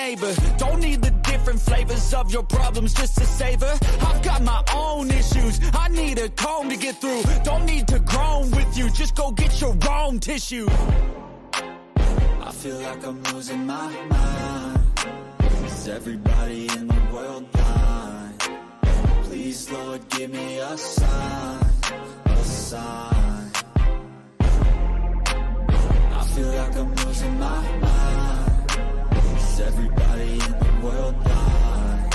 neighbor. Don't need the different flavors of your problems just to savor. I've got my own issues, I need a comb to get through. Don't need to groan with you, just go get your own tissue. I feel like I'm losing my mind. Is everybody in the world blind? Please, Lord, give me a sign, a sign. I feel like I'm losing my mind. Is everybody in the world blind?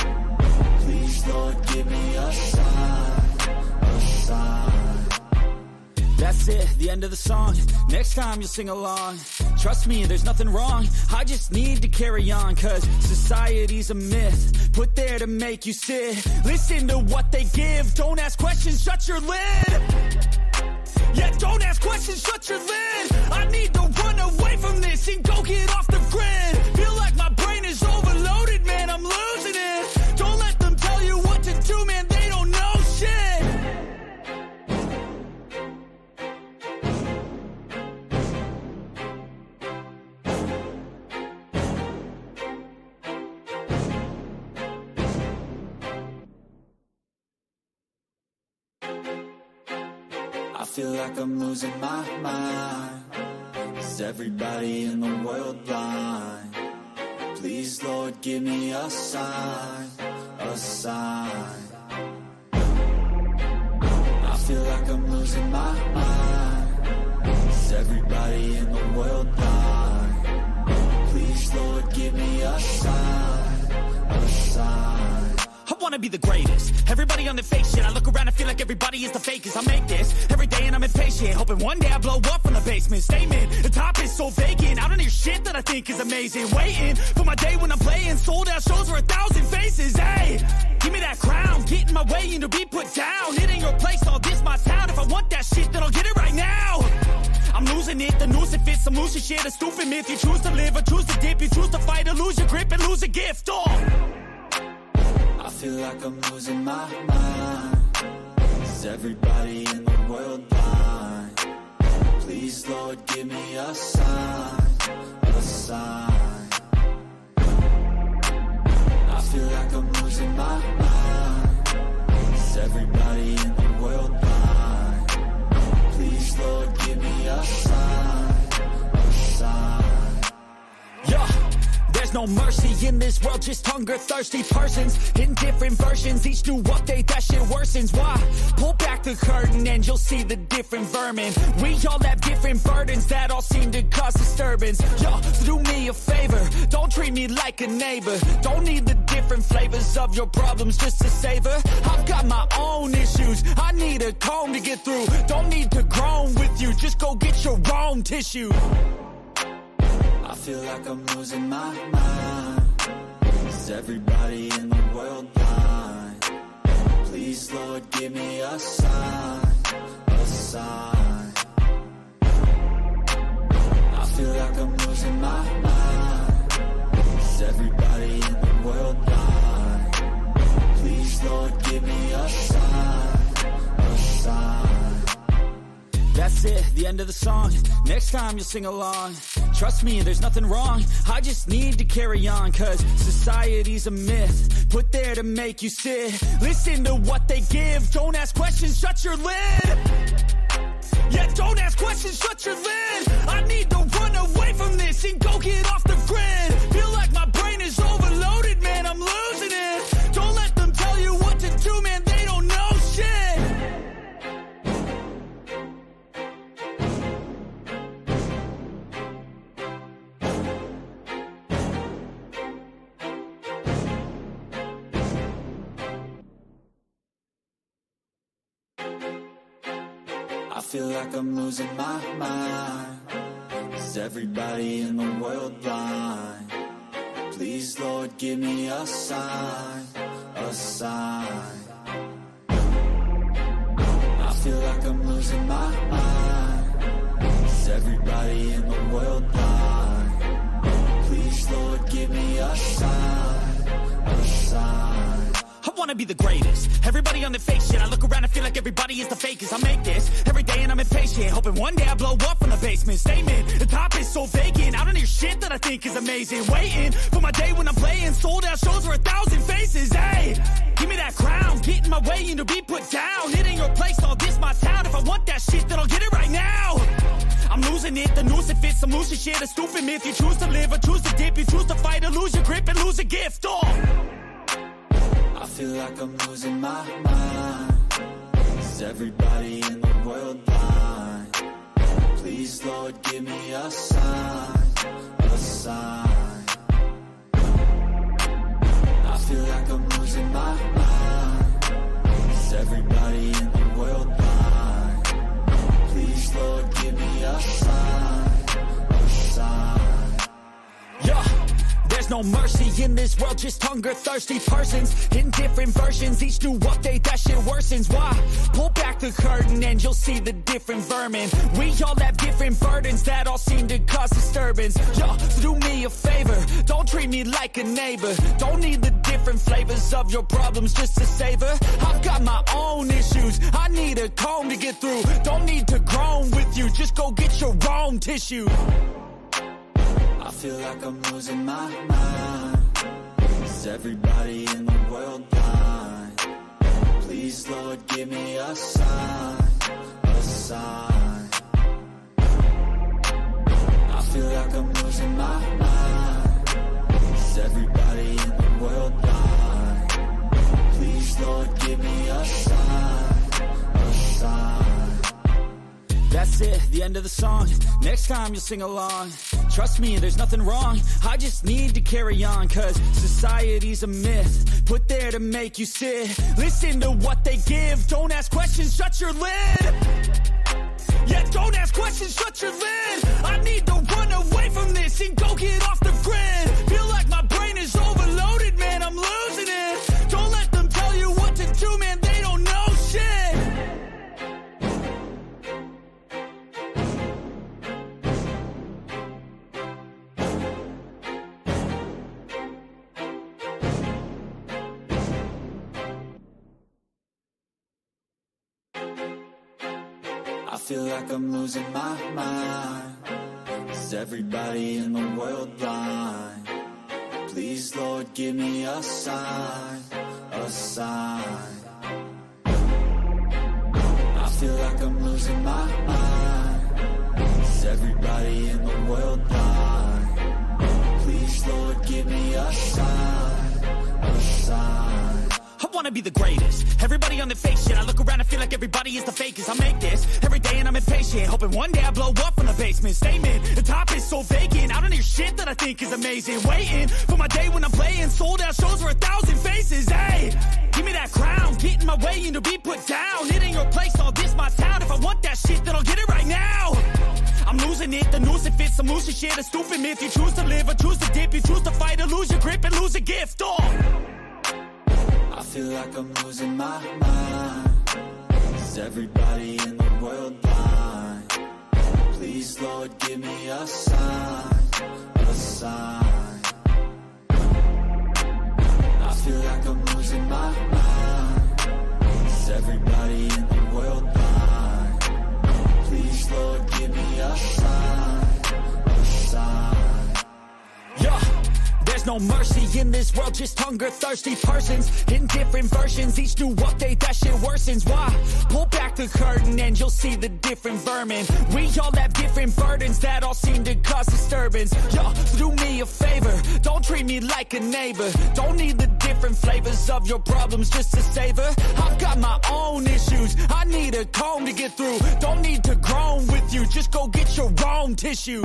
Please, Lord, give me a sign, a sign. That's it, the end of the song. Next time you'll sing along. Trust me, there's nothing wrong. I just need to carry on, cause society's a myth put there to make you sit. Listen to what they give. Don't ask questions, shut your lid. Yeah, don't ask questions, shut your lid. I need to run away from this and go get off the grid. Feel like my brain is overloaded, man, I'm losing it. Don't let them tell you what to do, man, they don't know shit. I feel like I'm losing my mind. Is everybody in the world blind? Please, Lord, give me a sign, a sign. I feel like I'm losing my mind. Is everybody in the world blind? Please, Lord, give me a sign, a sign. I wanna be the greatest. Everybody on the fake shit. I look around and feel like everybody is the fakest. I make this every day and I'm impatient, hoping one day I blow up from the basement. Statement, the top is so vacant. I don't hear shit that I think is amazing. Waiting for my day when I'm playing sold out shows for 1,000 faces. Hey, give me that crown, get in my way and to be put down. It ain't your place, all this my town. If I want that shit, then I'll get it right now. I'm losing it, the noose it fits. I'm losing shit, a stupid myth. You choose to live or choose to dip. You choose to fight or lose your grip and lose a gift. Oh, I feel like I'm losing my mind. Is everybody in the world blind? Please, Lord, give me a sign, a sign. I feel like I'm losing my mind. Is everybody in the world blind? Please, Lord, give me a sign, a sign. Yeah. There's no mercy in this world, just hunger-thirsty persons in different versions, each new update, that shit worsens. Why? Pull back the curtain and you'll see the different vermin. We all have different burdens that all seem to cause disturbance. Yo, do me a favor, don't treat me like a neighbor. Don't need the different flavors of your problems just to savor. I've got my own issues, I need a comb to get through. Don't need to groan with you, just go get your own tissue. I feel like I'm losing my mind. Is everybody in the world blind? Please, Lord, give me a sign, a sign. I feel like I'm losing my mind. Is everybody in the world blind? Please, Lord, give me a sign, a sign. That's it, the end of the song. Next time you'll sing along. Trust me, there's nothing wrong. I just need to carry on, cause society's a myth put there to make you sit. Listen to what they give. Don't ask questions, shut your lid. Yeah, don't ask questions, shut your lid. I need to run away from this and go get off the grid. Feel like my brain is overloaded, man, I'm losing it. Don't let them tell you what to do, man, they don't know shit. I feel like I'm losing my mind. Is everybody in the world blind? Please, Lord, give me a sign, a sign. I feel like I'm losing my mind. Is everybody in the world blind? Please, Lord, give me a sign, a sign. I wanna be the greatest. Everybody on the fake shit. I look around and feel like everybody is the fakest. I make this every day and I'm impatient, hoping one day I blow up from the basement. Statement, the top is so vacant. I don't hear shit that I think is amazing. Waiting for my day when I'm sold out shows for 1,000 faces. Hey, give me that crown, get in my way and to be put down. It ain't your place, all this my town. If I want that shit, then I'll get it right now. I'm losing it, the noose it fits, I'm losing shit, a stupid myth. You choose to live or choose to dip, you choose to fight or lose your grip and lose a gift. Oh, I feel like I'm losing my mind. Is everybody in the world blind? Please, Lord, give me a sign, a sign. I feel like I'm losing my mind. Is everybody in the world blind? Please, Lord, give me a sign, a sign. Yeah. There's no mercy in this world, just hunger-thirsty persons in different versions. Each new update, that shit worsens. Why? Pull back the curtain and you'll see the different vermin. We all have different burdens that all seem to cause disturbance. Yo, so do me a favor, don't treat me like a neighbor. Don't need the different flavors of your problems just to savor. I've got my own issues, I need a comb to get through. Don't need to groan with you, just go get your own tissue. I feel like I'm losing my mind. Is everybody in the world blind? Please, Lord, give me a sign, a sign. I feel like I'm losing my mind. Is everybody in the world blind? Please, Lord, give me a sign, a sign. That's it, the end of the song. Next time you'll sing along. Trust me, there's nothing wrong. I just need to carry on, cause society's a myth put there to make you sit. Listen to what they give. Don't ask questions, shut your lid. Yeah, don't ask questions, shut your lid. I need to run away from this and go get off the grid. Feel like my brain is overloaded, man, I'm losing it. Don't let them tell you what to do, man, they don't know shit. I feel like I'm losing my mind. Is everybody in the world blind? Please, Lord, give me a sign, a sign. I feel like I'm losing my mind. Is everybody in the world blind? Please, Lord, give me a sign, a sign. I wanna be the greatest. Everybody on the fake shit. I look around and feel like everybody is the fakest. I make this every day and I'm impatient, hoping one day I blow up from the basement. Statement, the top is so vacant. I don't hear shit that I think is amazing. Waiting for my day when I'm playing sold out shows for 1,000 faces. Hey, give me that crown, get in my way and to be put down. It ain't your place, all this my town. If I want that shit, then I'll get it right now. I'm losing it, the noose it fits, I'm losing shit, a stupid myth. You choose to live or choose to dip, you choose to fight or lose your grip and lose a gift. Oh, I feel like I'm losing my mind. Is everybody in the world blind? Please, Lord, give me a sign, a sign. I feel like I'm losing my mind. Is everybody in the world blind? Please, Lord, give me a sign, a sign. Yeah. There's no mercy in this world, just hunger-thirsty persons in different versions. Each new update, that shit worsens. Why? Pull back the curtain and you'll see the different vermin. We all have different burdens that all seem to cause disturbance. Yo, so do me a favor, don't treat me like a neighbor. Don't need the different flavors of your problems just to savor. I've got my own issues, I need a comb to get through. Don't need to groan with you, just go get your own tissue.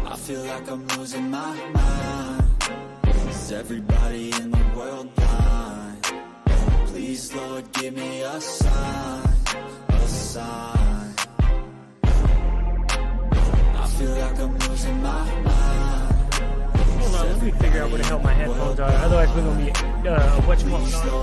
I feel like I'm losing my mind. Is everybody in the world blind? Please, Lord, give me a sign, a sign. I feel like I'm losing my mind. Hold on, let me figure out where the hell my headphones are. Otherwise, we're gonna be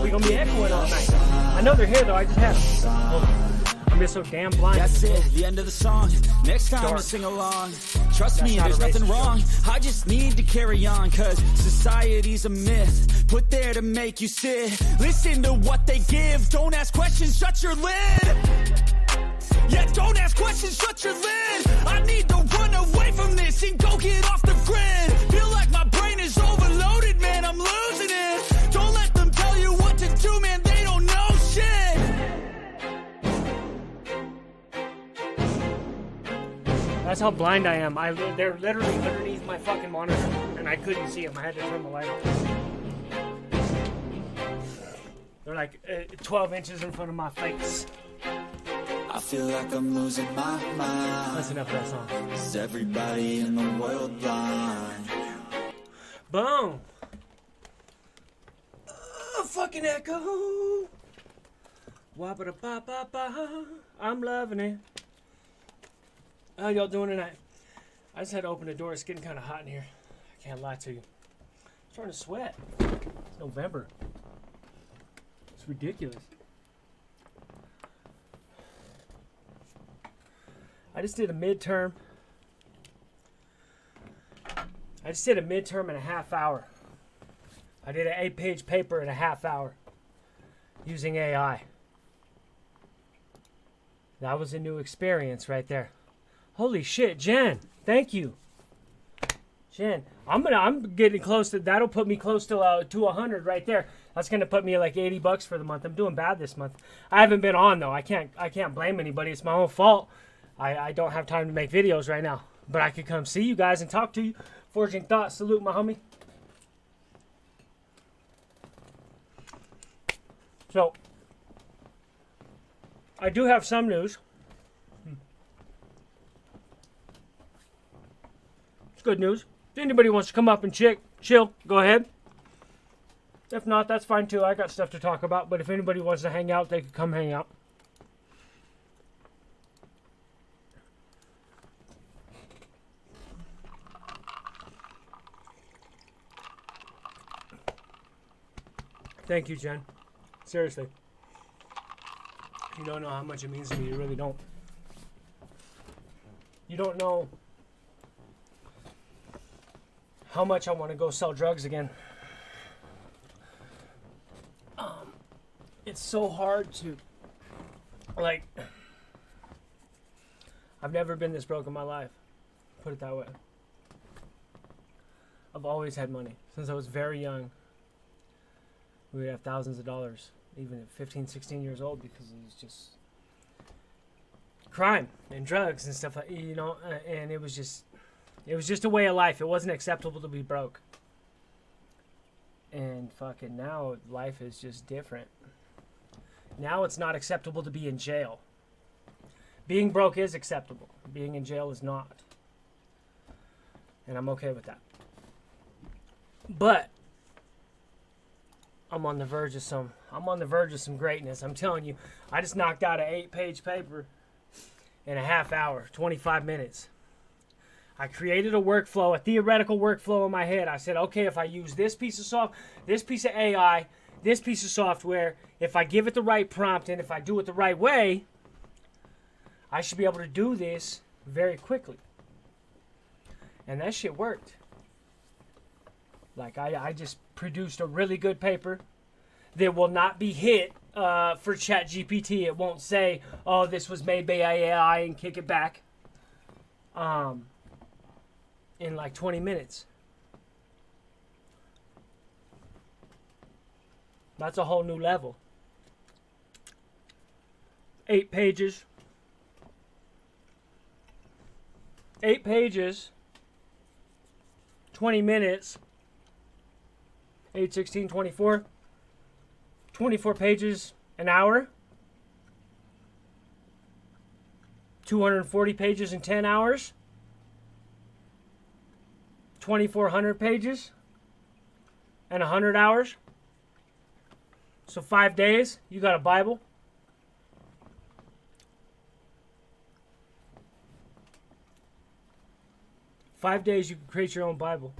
we're gonna be echoing all night. I know they're here though. I just had them. Hold on. I'm just so damn blind. That's it, the end of the song. Next time you sing along. Trust me, there's nothing wrong. I just need to carry on, cause society's a myth put there to make you sit. Listen to what they give. Don't ask questions, shut your lid. Yeah, don't ask questions, shut your lid. I need to run away from this and go get off the grid. Feel like my brain is overloaded. That's how blind I am. They're literally underneath my fucking monitor, and I couldn't see them. I had to turn the light on. They're like 12 inches in front of my face. I feel like I'm losing my mind. That's enough of that song. Is everybody in the world blind? Boom. Fucking echo. Wah-ba-da-ba-ba-ba. I'm loving it. How y'all doing tonight? I just had to open the door. It's getting kind of hot in here. I can't lie to you. I'm starting to sweat. It's November. It's ridiculous. I just did a midterm. In a half hour. I did an 8-page paper in a half hour using AI. That was a new experience right there. Holy shit, Jen! Thank you, Jen. I'm getting close to. That'll put me close to 100 right there. That's gonna put me at like $80 for the month. I'm doing bad this month. I haven't been on though. I can't blame anybody. It's my own fault. I don't have time to make videos right now. But I could come see you guys and talk to you. Forging thoughts. Salute, my homie. So, I do have some news. It's good news. If anybody wants to come up and chill, go ahead. If not, that's fine too. I got stuff to talk about. But if anybody wants to hang out, they can come hang out. Thank you, Jen. Seriously. You don't know how much it means to me. You really don't. You don't know how much I want to go sell drugs again. It's so hard to, like, I've never been this broke in my life. Put it that way. I've always had money. Since I was very young, we would have thousands of dollars, even at 15, 16 years old, because it was just crime and drugs and stuff, you know, and it was just a way of life. It wasn't acceptable to be broke. And fucking now, life is just different. Now it's not acceptable to be in jail. Being broke is acceptable. Being in jail is not. And I'm okay with that. But I'm on the verge of some greatness. I'm telling you, I just knocked out an 8-page paper in a half hour, 25 minutes. I created a workflow, a theoretical workflow in my head. I said, okay, if I use this piece of AI, this piece of software, if I give it the right prompt and if I do it the right way, I should be able to do this very quickly. And that shit worked. Like, I just produced a really good paper that will not be hit for ChatGPT. It won't say, oh, this was made by AI and kick it back in like 20 minutes. That's a whole new level. 8 pages. 8 pages. 20 minutes. 8, 16, 24. 24 pages an hour. 240 pages in 10 hours. 2,400 pages and 100 hours. So 5 days, you got a Bible. Five days, you can create your own Bible.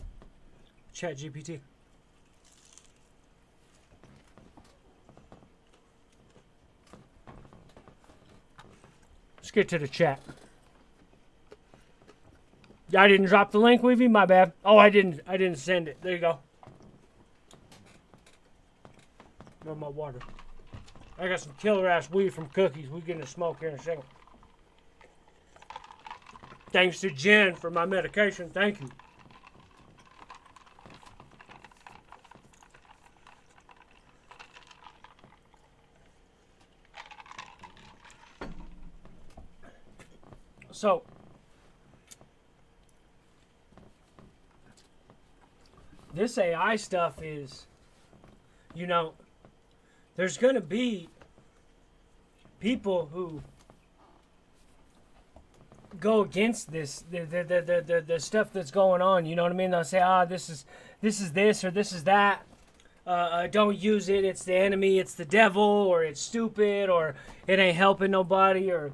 ChatGPT. Let's get to the chat. I didn't drop the link, Weavy. My bad. Oh, I didn't send it. There you go. Where's my water? I got some killer ass weed from Cookies. We getting a smoke here in a second. Thanks to Jen for my medication. Thank you. So, this AI stuff is, you know, there's going to be people who go against this, the stuff that's going on. You know what I mean? They'll say, this is this or this is that. Don't use it. It's the enemy. It's the devil, or it's stupid, or it ain't helping nobody, or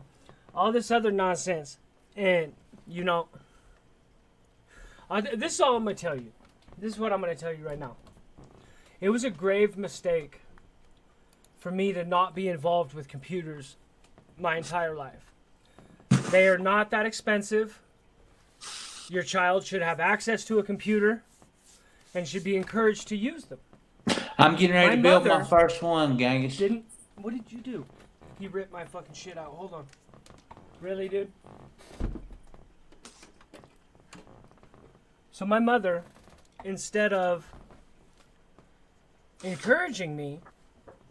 all this other nonsense. And you know, this is all I'm gonna tell you. This is what I'm gonna tell you right now. It was a grave mistake for me to not be involved with computers my entire life. They are not that expensive. Your child should have access to a computer and should be encouraged to use them. I'm getting ready to build my first one, Gangish. What did you do? He ripped my fucking shit out. Hold on. Really, dude? So my mother, instead of encouraging me,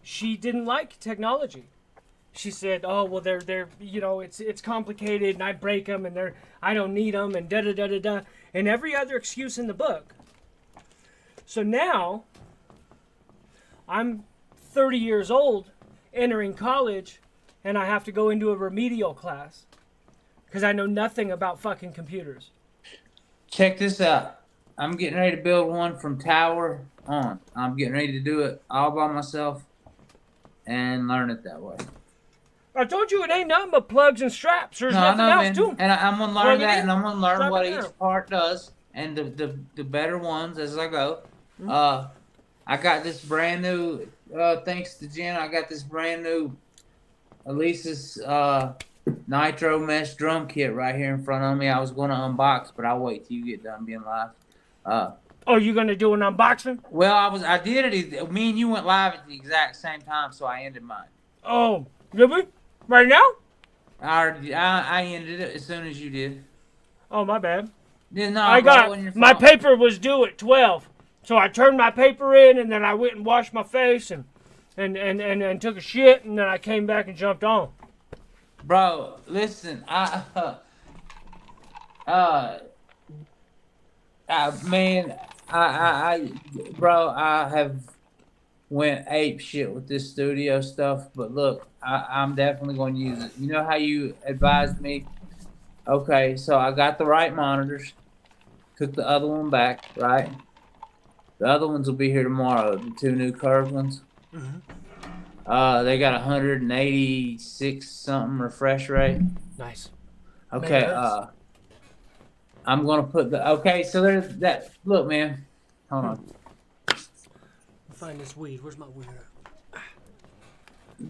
she didn't like technology. She said, "Oh, well, they're you know, it's complicated, and I break them, and I don't need them, and da da da da da," and every other excuse in the book. So now, I'm 30 years old, entering college, and I have to go into a remedial class because I know nothing about fucking computers. Check this out. I'm getting ready to build one from tower on. I'm getting ready to do it all by myself and learn it that way. I told you it ain't nothing but plugs and straps. There's nothing else to them. And I'm gonna learn that, and I'm gonna learn Strap what it each down. part does, and the better ones as I go. I got this brand new. Thanks to Jen, I got this brand new Elisa's Nitro Mesh drum kit right here in front of me. I was going to unbox, but I'll wait till you get done being live. Oh, you gonna do an unboxing? Well, I did it. Me and you went live at the exact same time, so I ended mine. Oh, did we? Right now? I ended it as soon as you did. Oh, my bad. Yeah, no, I got my paper was due at 12, so I turned my paper in, and then I went and washed my face and took a shit, and then I came back and jumped on. Bro, listen, bro, I have went ape shit with this studio stuff, but look, I'm definitely going to use it. You know how you advised me? Okay, so I got the right monitors, took the other one back, right? The other ones will be here tomorrow, the two new curved ones. Mm-hmm. They got 186 something refresh rate. Nice. Okay, I'm gonna put so there's that. Look, man, hold on. Find this weed. Where's my weed?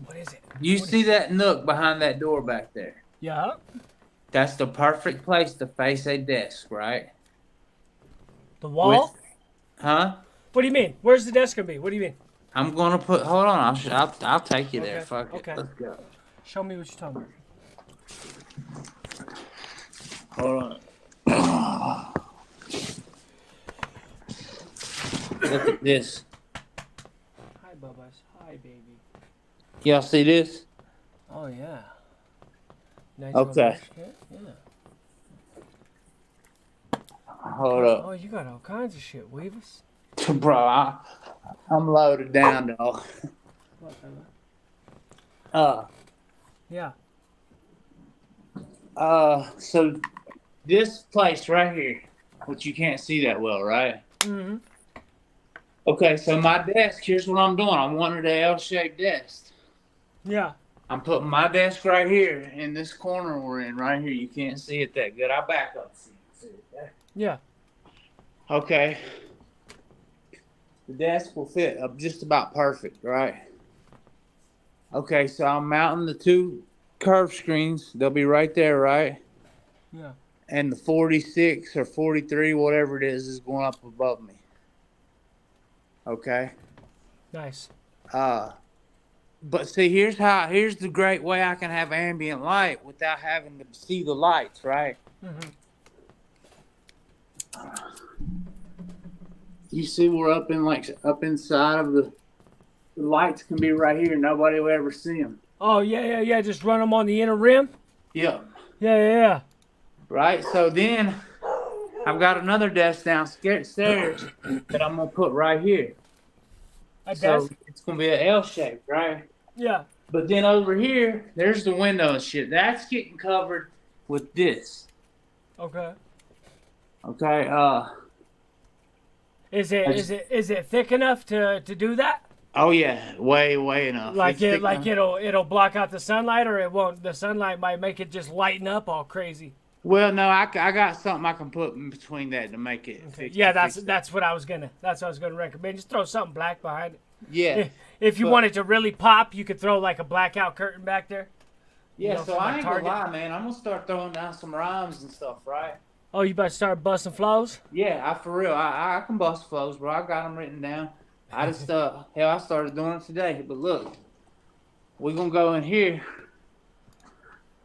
What is it? You see that nook behind that door back there? Yeah. That's the perfect place to face a desk, right? The wall? Huh? What do you mean? Where's the desk gonna be? What do you mean? I'm gonna put. Hold on, I'll take you there. Okay, Fuck it. okay. Let's go. Show me what you're talking about. Hold on. Look at this. Hi, Bubba's. Hi, baby. Y'all see this? Oh, yeah. Nice. Okay. Yeah. Hold up. Oh, you got all kinds of shit, Weavis. Bro, I'm loaded down, dog. Yeah. So this place right here, which you can't see that well, right? Mm-hmm. Okay, so my desk, here's what I'm doing. I'm wanting an L-shaped desk. Yeah. I'm putting my desk right here in this corner we're in, right here. You can't see it that good. I'll back up so you can see it there. Yeah. Okay. The desk will fit up just about perfect, right? Okay, so I'm mounting the two curved screens. They'll be right there, right? Yeah. And the 46 or 43, whatever it is going up above me. Okay? Nice. But see, here's the great way I can have ambient light without having to see the lights, right? Mm-hmm. You see, we're up inside of the lights can be right here. Nobody will ever see them. Oh, yeah. Just run them on the inner rim? Yep. Yeah. Right. So then, I've got another desk downstairs that I'm gonna put right here. A So desk? it's gonna be an L shape, right? Yeah. But then over here, there's the window and shit. That's getting covered with this. Okay. Okay. Is it thick enough to do that? Oh yeah, way enough. Like It's thick enough. it'll block out the sunlight, or it won't. The sunlight might make it just lighten up all crazy. Well, no, I got something I can put in between that to make it. Okay. Yeah, that's what I was gonna recommend. Just throw something black behind it. Yeah. If you want it to really pop, you could throw like a blackout curtain back there. Yeah, know, so from I like ain't Target. gonna lie, man. I'm gonna start throwing down some rhymes and stuff, right? Oh, you about to start busting flows? Yeah, for real. I can bust flows, bro. I got them written down. I just hell, I started doing it today. But look, we're gonna go in here.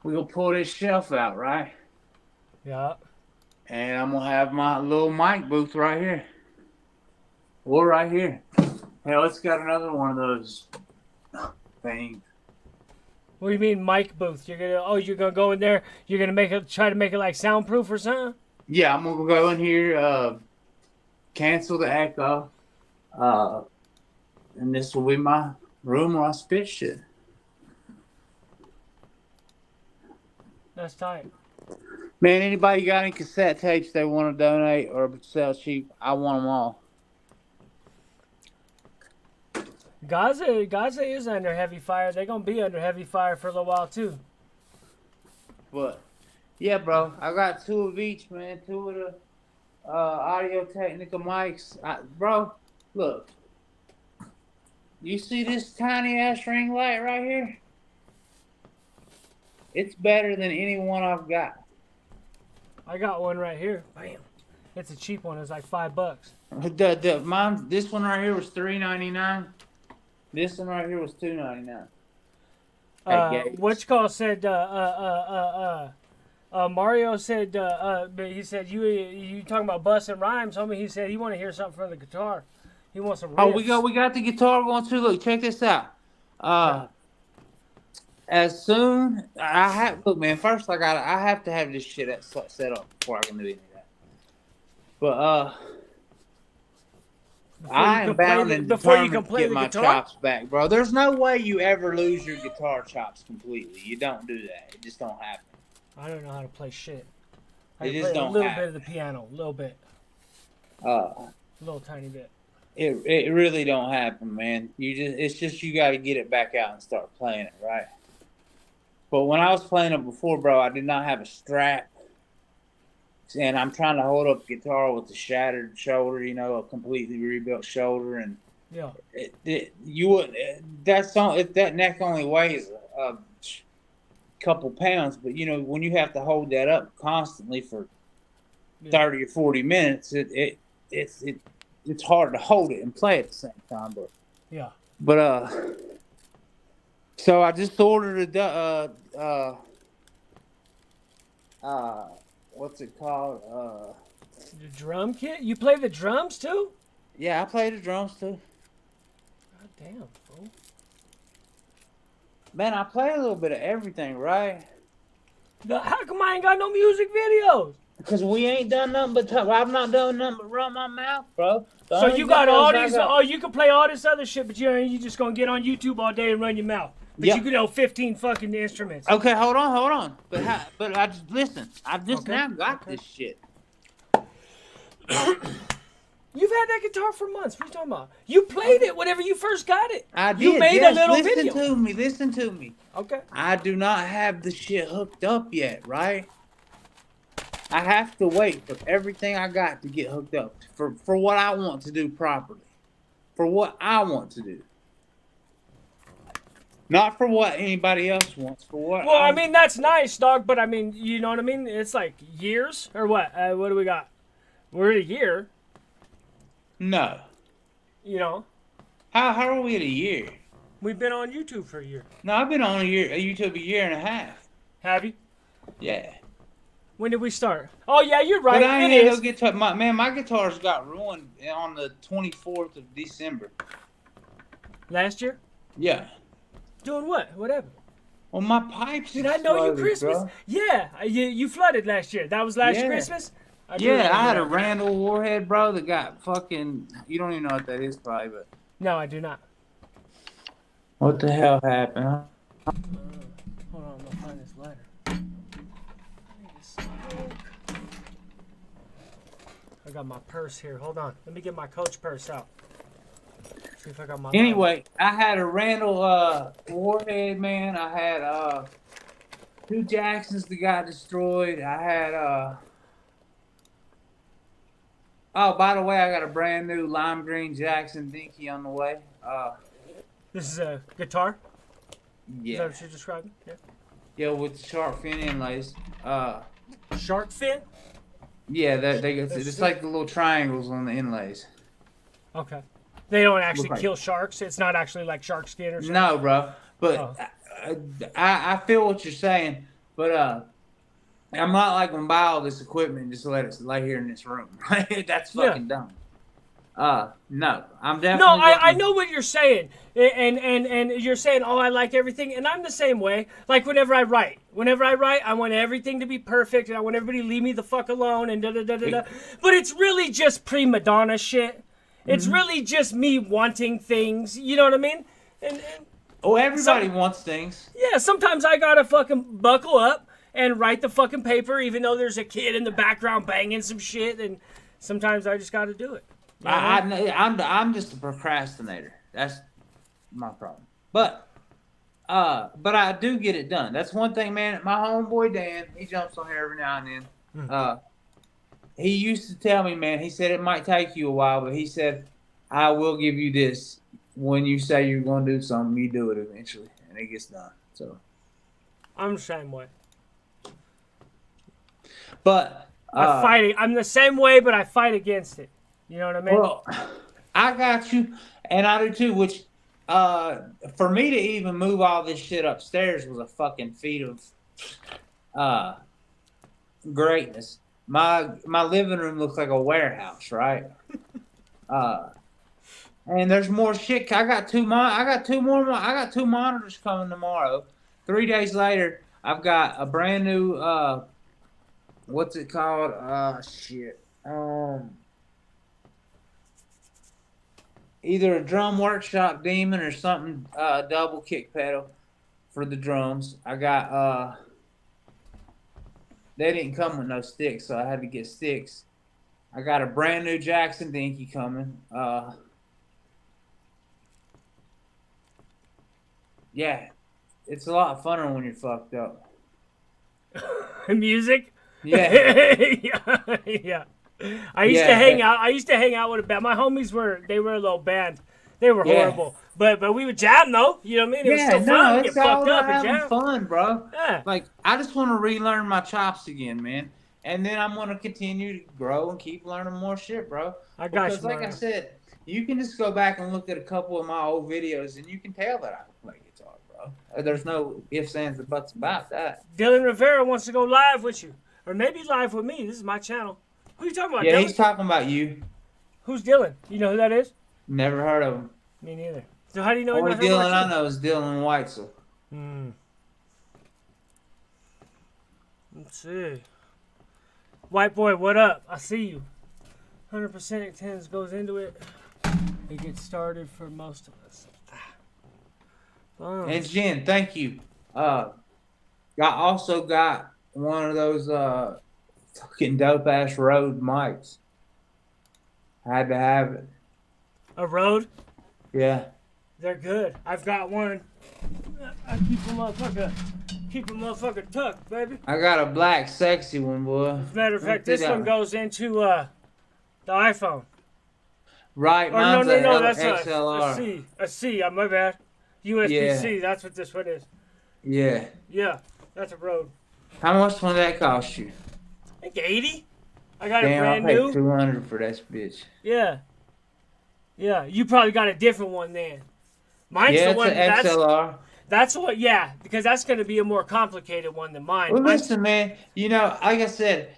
We're gonna pull this shelf out, right? Yeah. And I'm gonna have my little mic booth right here. Or right here. Hell, it's got another one of those things. What do you mean, mic booth? You're gonna go in there. You're gonna try to make it like soundproof or something. Yeah, I'm gonna go in here, cancel the echo, and this will be my room where I spit shit. That's tight. Man, anybody got any cassette tapes they want to donate or sell cheap? I want them all. Gaza is under heavy fire. They're gonna be under heavy fire for a little while too. But yeah, bro, I got 2 of each, man. 2 of the Audio Technica mics. Bro, look. You see this tiny ass ring light right here? It's better than any one I've got. I got one right here. Bam. It's a cheap one. It's like $5. Mine, this one right here was $3.99. This one right here was $2.99. Which call said Mario said he said you talking about busting rhymes, homie. He said he want to hear something from the guitar. He wants some riffs. Oh, we got the guitar going too. Look, check this out. As soon look, man. First, I have to have this shit set up before I can do any of that. But I am bound and determined to get my chops back, bro. There's no way you ever lose your guitar chops completely. You don't do that. It just don't happen. I don't know how to play shit. It just don't happen. A little bit of the piano, a little bit. A little tiny bit. It really don't happen, man. It's just you got to get it back out and start playing it, right? But when I was playing it before, bro, I did not have a strap. And I'm trying to hold up guitar with a shattered shoulder, a completely rebuilt shoulder, and yeah, you would. If that neck only weighs a couple pounds, but when you have to hold that up constantly for 30 or 40 minutes, it's hard to hold it and play at the same time. But yeah, so I just ordered what's it called? The drum kit? You play the drums too? Yeah, I play the drums too. God damn, fool. Man, I play a little bit of everything, right? How come I ain't got no music videos? Because we ain't done nothing but I've not done nothing but run my mouth, bro. So you got all these, you can play all this other shit, but you just gonna get on YouTube all day and run your mouth. But you could know 15 fucking instruments. Okay, hold on. But I just listen. I've just now got this shit. You've had that guitar for months. What are you talking about? You played it whenever you first got it. I did. You made a little video. Listen to me. Okay. I do not have the shit hooked up yet, right? I have to wait for everything I got to get hooked up for what I want to do properly. For what I want to do. Not for what anybody else wants. For what? Well, I mean, that's nice, dog. But I mean, you know what I mean? It's like years or what? What do we got? We're at a year. No. How are we at a year? We've been on YouTube for a year. No, I've been on YouTube a year and a half. Have you? Yeah. When did we start? Oh yeah, you're right. But I ain't it no is. guitar. My guitars got ruined on the 24th of December. Last year? Yeah. Doing what? What happened? Well, my pipes. Did I know you flooded, Christmas? bro. Yeah, you flooded last year. That was last Yeah. Christmas. Yeah, I had a Randall Warhead, bro, that got fucking. You don't even know what that is, probably, but. No, I do not. What the hell happened? Huh? Hold on, I'm gonna find this letter. I need to smoke. I got my purse here. Hold on. Let me get my coach purse out. See if I got my. Anyway, I had a Randall Warhead, man. I had 2 Jacksons that got destroyed. I had oh, by the way, I got a brand new lime green Jackson Dinky on the way. This is a guitar? Yeah. Is that what you're describing? Yeah. Yeah, with the shark fin inlays. Shark fin? Yeah, it's like the little triangles on the inlays. Okay. They don't actually kill sharks? It's not actually like shark skin or something? No, bro. But I feel what you're saying. But I'm not like going to buy all this equipment and just let it lay here in this room. That's fucking dumb. No, I'm definitely. No, I know what you're saying, and you're saying, oh, I like everything, and I'm the same way. Like whenever I write, I want everything to be perfect, and I want everybody to leave me the fuck alone, and da da da da da. But it's really just prima donna shit. It's really just me wanting things. You know what I mean? And everybody wants things. Yeah, sometimes I gotta fucking buckle up and write the fucking paper, even though there's a kid in the background banging some shit, and sometimes I just gotta do it. I'm just a procrastinator. That's my problem. But I do get it done. That's one thing, man. My homeboy Dan, he jumps on here every now and then. He used to tell me, man. He said it might take you a while, but he said, "I will give you this. When you say you're going to do something, you do it eventually, and it gets done." So I'm the same way. But I fight it. I'm the same way, but I fight against it. You know what I mean? Well, I got you, and I do too. Which, for me to even move all this shit upstairs was a fucking feat of greatness. My living room looks like a warehouse, right? And there's more shit. I got two monitors coming tomorrow. 3 days later, I've got a brand new what's it called? Either a drum workshop demon or something, double kick pedal for the drums. I got they didn't come with no sticks, so I had to get sticks. I got a brand new Jackson Dinky coming. Yeah, it's a lot funner when you're fucked up. Music? Yeah. Yeah. I used to hang out. I used to hang out with a band. My homies were a little band. They were horrible, but we would jam though. You know what I mean? It was still fun. It's all about having fun, bro. Yeah. Like I just want to relearn my chops again, man. And then I'm gonna continue to grow and keep learning more shit, bro. I got because, like I said, you can just go back and look at a couple of my old videos, and you can tell that I can play guitar, bro. There's no ifs, ands, or buts about that. Dylan Rivera wants to go live with you, or maybe live with me. This is my channel. Who are you talking about? Yeah, Dylan? he's talking about you. Who's Dylan? You know who that is? Never heard of him. Me neither. So how do you know? Only Dylan I know is Dylan Weitzel. Let's see. White boy, what up? I see you. 100% attendance goes into it. It gets started for most of us. And Jen, thank you. I also got one of those fucking dope ass Rode mics. I had to have it. A Rode? Yeah. They're good. I've got one. I keep a motherfucker tucked, baby. I got a black sexy one, boy. As a matter of fact, this one goes into the iPhone. Right, mine's no, that's XLR. A C, my bad. USB-C, that's what this one is. Yeah. Yeah, that's a Rode. How much will that cost you? I think 80. I got Damn, it brand I'll new. pay $200 for that bitch. Yeah. Yeah, you probably got a different one then. Mine's the one it's an XLR. That's what, yeah, because that's going to be a more complicated one than mine. Well, listen, man. You know, like I said,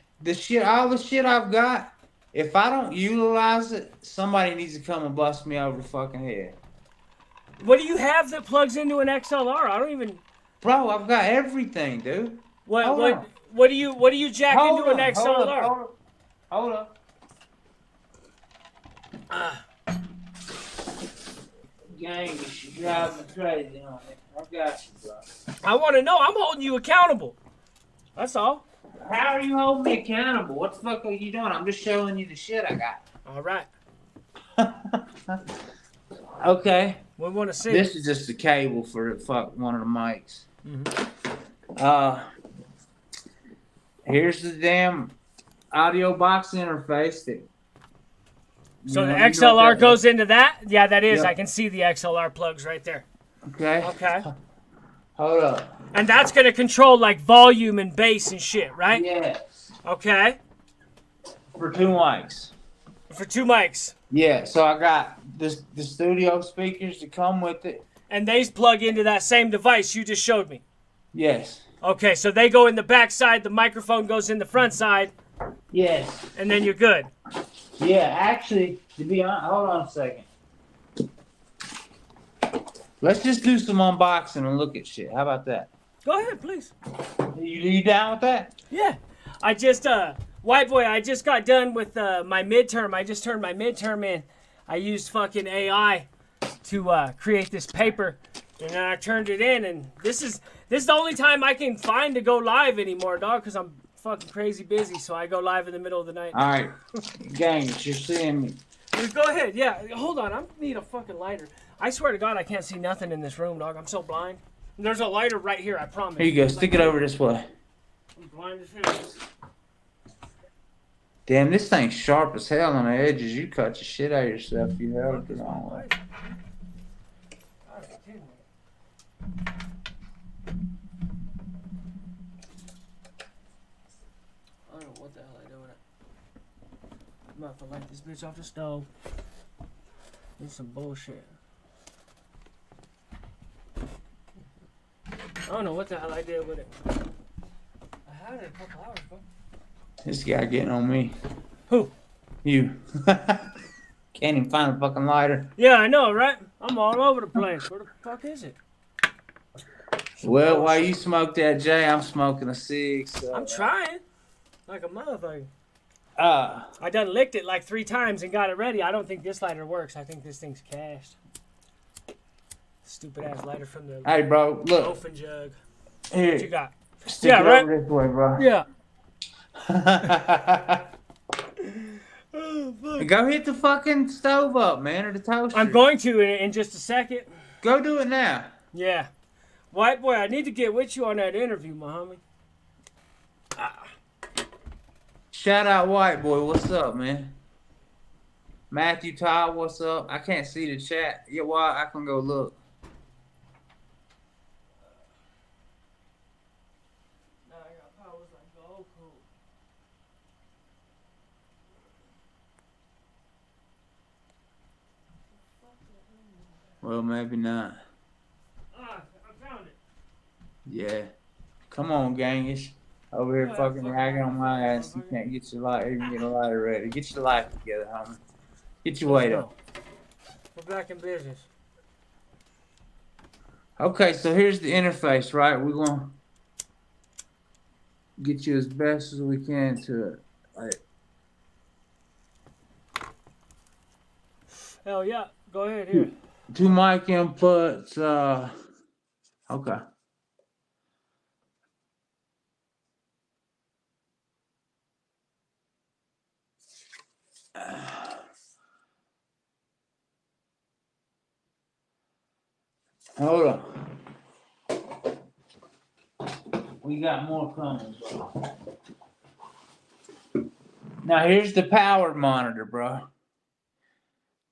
all the shit I've got, if I don't utilize it, somebody needs to come and bust me over the fucking head. What do you have that plugs into an XLR? I don't even. Bro, I've got everything, dude. What do you jack into an XLR? Hold up. Gangish, you driving me crazy on it. I got you, bro. I want to know. I'm holding you accountable. That's all. How are you holding me accountable? What the fuck are you doing? I'm just showing you the shit I got. All right. Okay. We want to see. This is just the cable for one of the mics. Here's the damn audio box interface. So the XLR goes into that? Yeah, that is. Yep. I can see the XLR plugs right there. Okay. Okay. Hold up. And that's going to control like volume and bass and shit, right? Yes. Okay. For 2 mics. For 2 mics. Yeah, so I got the studio speakers that come with it. And they plug into that same device you just showed me. Yes. Okay, so they go in the back side, the microphone goes in the front side. Yes. And then you're good. Yeah, actually, to be honest, hold on a second. Let's just do some unboxing and look at shit. How about that? Go ahead, please. You down with that? Yeah. I just, white boy, I just got done with my midterm. I just turned my midterm in. I used fucking AI to create this paper. And then I turned it in. And this is the only time I can find to go live anymore, dog, because I'm fucking crazy busy. So I go live in the middle of the night. All right. Gang, you're seeing me. Go ahead. Yeah. Hold on. I need a fucking lighter. I swear to God, I can't see nothing in this room, dog. I'm so blind. There's a lighter right here, I promise. Here you go. Stick it over this way. I'm blind as hell. Damn, this thing's sharp as hell on the edges. You cut your shit out of yourself. You held it the wrong way. I don't know what the hell I do with it. I'm about to light this bitch off the stove. This is some bullshit. I don't know what the hell I did with it. I had it a couple hours ago. This guy getting on me. Who? You. Can't even find a fucking lighter. Yeah, I know, right? I'm all over the place. Where the fuck is it? Well, while you smoke that J, I'm smoking a cig. So. I'm trying. Like a motherfucker. Uh, I done licked it like 3 times and got it ready. I don't think this lighter works. I think this thing's cached. Stupid ass lighter from the hey, bro, look. open jug. Here. What you got? Stick Yeah, it right? over this way, bro. Yeah. Go hit the fucking stove up, man, or the toaster. I'm going to in just a second. Go do it now. Yeah. White boy, I need to get with you on that interview, my homie. Shout out White Boy, what's up, man? Matthew Todd, what's up? I can't see the chat. Yeah, well, I can go look. Well, maybe not. I found it. Yeah. Come on, Gangish. Over here fucking ragging on my ass. You can't get your light, even get a lighter ready. Get your life together, homie. Get your weight up. We're back in business. Okay, so here's the interface, right? We're going to get you as best as we can to it. Like, Hell yeah. Go ahead here. 2 mic inputs. Okay. Hold on. We got more coming, bro. Now here's the power monitor, bro.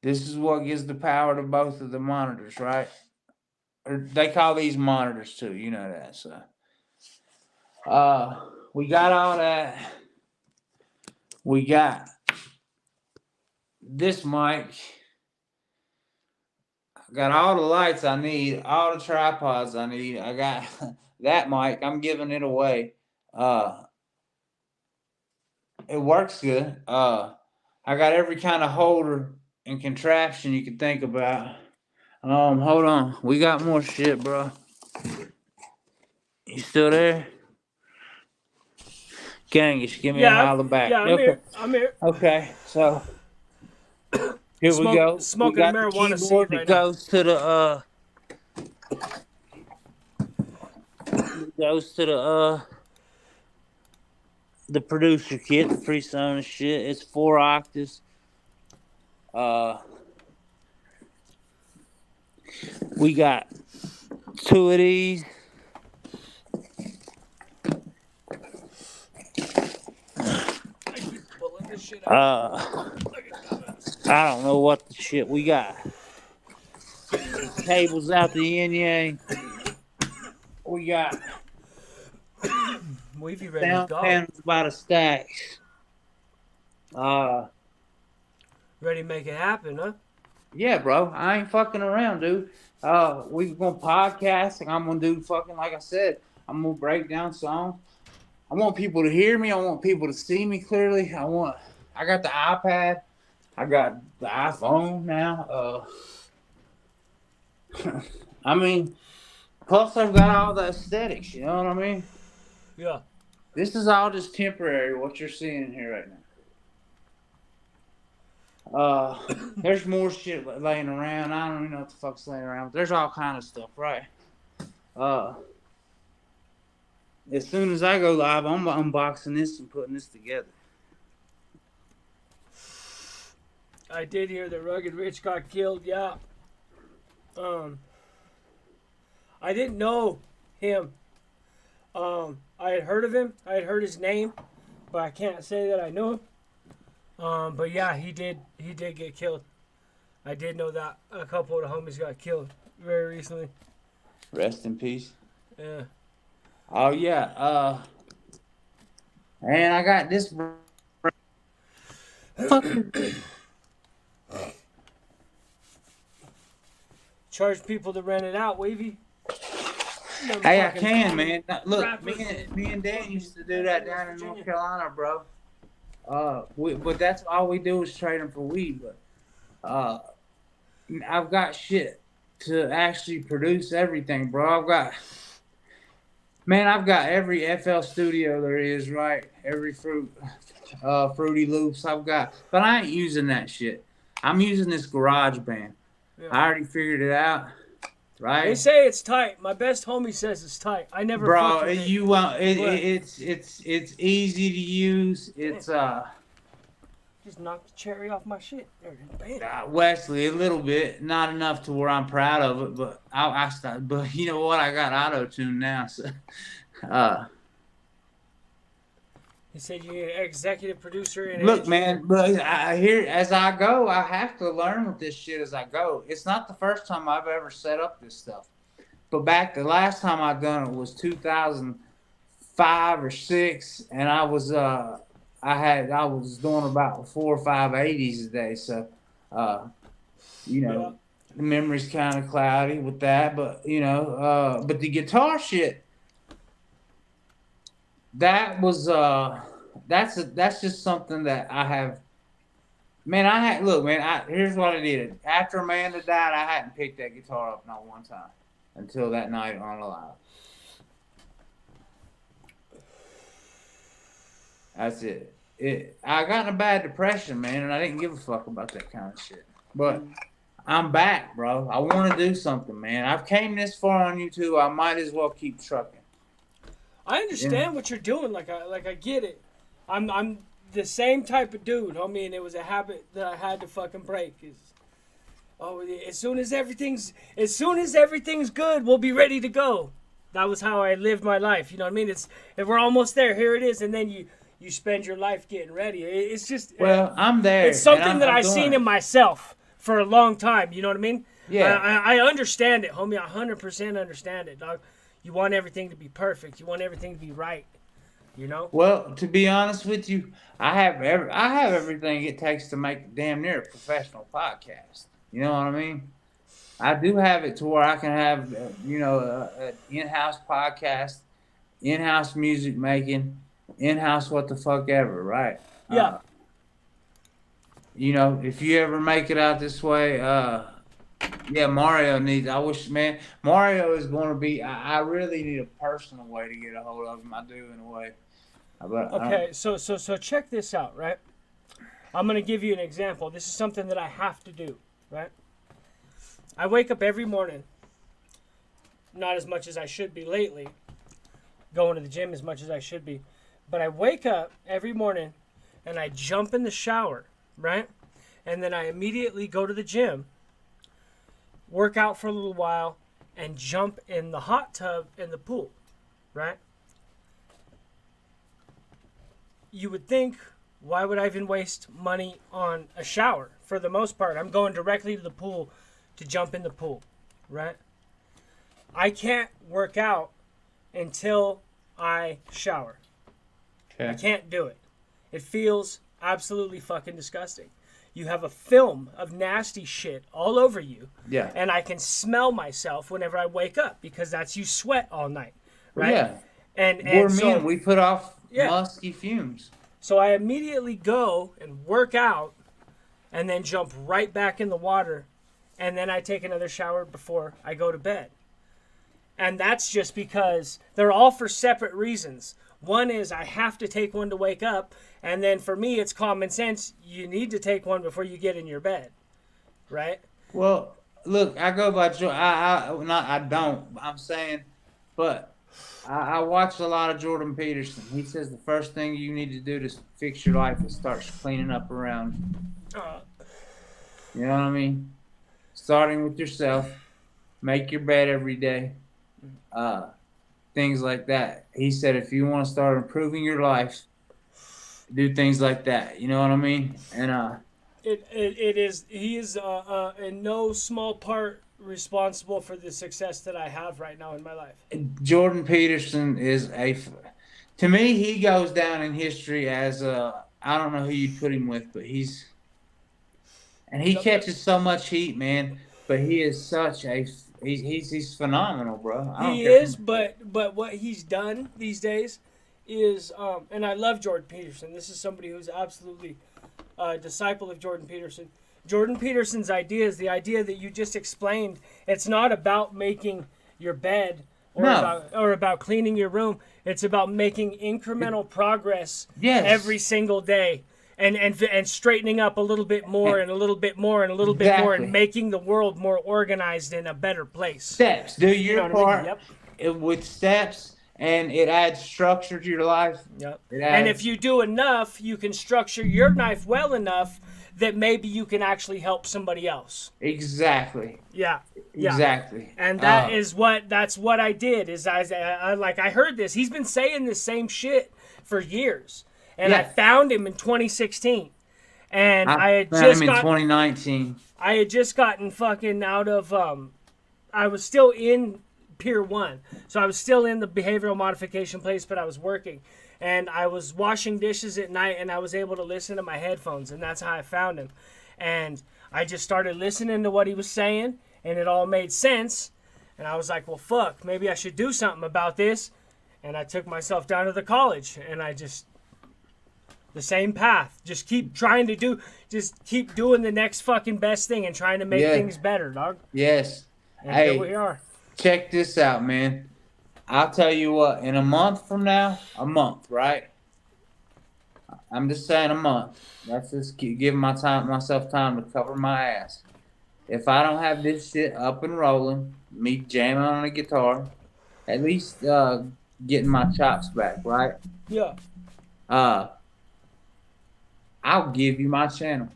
This is what gives the power to both of the monitors, right? Or they call these monitors too, you know that. So, we got all that. We got this mic. I got all the lights I need, all the tripods I need. I got that mic. I'm giving it away. It works good. I got every kind of holder and contraption you can think about. Hold on. We got more shit, bro. You still there? Gangish, give me a holler back. Yeah, I'm Okay. here. I'm here. Okay, so here we go. Smoking we got marijuana the seed keyboard right that now. Goes to the producer kit, the freestyle and shit. It's 4 octaves. We got 2 of these. I don't know what the shit we got. Cables out the yin yang. We got We've ready sound to go. panels by the stacks. Ready to make it happen, huh? Yeah, bro. I ain't fucking around, dude. We gonna podcast, and I'm gonna do fucking like I said. I'm gonna break down songs. I want people to hear me. I want people to see me clearly. I got the iPad. I got the iPhone now. I mean, plus I've got all the aesthetics. You know what I mean? Yeah. This is all just temporary. What you're seeing here right now. There's more shit laying around. I don't even know what the fuck's laying around. But there's all kind of stuff, right? As soon as I go live, I'm unboxing this and putting this together. I did hear that Rugged Rich got killed. Yeah. I didn't know him. I had heard of him. I had heard his name, but I can't say that I knew him. But yeah, he did get killed. I did know that a couple of the homies got killed very recently. Rest in peace. Yeah. Oh yeah. And I got this. Charge people to rent it out, Wavy. Hey, I can, man. Look, me and Dan used to do that down in North Carolina, bro. But that's all we do is trade them for weed. But I've got shit to actually produce everything, bro. I've got every FL Studio there is, right? Every Fruity Loops I've got, but I ain't using that shit. I'm using this GarageBand. Yeah. I already figured it out. Right? They say it's tight. My best homie says it's tight. I never. Bro, you won't. It's easy to use. It's Just knocked the cherry off my shit. Wesley, a little bit, not enough to where I'm proud of it, but I started. But you know what? I got auto-tune now, so. He said you're an executive producer. And look, man, but as I go, I have to learn with this shit as I go. It's not the first time I've ever set up this stuff. But the last time I done it was 2005 or 6, and I was doing about 4 or 5 80s a day. So, the memory's kind of cloudy with that. But but the guitar shit. That was that's just something that I have. Man, here's what I did. After Amanda died, I hadn't picked that guitar up not one time until that night on the live. That's it. I got in a bad depression, man, and I didn't give a fuck about that kind of shit. But I'm back, bro. I want to do something, man. I've came this far on YouTube. I might as well keep trucking. I understand what you're doing. Like I get it. I'm the same type of dude, homie, and it was a habit that I had to fucking break. As soon as everything's good, we'll be ready to go. That was how I lived my life. You know what I mean? If we're almost there, here it is, and then you spend your life getting ready. It's just I'm there. It's something that I've seen in myself for a long time. You know what I mean? Yeah. I understand it, homie. I 100% understand it, dog. You want everything to be perfect. You want everything to be right. You know? Well, to be honest with you, I have everything it takes to make damn near a professional podcast. You know what I mean? I do have it to where I can have, an in-house podcast, in-house music making, in-house what the fuck ever, right? Yeah. If you ever make it out this way, Mario Mario is going to be, I really need a personal way to get a hold of him. I do in a way. Okay, so check this out, right? I'm gonna give you an example. This is something that I have to do, right? I wake up every morning, not as much as I should be lately, going to the gym as much as I should be, but I wake up every morning and I jump in the shower, right? And then I immediately go to the gym, work out for a little while, and jump in the hot tub in the pool, right? You would think, why would I even waste money on a shower? For the most part, I'm going directly to the pool to jump in the pool, right? I can't work out until I shower. Okay. I can't do it. It feels absolutely fucking disgusting. You have a film of nasty shit all over you. Yeah. And I can smell myself whenever I wake up because that's you sweat all night, right? Yeah. And We're so, men. We put off Yeah. musky fumes. So I immediately go and work out and then jump right back in the water. And then I take another shower before I go to bed. And that's just because they're all for separate reasons. One is I have to take one to wake up. And then for me, it's common sense. You need to take one before you get in your bed. Right? Well, look, I go by I don't. I'm saying, but I watch a lot of Jordan Peterson. He says the first thing you need to do to fix your life is start cleaning up around you. You know what I mean? Starting with yourself. Make your bed every day. Things like that. He said if you want to start improving your life, do things like that. You know what I mean? And it is. He is in no small part responsible for the success that I have right now in my life. Jordan Peterson is to me, he goes down in history as I don't know who you'd put him with, but he catches so much heat, man. But he is such a he's phenomenal, bro. He is, but what he's done these days is, and I love Jordan Peterson. This is somebody who's absolutely a disciple of Jordan Peterson. Jordan Peterson's idea is the idea that you just explained. It's not about making your bed or about cleaning your room. It's about making incremental progress every single day. And straightening up a little bit more and a little bit more and a little bit more and making the world more organized and a better place. Steps. Do your part with steps, and it adds structure to your life. Yep. And if you do enough, you can structure your life well enough that maybe you can actually help somebody else. Exactly. Yeah. Exactly. And that's what I did. Is I heard this. He's been saying the same shit for years. And I found him in 2016, and I had just gotten him in 2019. I had just gotten fucking out of. I was still in Pier 1, so I was still in the behavioral modification place, but I was working, and I was washing dishes at night, and I was able to listen to my headphones, and that's how I found him, and I just started listening to what he was saying, and it all made sense, and I was like, well, fuck, maybe I should do something about this, and I took myself down to the college, and I just. The same path. Just keep doing the next fucking best thing and trying to make things better, dog. Yes. And here we are. Check this out, man. I'll tell you what, in a month from now, right? I'm just saying a month. That's just giving myself time to cover my ass. If I don't have this shit up and rolling, me jamming on a guitar, at least getting my chops back, right? Yeah. I'll give you my channel.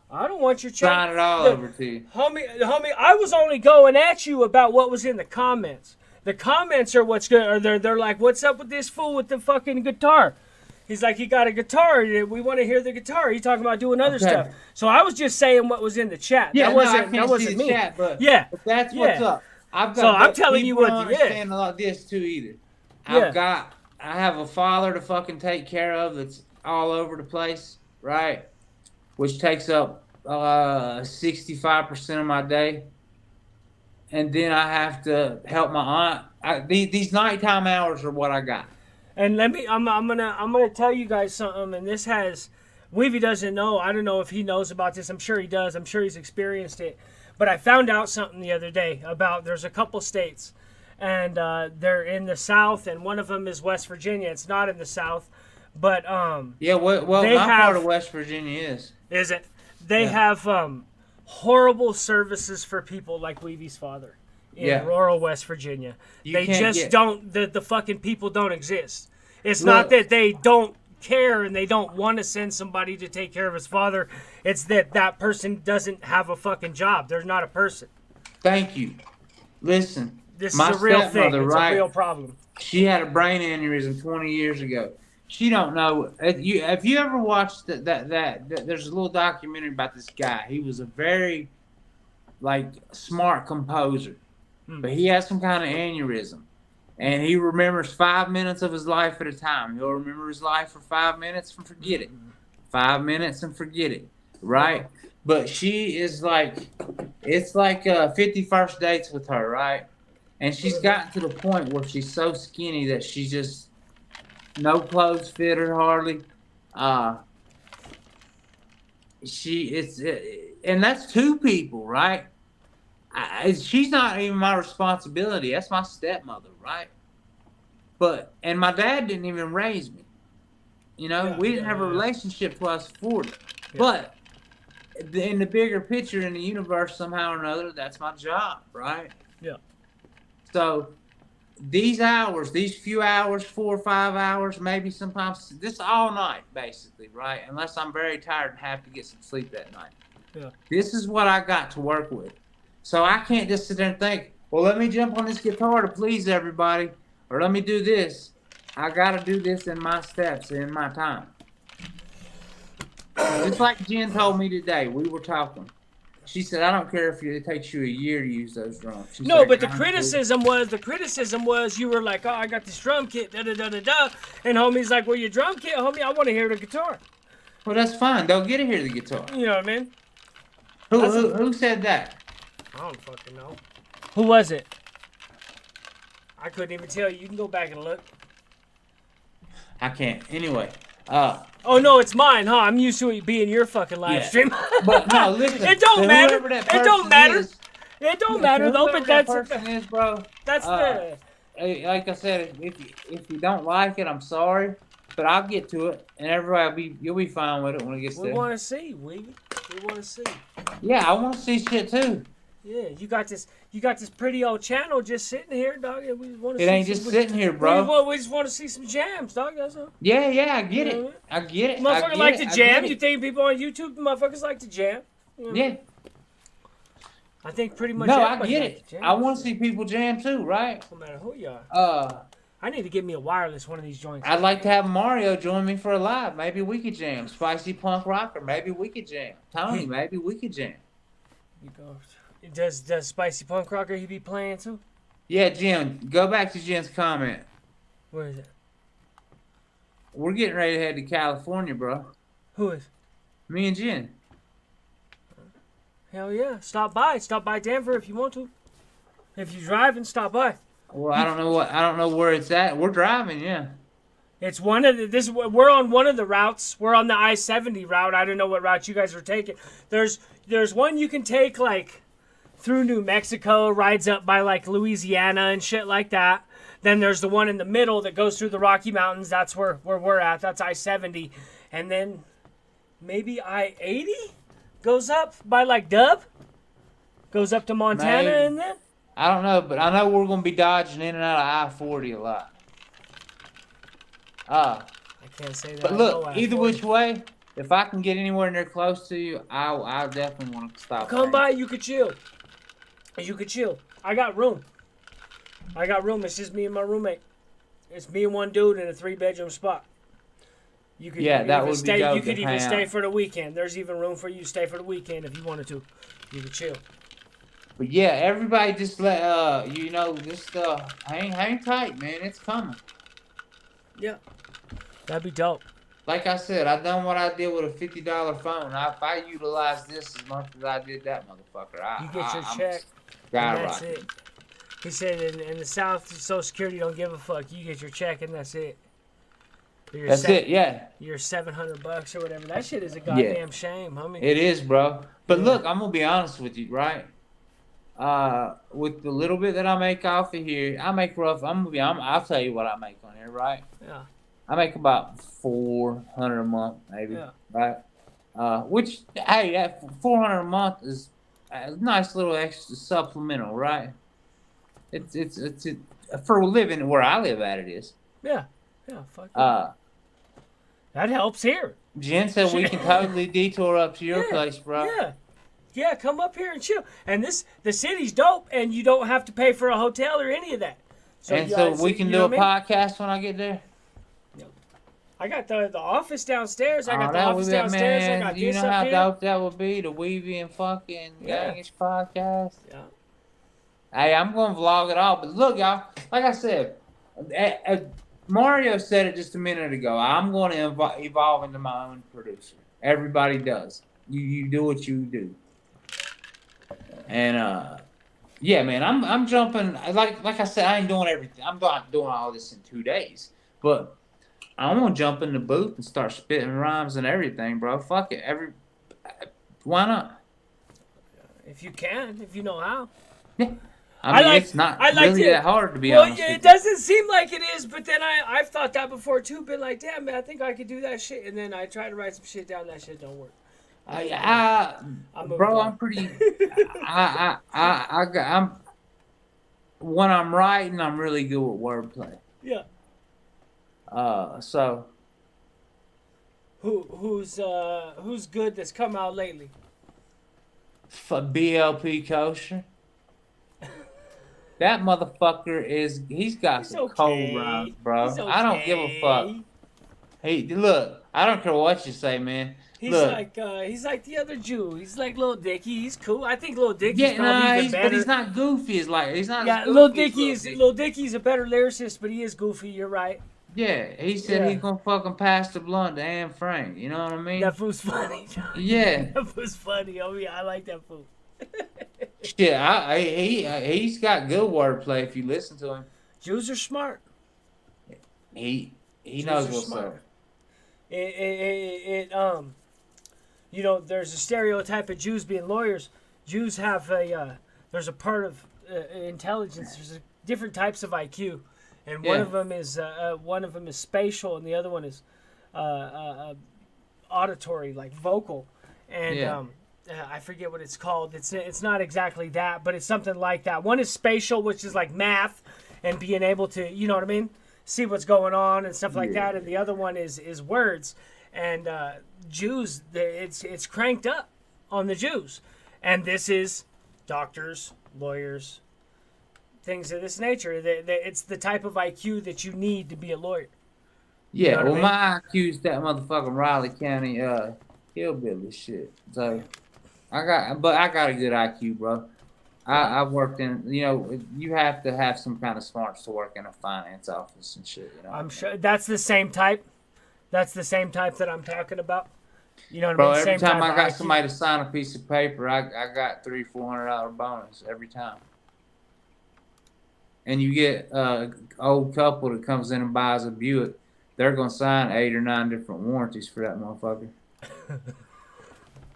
I don't want your channel. Sign it all over to you. Homie, I was only going at you about what was in the comments. The comments are what's good. Or they're like, what's up with this fool with the fucking guitar? He's like, he got a guitar. We want to hear the guitar. He's talking about doing other stuff. So I was just saying what was in the chat. Yeah, that wasn't me. Chat, but that's what's up. I'm telling you what. Don't understand like this too either. I have a father to fucking take care of that's all over the place, right? Which takes up 65% of my day. And then I have to help my aunt. These nighttime hours are what I got. And I'm gonna tell you guys something. And this has, Weavy doesn't know. I don't know if he knows about this. I'm sure he does. I'm sure he's experienced it. But I found out something the other day about there's a couple states, and they're in the South, and one of them is West Virginia. It's not in the South, but Yeah, well, they my have, part of West Virginia is. Is it? They Yeah. have horrible services for people like Weevy's father in Yeah. rural West Virginia. You They can't just get- don't. The fucking people don't exist. It's Look. not that they don't care and they don't want to send somebody to take care of his father. It's that that person doesn't have a fucking job. There's not a person. Thank you. Listen, This my is a real thing. stepmother, It's right? a real problem. She had a brain aneurysm 20 years ago. She don't know. If you ever watched that, there's a little documentary about this guy. He was a very, like, smart composer. But he has some kind of aneurysm. And he remembers 5 minutes of his life at a time. He'll remember his life for 5 minutes and forget it. 5 minutes and forget it. Right? But she is like, it's like 51st dates with her, right? And she's gotten to the point where she's so skinny that she just, no clothes fit her hardly. And that's two people, right? She's not even my responsibility. That's my stepmother, right? And my dad didn't even raise me. You know, we didn't have a relationship till I was 40. Yeah. But in the bigger picture, in the universe, somehow or another, that's my job, right? Yeah. So these hours, these few hours, 4 or 5 hours, maybe sometimes, this all night, basically, right? Unless I'm very tired and have to get some sleep that night. Yeah. This is what I got to work with. So I can't just sit there and think, well, let me jump on this guitar to please everybody, or let me do this. I got to do this in my steps, in my time. Just like Jen told me today, we were talking. She said, I don't care if it takes you a year to use those drums. She's No, like, but the criticism was you were like, oh, I got this drum kit, da-da-da-da-da. And homie's like, well, your drum kit, homie, I want to hear the guitar. Well, that's fine. Don't get to hear the guitar. You know what I mean? Who said that? I don't fucking know. Who was it? I couldn't even tell you. You can go back and look. I can't. Anyway. Oh, no, it's mine, huh? I'm used to it being your fucking live stream. But no, listen. It don't matter. It don't matter. Is, it don't matter, though, but that's... That person is, bro. That's the... Like I said, if you don't like it, I'm sorry. But I'll get to it, and everybody you'll be fine with it when it gets there. We want to see, we want to see. Yeah, I want to see shit, too. Yeah, you got this pretty old channel just sitting here, dog. We want to. It ain't just sitting here, bro. We just want to see some jams, dog. That's all. Yeah, I get it. I get it. Motherfuckers like to jam. You think people on YouTube, motherfuckers like to jam? Yeah. I think pretty much. No, I get it. I want to see people jam too, right? No matter who you are. I need to get me a wireless one of these joints. I'd like to have Mario join me for a live. Maybe we could jam. Spicy Punk Rocker. Maybe we could jam. Tony, maybe we could jam. You go. Does Spicy Punk Rocker he be playing too? Yeah, Jim. Go back to Jim's comment. Where is it? We're getting ready to head to California, bro. Who is? Me and Jen. Hell yeah! Stop by Denver if you want to. If you're driving, stop by. Well, I don't know where it's at. We're driving, yeah. It's one of the we're on one of the routes. We're on the I-70 route. I don't know what route you guys are taking. There's one you can take like through New Mexico, rides up by like Louisiana and shit like that. Then there's the one in the middle that goes through the Rocky Mountains. That's where we're at. That's I-70. And then maybe I-80 goes up by like Dub. Goes up to Montana. Maybe. And then I don't know, but I know we're going to be dodging in and out of I-40 a lot. I can't say that. But look, either which way, if I can get anywhere near close to you, I definitely want to stop. Come by, you could chill. You could chill. I got room. It's just me and my roommate. It's me and one dude in a 3-bedroom spot. You could, that would be dope. You could even stay for the weekend. There's even room for you to stay for the weekend if you wanted to. You could chill. But yeah, everybody just let just hang tight, man. It's coming. Yeah, that'd be dope. Like I said, I done what I did with a $50 phone. If I utilize this as much as I did that motherfucker, you get your check. That's it. He said in the South, Social Security don't give a fuck. You get your check and that's it. That's it, yeah. You're $700 or whatever. That shit is a goddamn shame, homie. It is, bro. But look, I'm gonna be honest with you, right? with the little bit that I make off of here, I make rough. I'll tell you what I make on here, right? Yeah. I make about 400 a month, maybe, Yeah. right? Which, hey, that 400 a month is a nice little extra supplemental, right? It's for living where I live at. It is. Yeah. Yeah. Fuck yeah. That helps here. Jen said we can totally detour up to your place, bro. Yeah. Yeah, come up here and chill. And the city's dope, and you don't have to pay for a hotel or any of that. So we can do a podcast when I get there. I got the office downstairs. I got the that office would be, downstairs. man, I got you this know up how here. dope that would be, the Weavy and fucking Gangish podcast. Yeah. Hey, I'm going to vlog it all. But look, y'all, like I said, Mario said it just a minute ago. I'm going to evolve into my own producer. Everybody does. You do what you do. And, yeah, man, I'm jumping. Like I said, I ain't doing everything. I'm not doing all this in 2 days. But I'm going to jump in the booth and start spitting rhymes and everything, bro. Fuck it. Why not? If you can, if you know how. Yeah. I mean, it's not really that hard, to be honest. Well, it doesn't seem like it is, but then I've thought that before, too. Been like, damn, man, I think I could do that shit. And then I try to write some shit down, that shit don't work. Bro, I'm pretty. I'm when I'm writing, I'm really good with wordplay. Yeah. So. Who's good that's come out lately? For BLP Kosher. That motherfucker he's got some okay. cold rhymes, bro. Okay. I don't give a fuck. Look, I don't care what you say, man. He's look. He's like the other Jew. He's like Lil Dicky. He's cool. I think Lil Dicky's probably even better. But he's not goofy. He's not. Yeah, as Lil goofy Lil Dicky's a better lyricist, but he is goofy. You're right. Yeah, he said he's gonna fucking pass the blunt to Anne Frank. You know what I mean? That fool's funny. Yeah, that fool's funny. Oh yeah, I like that fool. Shit, he's got good wordplay if you listen to him. Jews are smart. He knows what's up. You know, there's a stereotype of Jews being lawyers. Jews have there's a part of intelligence. There's different types of IQ, and one of them is spatial, and the other one is auditory, like vocal, and I forget what it's called. It's not exactly that, but it's something like that. One is spatial, which is like math, and being able to, you know what I mean, see what's going on and stuff like that. And the other one is words. And Jews, it's cranked up on the Jews, and this is doctors, lawyers, things of this nature. It's the type of IQ that you need to be a lawyer. Yeah, you know well, I mean? my IQ's that motherfucking Raleigh County hillbilly shit. So I got a good IQ, bro. I've worked in, you have to have some kind of smarts to work in a finance office and shit. I'm sure that's the same type. That's the same type that I'm talking about. You know what Bro, I mean? every time I got somebody to sign a piece of paper, I got $300-$400 bonus every time. And you get an old couple that comes in and buys a Buick, they're gonna sign 8 or 9 different warranties for that motherfucker.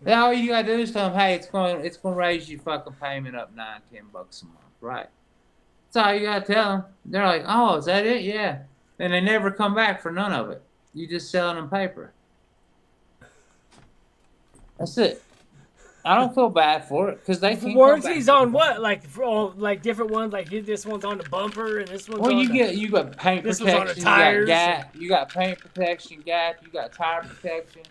All you gotta do is tell them, hey, it's gonna raise your fucking payment up $9-$10 a month, right? That's all you gotta tell them. They're like, oh, is that it? Yeah. And they never come back for none of it. You just selling them paper. That's it. I don't feel bad for it because they can't. Warranties on what? Like different ones. Like this one's on the bumper and this one's. Well, on you got paint this protection. One's on the tires. You got paint protection, gap. You got tire protection.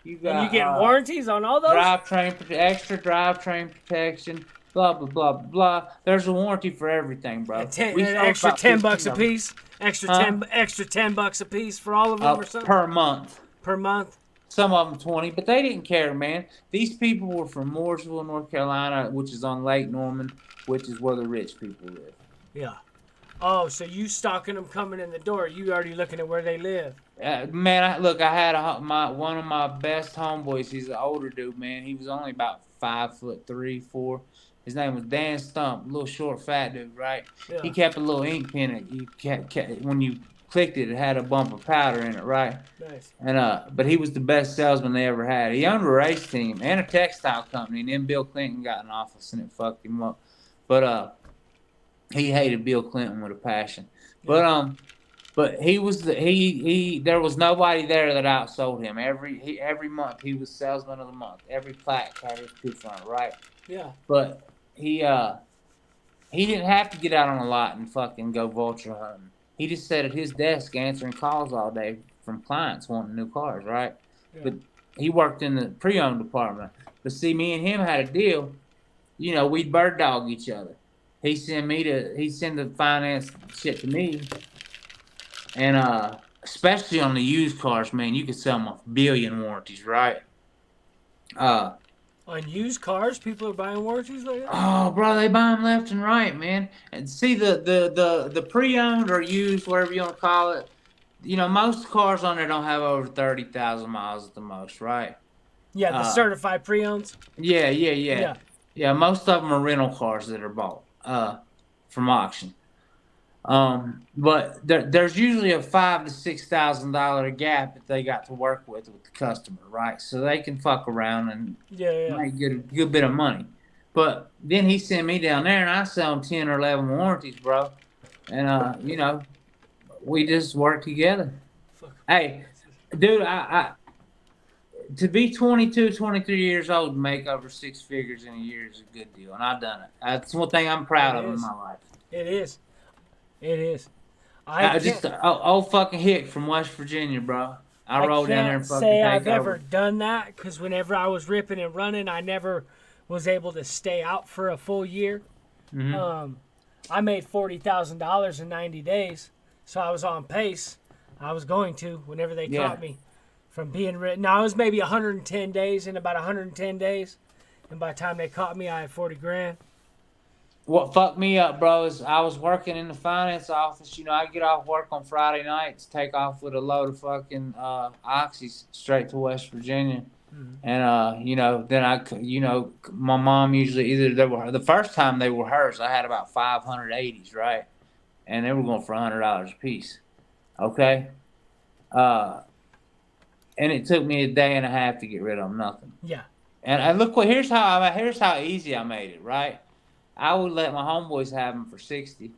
And you get warranties on all those. Extra drivetrain protection. Blah blah blah blah. There's a warranty for everything, bro. An extra $10 a piece. Extra $10 a piece for all of them or something. Per month. Per month. Some of them 20, but they didn't care, man. These people were from Mooresville, North Carolina, which is on Lake Norman, which is where the rich people live. Yeah. Oh, so you stalking them coming in the door? You already looking at where they live? Man, I had one of my best homeboys. He's an older dude, man. He was only about 5'3", 4". His name was Dan Stump, little short, fat dude, right? Yeah. He kept a little ink pen. When you clicked it, it had a bump of powder in it, right? Nice. And but he was the best salesman they ever had. He owned a race team and a textile company, and then Bill Clinton got in office and it fucked him up. But he hated Bill Clinton with a passion. But he was he. There was nobody there that outsold him. Every month he was salesman of the month. Every plaque had his picture on it, right? Yeah. But he didn't have to get out on a lot and fucking go vulture hunting. He just sat at his desk answering calls all day from clients wanting new cars, right? Yeah. But he worked in the pre-owned department. But see, me and him had a deal. You know, we'd bird dog each other. He'd send the finance shit to me. And especially on the used cars, man, you could sell them off billion warranties, right? On used cars, people are buying warranties like that? Oh, bro, they buy them left and right, man. And see, the pre-owned or used, whatever you want to call it, you know, most cars on there don't have over 30,000 miles at the most, right? Yeah, the certified pre-owns. Yeah, most of them are rental cars that are bought from auction. But there's usually a $5,000 to $6,000 gap that they got to work with the customer, right? So they can fuck around and make a good bit of money. But then he sent me down there, and I sell him 10 or 11 warranties, bro. And you know, we just work together. Hey, dude, I to be 22, 23 years old and make over six figures in a year is a good deal, and I've done it. That's one thing I'm proud of in my life. It is. It is. Just old fucking hick from West Virginia, bro. I rolled down there and fucking say take I've over. ever done that, because whenever I was ripping and running, I never was able to stay out for a full year. Mm-hmm. I made $40,000 in 90 days, so I was on pace. I was going to whenever they caught me from being written. Now, it was maybe 110 days, in about 110 days, and by the time they caught me, I had 40 grand. What fucked me up, bro, is I was working in the finance office. You know, I get off work on Friday nights, take off with a load of fucking oxys straight to West Virginia. Mm-hmm. And, you know, then my mom usually the first time they were hers, I had about 580s, right? And they were going for $100 a piece. Okay? And it took me a day and a half to get rid of them, nothing. Yeah. And look, here's how easy I made it, right? I would let my homeboys have them for 60.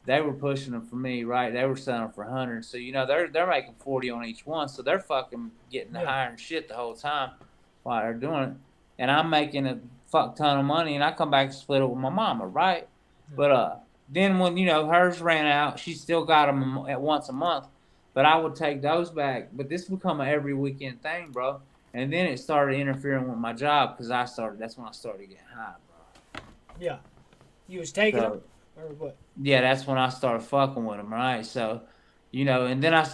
They were pushing them for me, right? They were selling them for 100. So, you know, they're making 40 on each one. So they're fucking getting the higher shit the whole time while they're doing it. And I'm making a fuck ton of money, and I come back and split it with my mama, right? Yeah. But then when, you know, hers ran out, she still got them at once a month. But I would take those back. But this become an every weekend thing, bro. And then it started interfering with my job because that's when I started getting high, bro. Yeah. You was taking them, or what? Yeah, that's when I started fucking with them, right? So, you know, and then I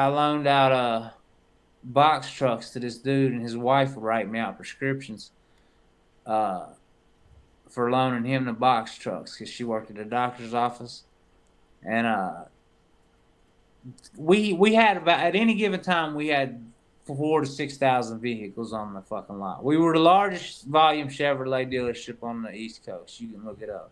loaned out box trucks to this dude, and his wife would write me out prescriptions for loaning him the box trucks because she worked at a doctor's office. And we had at any given time, we had 4,000 to 6,000 vehicles on the fucking lot. We were the largest volume Chevrolet dealership on the East Coast. You can look it up.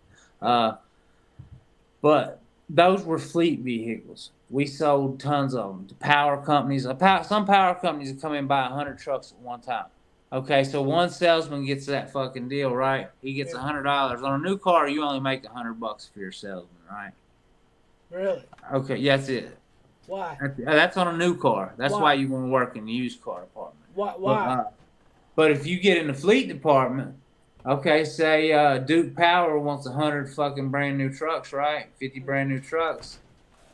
But those were fleet vehicles. We sold tons of them to power companies. Some power companies would come in and buy 100 trucks at one time. Okay, so one salesman gets that fucking deal, right? He gets $100. On a new car, you only make $100 for your salesman, right? Really? Okay, yeah, that's it. Why? That's on a new car. That's why you want to work in the used car department. Why? But if you get in the fleet department, okay, say Duke Power wants 100 fucking brand new trucks, right? 50 brand new trucks.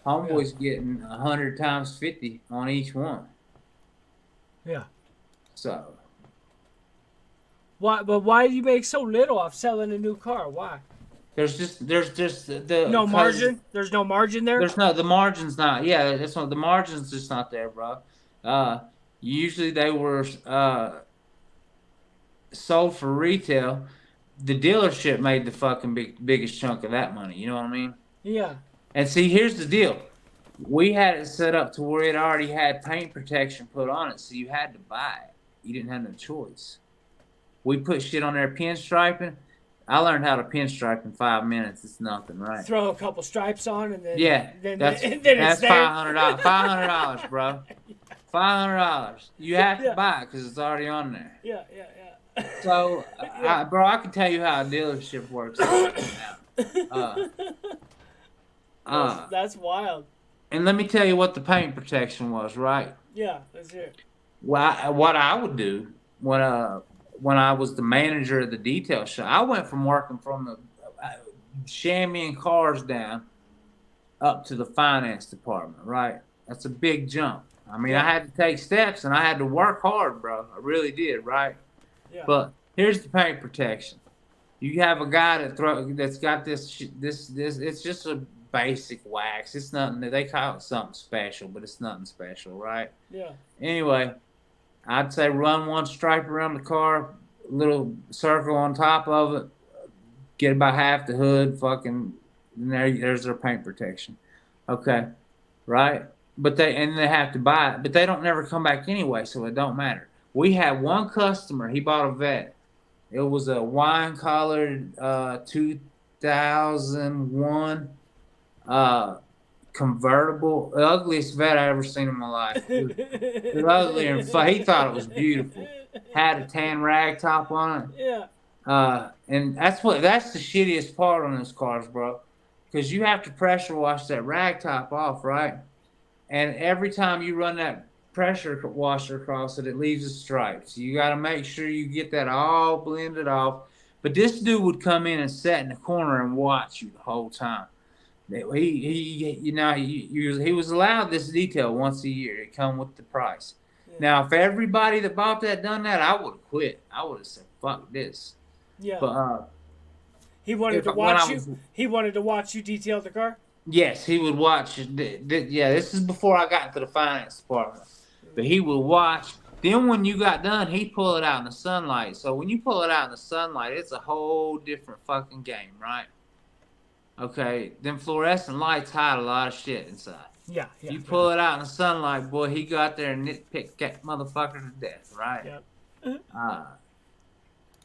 Homeboy's getting 100 times 50 on each one. Yeah. So. Why? But why do you make so little off selling a new car? Why? There's just the no margin. There's no margin there. The margin's not. Yeah, that's what the margin's just not there, bro. Usually they were sold for retail. The dealership made the fucking biggest chunk of that money. You know what I mean? Yeah. And see, here's the deal. We had it set up to where it already had paint protection put on it, so you had to buy it. You didn't have no choice. We put shit on there, pinstriping. I learned how to pinstripe in 5 minutes. It's nothing, right? Throw a couple stripes on, and then that's it's $500. $500, bro. $500. You have to buy it because it's already on there. Yeah. So, Yeah. bro, I can tell you how a dealership works now. Uh, uh, That's wild. and let me tell you what the paint protection was, right? Yeah, let's hear it. What I would do when I was the manager of the detail shop, I went from working from the shammying cars down up to the finance department, right? That's a big jump. I mean, I Yeah. had to take steps and I had to work hard, bro. I really did, right? Yeah. But here's the paint protection. You have a guy that's got this. It's just a basic wax. It's nothing. They call it something special, but it's nothing special, right? Yeah. Anyway, I'd say run one stripe around the car, little circle on top of it, get about half the hood, fucking, and there's their paint protection. Okay, right? But they have to buy it, but they don't never come back anyway, so it don't matter. We had one customer, he bought a vet. It was a wine colored 2001 uh, convertible, the ugliest vet I ever seen in my life. It was ugly and he thought it was beautiful. Had a tan rag top on it. Yeah. And that's the shittiest part on those cars, bro. Because you have to pressure wash that rag top off, right? And every time you run that pressure washer across it, it leaves a stripe. So you got to make sure you get that all blended off. But this dude would come in and sit in the corner and watch you the whole time. He was allowed this detail once a year. It come with the price. Yeah. Now, if everybody that bought that done that, I would have quit. I would have said, "Fuck this." Yeah. But he wanted to watch you. He wanted to watch you detail the car. yes, he would watch. Yeah, this is before I got into the finance department. But he would watch. Then when you got done, he'd pull it out in the sunlight. So when you pull it out in the sunlight, it's a whole different fucking game, right? Okay, them fluorescent lights hide a lot of shit inside. Yeah. Yeah. You pull it out in the sunlight, boy, he got there and nitpicked that motherfucker to death, right? Yep.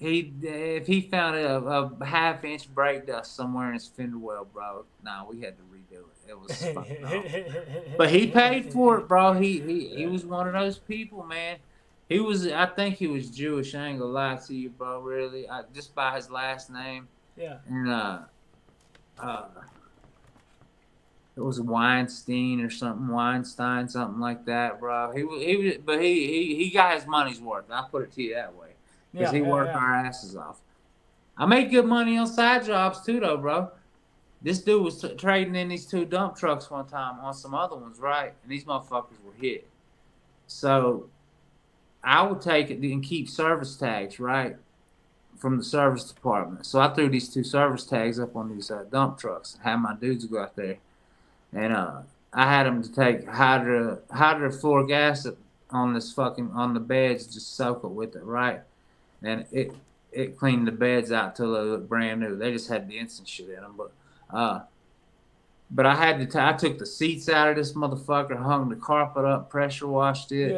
If he found a half-inch brake dust somewhere in his fender well, bro, nah, we had to redo it. It was fucking awful. But he paid for it, bro. He was one of those people, man. I think he was Jewish. I ain't gonna lie to you, bro. Really, just by his last name. Yeah. And it was Weinstein or something, Weinstein, something like that, bro. He got his money's worth. I'll put it to you that way, because he worked our asses off. I made good money on side jobs too, though, bro. This dude was trading in these 2 dump trucks one time on some other ones, right? And these motherfuckers were hit. So I would take it and keep service tags, right, from the service department. So I threw these 2 service tags up on these dump trucks and had my dudes go out there. And I had them to take hydrofluoric acid on the beds, just soak it with it, right? And it cleaned the beds out till they looked brand new. They just had dents and shit in them, but I took the seats out of this motherfucker, hung the carpet up, pressure washed it.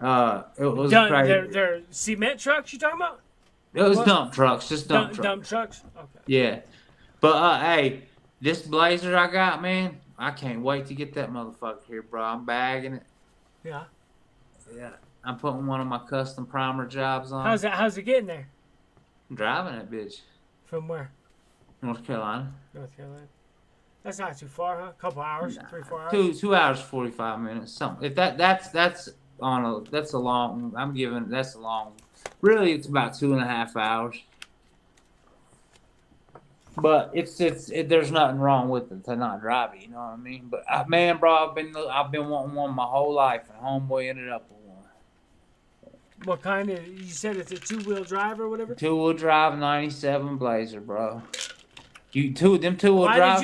Yeah. It was crazy. They're cement trucks you talking about? It was dump trucks, just dump trucks. Dump trucks? Okay. Yeah. But, hey, this Blazer I got, man, I can't wait to get that motherfucker here, bro. I'm bagging it. Yeah. Yeah. I'm putting one of my custom primer jobs on. How's it getting there? I'm driving that bitch. From where? North Carolina. North Carolina. That's not too far, huh? A couple hours, 3-4 hours. 2 hours 45 minutes. Something. If that's a long. That's a long. Really, it's about 2.5 hours. But there's nothing wrong with it to not drive it. You know what I mean? But man, bro, I've been wanting one my whole life, and homeboy ended up with one. What kind of? You said it's a 2-wheel drive or whatever. 2-wheel drive '97 Blazer, bro. Them 2-wheel drives.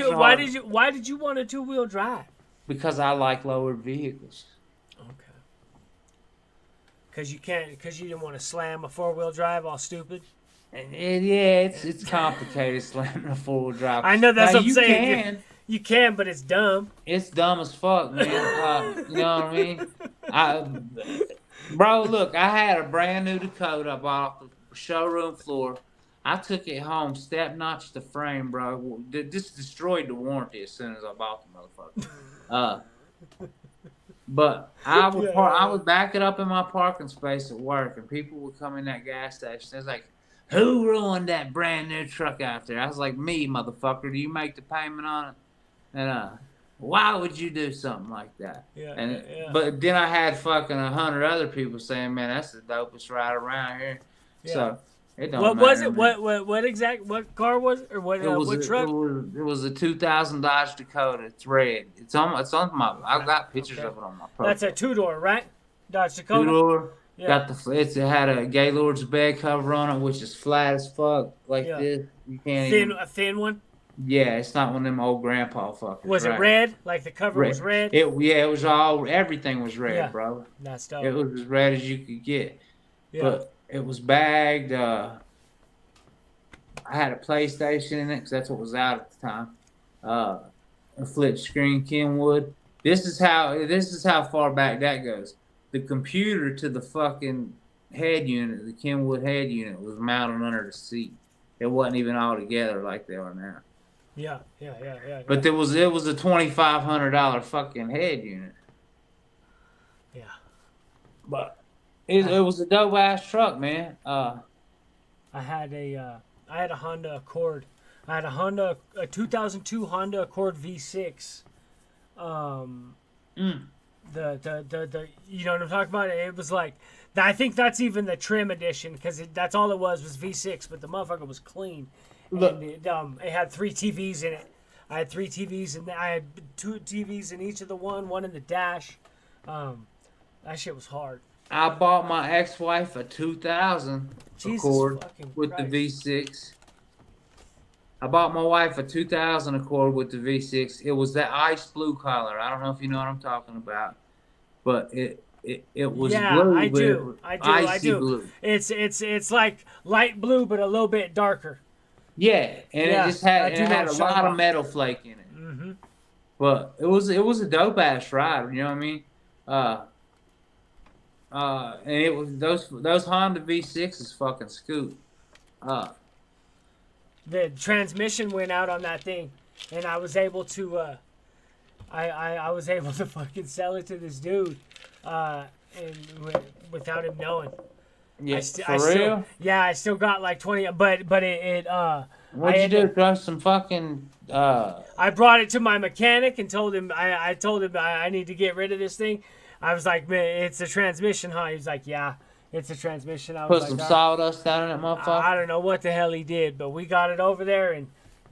Why did you want a 2-wheel drive? Because I like lowered vehicles. Okay. Because you didn't want to slam a 4-wheel drive all stupid. It's complicated slamming a 4-wheel drive. I know that's what I'm saying. You can, but it's dumb. It's dumb as fuck, man. You know what I mean? Bro, look, I had a brand new Dakota I bought off the showroom floor. I took it home, step notched the frame, bro. Just destroyed the warranty as soon as I bought the motherfucker. But I would Yeah, I yeah. would back it up in my parking space at work, and people would come in that gas station. They was like, "Who ruined that brand new truck out there?" I was like, "Me, motherfucker. Do you make the payment on it?" And why would you do something like that? Yeah, And yeah, but then I had fucking 100 other people saying, "Man, that's the dopest ride around here." yeah. So it don't What was matter, it? man. What car was it? Or what truck? It was a 2000 Dodge Dakota. It's red. It's on my. I've Okay, got pictures okay. of it on my That's a profile. 2-door, right? Dodge Two Dakota. door. Yeah, Got it had a Gaylord's bed cover on it, which is flat as fuck, like yeah. this. You can't even. A thin one. Yeah, it's not one of them old grandpa fuckers. Was it right? red? Like the cover was red? It was all everything was red, Yeah. bro. That's It dope. was as red as you could get. Yeah. But it was bagged. I had a PlayStation in it because that's what was out at the time. A flip screen Kenwood. This is how far back that goes. The computer to the fucking head unit, the Kenwood head unit, was mounted under the seat. It wasn't even all together like they are now. Yeah. But it was a $2,500 fucking head unit. Yeah. But it was a dope ass truck, man. I had a Honda Accord. I had a 2002 Honda Accord V6. The you know what I'm talking about? It was like, I think that's even the trim edition because that's all it was V6, but the motherfucker was clean. Look. And it had 3 TVs in it. I had 3 TVs and I had 2 TVs in each of the one in the dash. That shit was hard. I bought my ex-wife a 2000 Jesus Accord fucking with Christ. the V6. I bought my wife a 2000 Accord with the V6. It was that ice blue color. I don't know if you know what I'm talking about, but it was blue. I but do. it was I icy do. blue. It's like light blue, but a little bit darker. Yeah, and Yeah, it just had I it do know had a what you're lot talking of metal flake in it. Mm-hmm. But it was a dope ass ride. You know what I mean? And it was those Honda V6s fucking scoot. The transmission went out on that thing, and I was able to I was able to fucking sell it to this dude, and without him knowing. Yeah, I for real? Yeah, I still got like 20, but it What'd you do? Throw some fucking I brought it to my mechanic and told him I told him I need to get rid of this thing. I was like, man, it's a transmission, huh? He was like, yeah, it's a transmission. I was put like, some "All right." sawdust down in that motherfucker? I don't know what the hell he did, but we got it over there,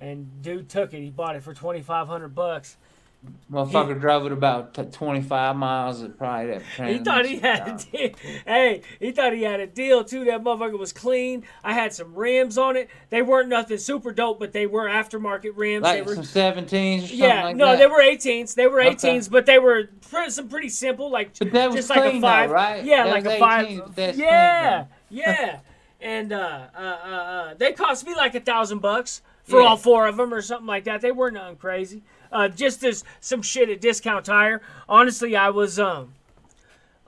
and dude took it. He bought it for $2,500. Motherfucker drove it about 25 miles at probably that He thought he had a deal. Hey, he thought he had a deal too. That motherfucker was clean. I had some rims on it. They weren't nothing super dope, but they were aftermarket rims. like They were, some 17s or something yeah, like no, that? they were 18s. They were Okay. 18s, but they were some pretty simple, like But that was just like clean a 5, though, right? yeah, That like was a 5. 18s, but that's Yeah, clean, yeah. And they cost me like $1,000 for Yeah. all 4 of them or something like that. They weren't nothing crazy. Just as some shit at Discount Tire. Honestly, I was I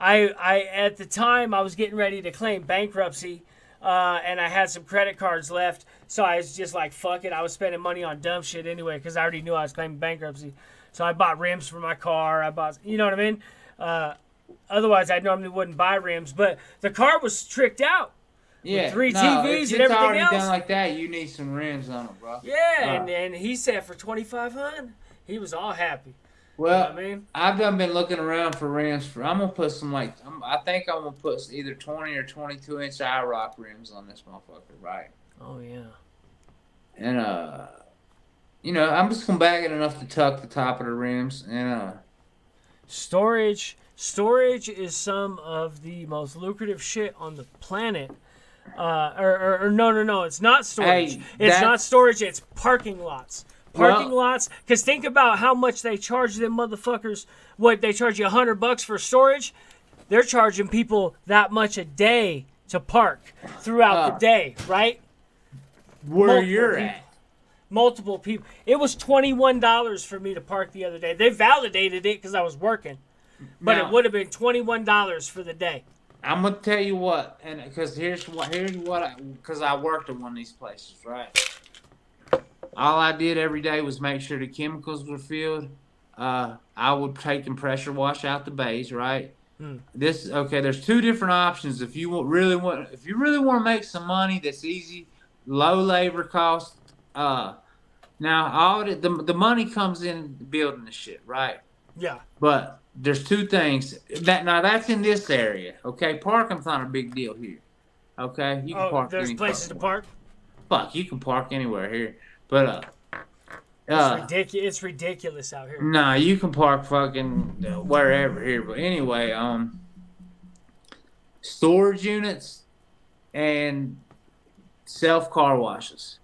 at the time I was getting ready to claim bankruptcy, and I had some credit cards left, so I was just like, fuck it. I was spending money on dumb shit anyway because I already knew I was claiming bankruptcy. So I bought rims for my car. I bought, you know what I mean? Otherwise, I normally wouldn't buy rims, but the car was tricked out. Yeah, 3 no, TVs if and it's everything already else. done like that, you need some rims on it, bro. Yeah, and he said for $2,500, he was all happy. Well, You know what I mean? I've done been looking around for rims. I'm gonna put some I think I'm gonna put either 20 or 22-inch IROC rims on this motherfucker, right? Oh yeah. And I'm just gonna bag it enough to tuck the top of the rims, and Storage is some of the most lucrative shit on the planet. No, it's not storage. Hey, It's not storage. It's parking lots. Parking Well- lots. Because think about how much they charge them motherfuckers. What they charge you $100 for storage? They're charging people that much a day to park throughout the day, right? where multiple you're people. at. Multiple people. It was $21 for me to park the other day. They validated it because I was working, but Now, it would have been $21 for the day. I'm gonna tell you what, and because here's what because I worked at one of these places, right? All I did every day was make sure the chemicals were filled, I would take and pressure wash out the bays, right? Hmm. There's two different options. If you really want to make some money, that's easy, low labor cost. Now all the money comes in building the shit, right? Yeah. But there's two things that's in this area. Okay, parking's not a big deal here. Okay, you can park. There's places to park. Fuck, you can park anywhere here. But It's ridiculous out here. nah, you can park fucking wherever here. But anyway, storage units and self car washes.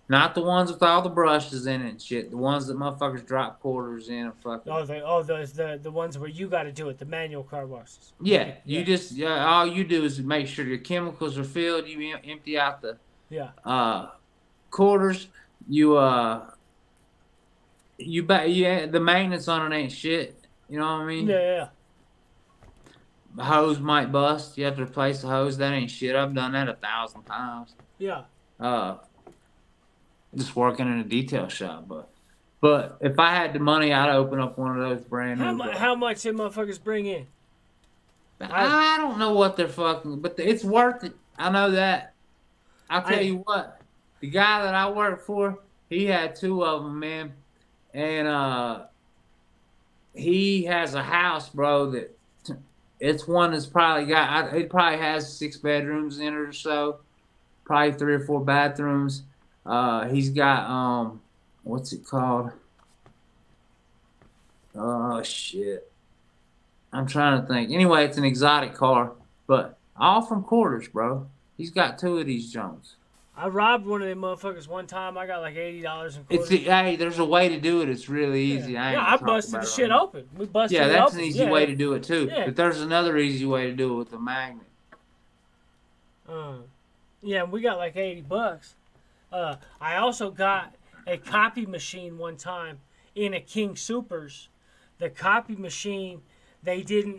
Not the ones with all the brushes in it and shit. The ones that motherfuckers drop quarters in and fucking. The ones where you got to do it, the manual car washes. Yeah, you just all you do is make sure your chemicals are filled. You empty out the quarters. The maintenance on it ain't shit. You know what I mean? Yeah. The hose might bust. You have to replace the hose. That ain't shit. I've done that 1,000 times. Yeah. Just working in a detail shop, but if I had the money, I'd open up one of those brand new. How much did motherfuckers bring in? I don't know what they're fucking, but it's worth it. I know that. I'll tell you what, the guy that I work for, he had 2 of them, man, and he has a house, bro. That it's one that's probably it probably has 6 bedrooms in it or so, probably 3 or 4 bathrooms. He's got what's it called? Oh shit, I'm trying to think. Anyway, it's an exotic car, but all from quarters, bro. He's got 2 of these Jones. I robbed one of them motherfuckers one time. I got like $80 in quarters. Hey, there's a way to do it. It's really easy. I busted the shit open. We busted it open. Yeah, that's an easy way to do it too. Yeah. But there's another easy way to do it with a magnet. Yeah, we got like $80. I also got a copy machine one time in a King Soopers. The copy machine,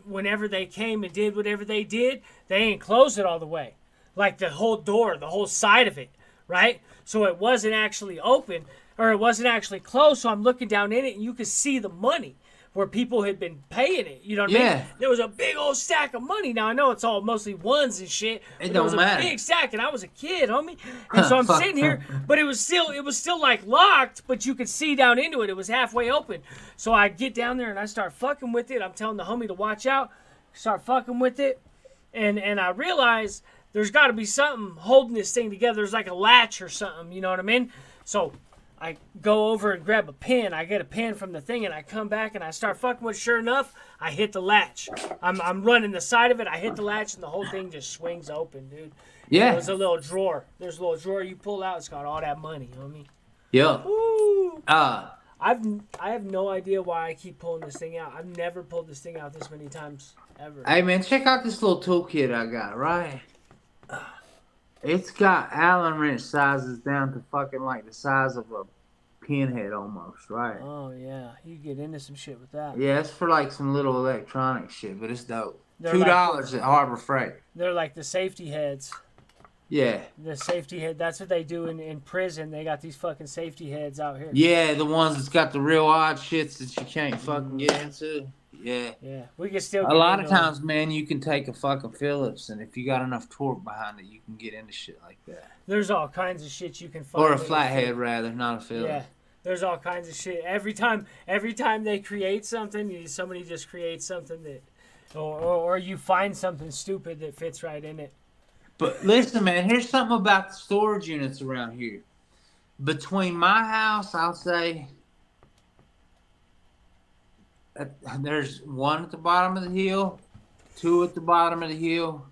whenever they came and did whatever they did, they ain't close it all the way. Like the whole door, the whole side of it, right? So it wasn't actually open, or it wasn't actually closed, so I'm looking down in it and you could see the money where people had been paying it. You know what I mean? There was a big old stack of money. Now I know it's all mostly ones and shit. It don't matter. A big stack, and I was a kid, homie. And so I'm sitting here, but it was still like locked, but you could see down into it. It was halfway open. So I get down there and I start fucking with it. I'm telling the homie to watch out. Start fucking with it, and I realize there's got to be something holding this thing together. There's like a latch or something. You know what I mean? So I go over and grab a pin. I get a pin from the thing, and I come back and I start fucking with it. Sure enough, I hit the latch. I'm running the side of it. I hit the latch, and the whole thing just swings open, dude. Yeah. There's a little drawer. There's a little drawer you pull out. It's got all that money. You know what I mean? Yeah. Woo. I have no idea why I keep pulling this thing out. I've never pulled this thing out this many times ever. Hey man, check out this little toolkit I got, right? It's got Allen wrench sizes down to fucking like the size of a pinhead almost, right? Oh yeah, you get into some shit with that. Yeah, it's for like some little electronic shit, but it's dope. $2 at Harbor Freight. They're like the safety heads. Yeah. The safety head. That's what they do in prison. They got these fucking safety heads out here. Yeah, the ones that's got the real odd shits that you can't fucking get into. Yeah. Yeah. We can still a lot of times, man, you can take a fucking Phillips, and if you got enough torque behind it, you can get into shit like that. There's all kinds of shit you can find. Or a flathead, rather, not a Phillips. Yeah. There's all kinds of shit. Every time they create something, somebody just creates something that, or you find something stupid that fits right in it. But listen, man, here's something about the storage units around here. Between my house, I'll say there's 1 at the bottom of the hill, 2 at the bottom of the hill,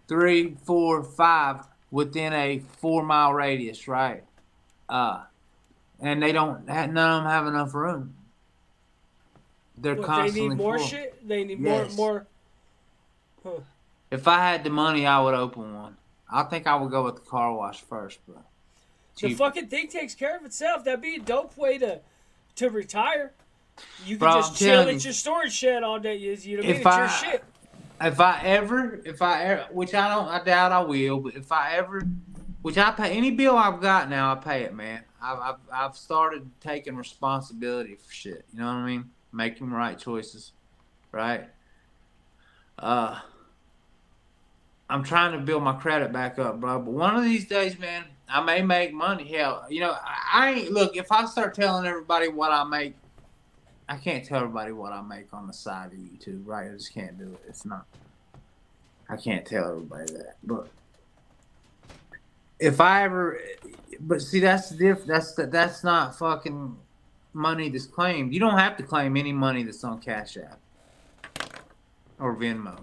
3, 4, 5 within a 4-mile radius, right? And none of them have enough room. They're constantly They need more full. shit. They need Yes. more. Huh. If I had the money, I would open one. I think I would go with the car wash first, but The fucking thing takes care of itself. That'd be a dope way to retire. You can Bro, just chill at your storage shed all day. You know what I mean? It's your shit. If I ever, which I doubt I will, but if I ever Which I pay any bill I've got now. I pay it, man. I've started taking responsibility for shit. You know what I mean? Making the right choices, right? I'm trying to build my credit back up, bro. But one of these days, man, I may make money. Hell, you know, I ain't look. If I start telling everybody what I make, I can't tell everybody what I make on the side of YouTube, right? I just can't do it. It's not. I can't tell everybody that, but. If I ever, but see, that's that's not fucking money that's claimed. You don't have to claim any money that's on Cash App or Venmo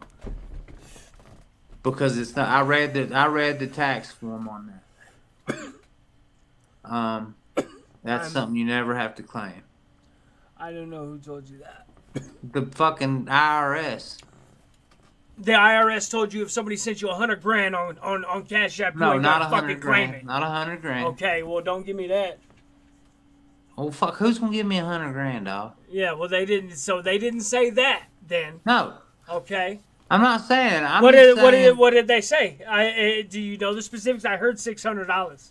because it's not. I read the tax form on that. That's something you never have to claim. I don't know who told you that. The fucking IRS. The IRS told you if somebody sent you $100,000 on Cash App, No, you not ain't gonna fucking claim it. Not $100,000. Okay, well, don't give me that. Oh fuck, who's gonna give me $100,000, dog? Yeah, well, they didn't. So they didn't say that then. No. Okay. I'm not saying. What did they say? Do you know the specifics? I heard $600.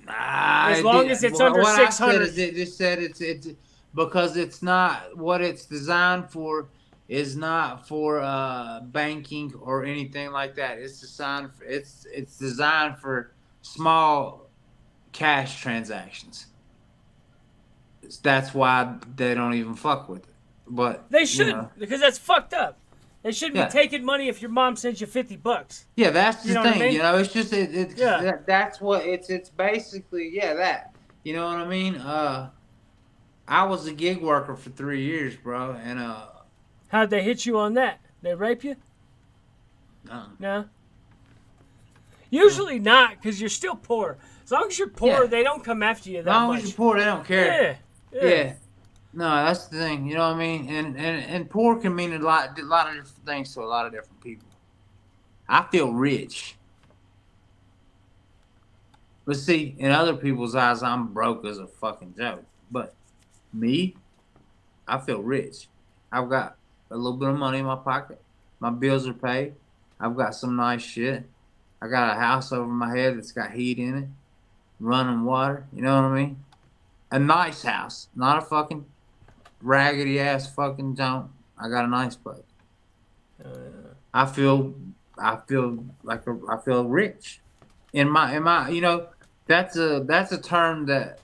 As long as it's under 600. What I said is it just said it's because it's not what it's designed for. Is not for banking or anything like that. It's designed for, it's designed for small cash transactions. That's why they don't even fuck with it. But they shouldn't, because that's fucked up. They shouldn't be taking money if your mom sends you $50. Yeah, that's the thing. I mean? You know, it's just that's what it's basically. Yeah, that. You know what I mean? I was a gig worker for 3 years, bro, and how'd they hit you on that? They rape you? No. Usually not, because you're still poor. As long as you're poor, they don't come after you that much. As long as you're poor, they don't care. Yeah. No, that's the thing. You know what I mean? And poor can mean a lot of different things to a lot of different people. I feel rich. But see, in other people's eyes, I'm broke as a fucking joke. But me, I feel rich. I've got a little bit of money in my pocket. My bills are paid. I've got some nice shit. I got a house over my head that's got heat in it, running water. You know what I mean? A nice house, not a fucking raggedy ass fucking junk. I got a nice place. I feel rich. In my you know, that's a term that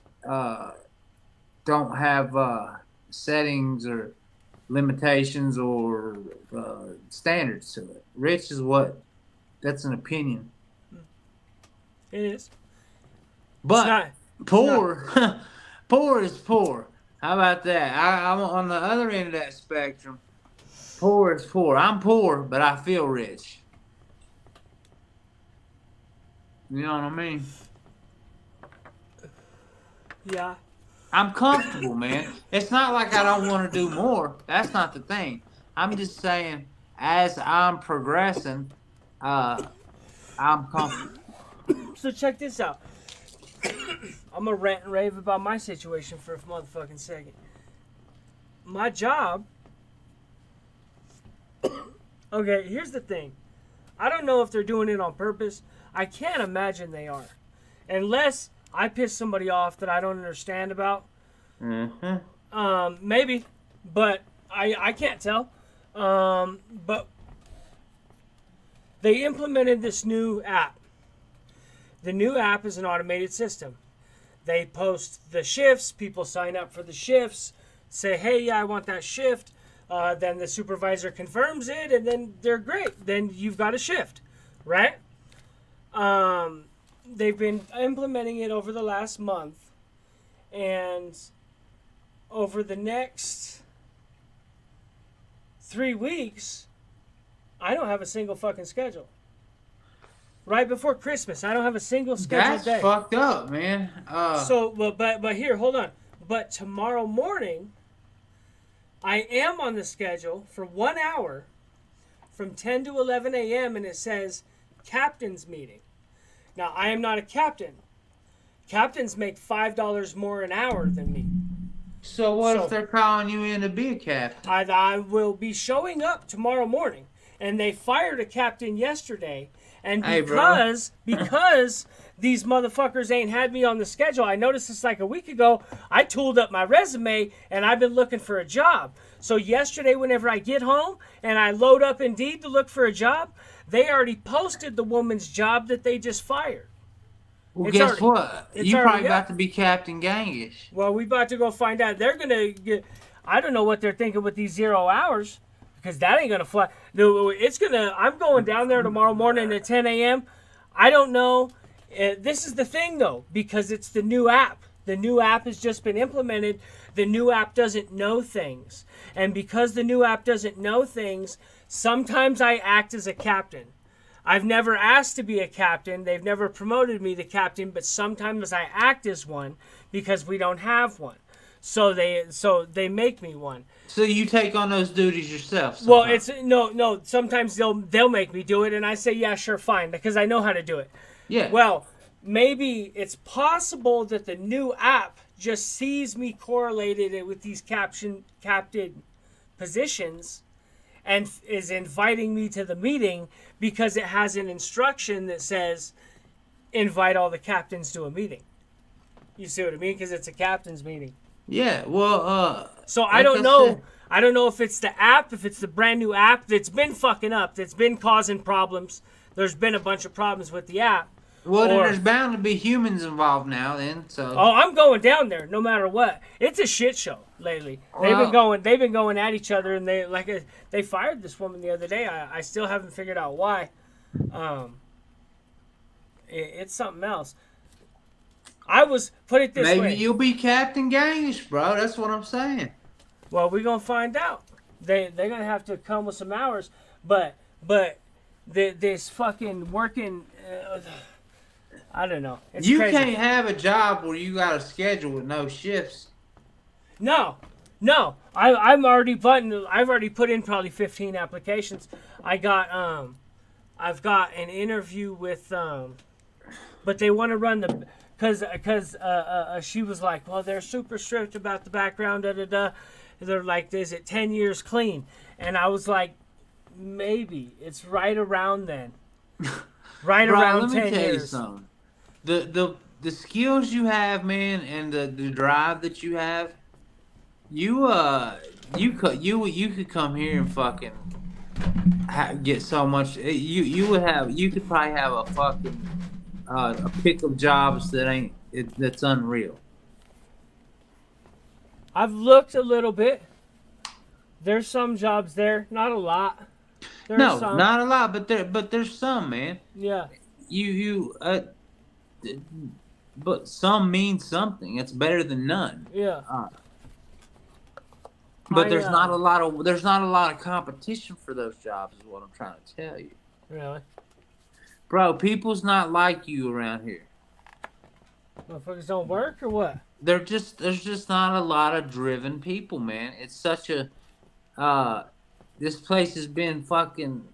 don't have settings or limitations or standards to it. Rich is that's an opinion. It is. But poor, poor is poor. How about that? I'm on the other end of that spectrum. Poor is poor. I'm poor, but I feel rich. You know what I mean? Yeah. I'm comfortable, man. It's not like I don't want to do more. That's not the thing. I'm just saying, as I'm progressing, I'm comfortable. So check this out. I'm gonna rant and rave about my situation for a motherfucking second. My job. Okay, here's the thing. I don't know if they're doing it on purpose. I can't imagine they are. Unless I piss somebody off that I don't understand about. Maybe. But I can't tell. But they implemented this new app. The new app is an automated system. They post the shifts. People sign up for the shifts. Say, hey, yeah, I want that shift. Then the supervisor confirms it, and then they're great. Then you've got a shift, right? They've been implementing it over the last month, and over the next 3 weeks, I don't have a single fucking schedule. Right before Christmas, I don't have a single scheduled day. That's fucked up, man. But here, hold on. But tomorrow morning, I am on the schedule for 1 hour from 10 to 11 a.m. and it says captain's meeting. Now, I am not a captain. Captains make $5 more an hour than me. So what if they're calling you in to be a captain? I will be showing up tomorrow morning. And they fired a captain yesterday. And Hey, bro. because these motherfuckers ain't had me on the schedule, I noticed this like a week ago. I tooled up my resume and I've been looking for a job. So yesterday, whenever I get home and I load up Indeed to look for a job, they already posted the woman's job that they just fired. Well, It's guess already- what? it's You already probably about up. to be Captain Gangish. Well, we about to go find out. They're gonna get. I don't know what they're thinking with these 0 hours, because that ain't gonna fly. No, it's gonna. I'm going down there tomorrow morning at 10 a.m. I don't know. This is the thing though, because it's the new app. The new app has just been implemented. The new app doesn't know things, and because the new app doesn't know things, sometimes I act as a captain. I've never asked to be a captain. They've never promoted me to captain, but sometimes I act as one because we don't have one. So they make me one. So you take on those duties yourself. Well, sometimes. it's no. Sometimes they'll make me do it, and I say yeah, sure, fine, because I know how to do it. Yeah. Well, maybe it's possible that the new app just sees me correlated with these captain positions, and is inviting me to the meeting because it has an instruction that says invite all the captains to a meeting. You see what I mean? Because it's a captain's meeting. Yeah. Well, So I like don't I know. said- I don't know if it's the app, if it's the brand new app that's been fucking up, that's been causing problems. There's been a bunch of problems with the app. well, then or- there's bound to be humans involved now. Then, so. Oh, I'm going down there no matter what. It's a shit show lately. They've been going at each other, and they fired this woman the other day. I still haven't figured out why. It's something else. I was put it this Maybe way. you'll be Captain Gangish, bro. That's what I'm saying. Well, we're gonna find out. They're gonna have to come with some hours, but this fucking working. I don't know. It's You crazy. can't have a job where you got a schedule with no shifts. No. I've already put in probably 15 applications. I've got an interview with but they want to run the because she was like, well, they're super strict about the background. They're like, is it 10 years clean? And I was like, maybe it's right around then. Right Bro, around let me 10 tell you years. something. The skills you have, man, and the drive that you have, you could come here and fucking get so much. You could probably have a fucking a pick of jobs that's unreal. I've looked a little bit. There's some jobs there, not a lot. There's No, some. not a lot, but there's some, man. Yeah. But some means something. It's better than none. Yeah. But I, there's not a lot of competition for those jobs. Is what I'm trying to tell you, Really? bro. People's not like you around here. Motherfuckers don't work or what? There's just not a lot of driven people, man. It's such a this place has been fucking.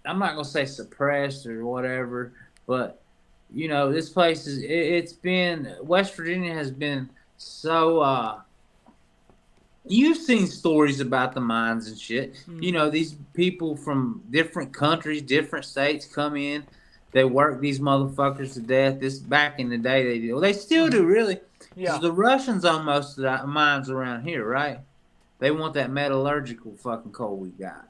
I'm not gonna say suppressed or whatever, but you know this place it's been West Virginia has been so. You've seen stories about the mines and shit. Mm. You know, these people from different countries, different states come in. They work these motherfuckers to death. This back in the day they did. Well, they still do, really. 'Cause Yeah. the Russians own most of the mines around here, right? They want that metallurgical fucking coal we got.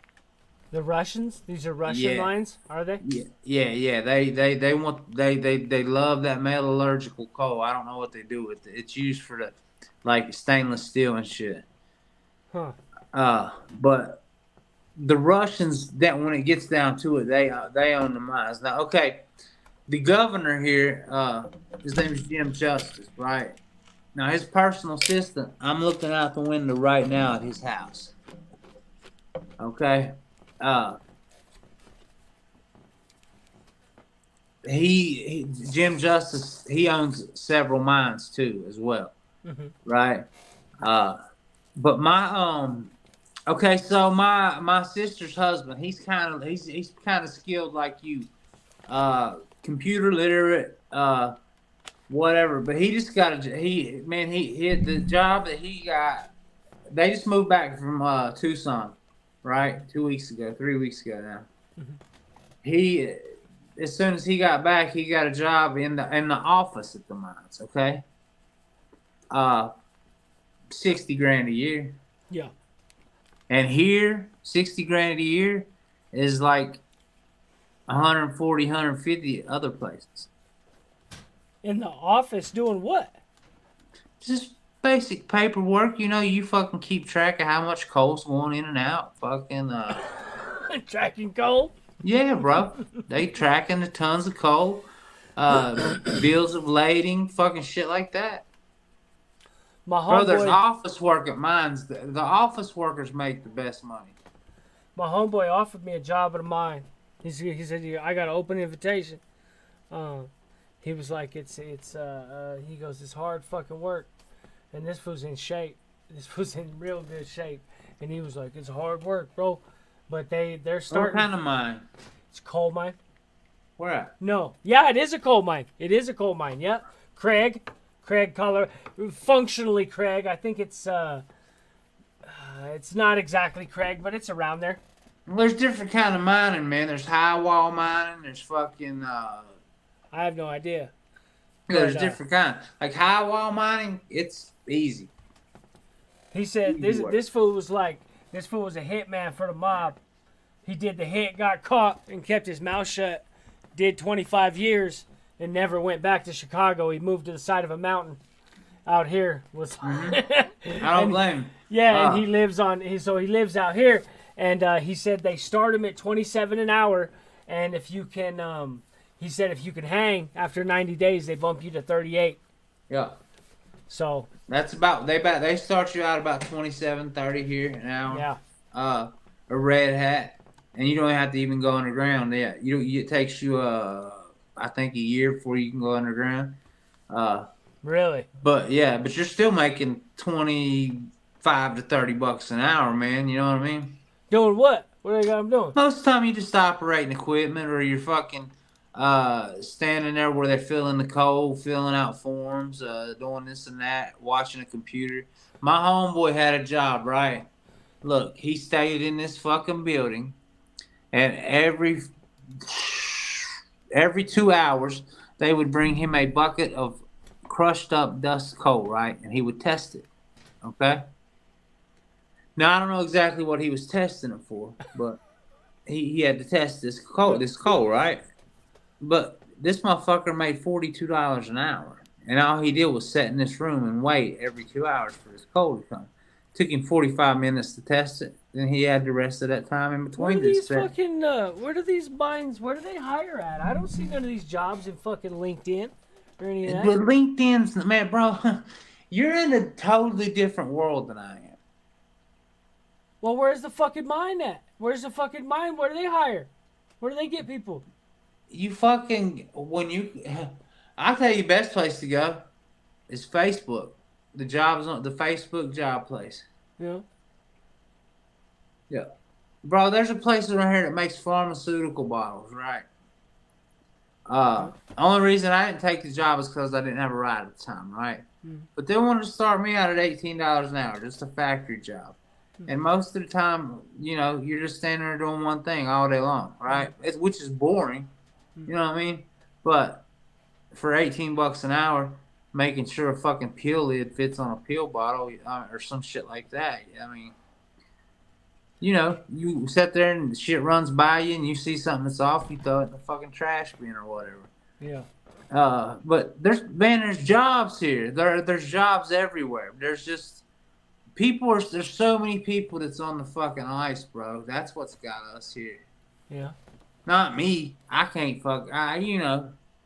The Russians? These are Russian Yeah. mines, are they? Yeah. They want they love that metallurgical coal. I don't know what they do with it. It's used for the like stainless steel and shit. Huh. But the Russians, that when it gets down to it, they own the mines. Now, okay, the governor here, his name is Jim Justice, right? Now, his personal assistant, I'm looking out the window right now at his house. Okay, Jim Justice, he owns several mines too, as well, right? But okay, so my sister's husband, he's kind of skilled like you, computer literate, whatever. But he just got the job that he got. They just moved back from Tucson, right? 3 weeks ago now. as soon as he got back, he got a job in the office at the mines. Okay, 60 grand a year. Yeah. And here, 60 grand a year is like 140, 150 other places. In the office doing what? Just basic paperwork. You know, you fucking keep track of how much coal's going in and out. Fucking, Tracking coal? yeah, bro. They tracking the tons of coal, bills of lading, fucking shit like that. My Bro, there's homeboy, office work at mines. The office workers make the best money. my homeboy offered me a job at a mine. He said, I got an open invitation. He was like, he goes, it's hard fucking work. And this fool's in shape. This fool's in real good shape. And he was like, it's hard work, bro. But they're starting. What kind of mine? It's a coal mine. Where at? No. Yeah, it is a coal mine. It is a coal mine, yeah. Craig, Colorado. Functionally Craig. I think it's not exactly Craig, but it's around there. Well, there's different kind of mining, man. There's high wall mining. There's fucking. I have no idea. There's But, different kind. Like high wall mining, it's easy. He said this fool was a hitman for the mob. He did the hit, got caught, and kept his mouth shut. Did 25 years and never went back to Chicago. He moved to the side of a mountain out here. I don't blame him. Yeah, and he lives out here. And he said they start him at 27 an hour, and if you can, he said if you can hang after 90 days, they bump you to 38. Yeah. So That's about they start you out about 27, 30 here an hour. yeah, A red hat, and you don't have to even go underground. Yeah, it takes you I think a year before you can go underground. really. But you're still making 25 to 30 bucks an hour, man. You know what I mean? Doing what? What do they got him doing? Most of the time, you just operating equipment, or you're fucking standing there where they're filling the coal, filling out forms, doing this and that, watching a computer. My homeboy had a job, right? Look, he stayed in this fucking building, and every 2 hours, they would bring him a bucket of crushed up dust coal, right? And he would test it, okay? Now, I don't know exactly what he was testing it for, but he had to test this coal, right? But this motherfucker made $42 an hour. And all he did was sit in this room and wait every 2 hours for his coal to come. Took him 45 minutes to test it. Then he had the rest of that time in between. Where do these mines, where do they hire at? I don't see none of these jobs in fucking LinkedIn or any of that. But LinkedIn's, man, bro, you're in a totally different world than I am. Well, where's the fucking mine at? Where's the fucking mine? Where do they hire? Where do they get people? I'll tell you, best place to go is Facebook. The jobs on the Facebook job place. Yeah. Yeah. Bro, there's a place around here that makes pharmaceutical bottles, right? Only reason I didn't take the job is because I didn't have a ride at the time, right? But they wanted to start me out at $18 an hour, just a factory job. And most of the time, you're just standing there doing one thing all day long, right? Which is boring, you know what I mean? But for $18 an hour, making sure a fucking pill lid fits on a pill bottle or some shit like that. I mean, you sit there and shit runs by you and you see something that's off, you throw it in the fucking trash bin or whatever. Yeah. But there's jobs here. There's jobs everywhere. There's just there's so many people that's on the fucking ice, bro. That's what's got us here. Yeah. Not me. I can't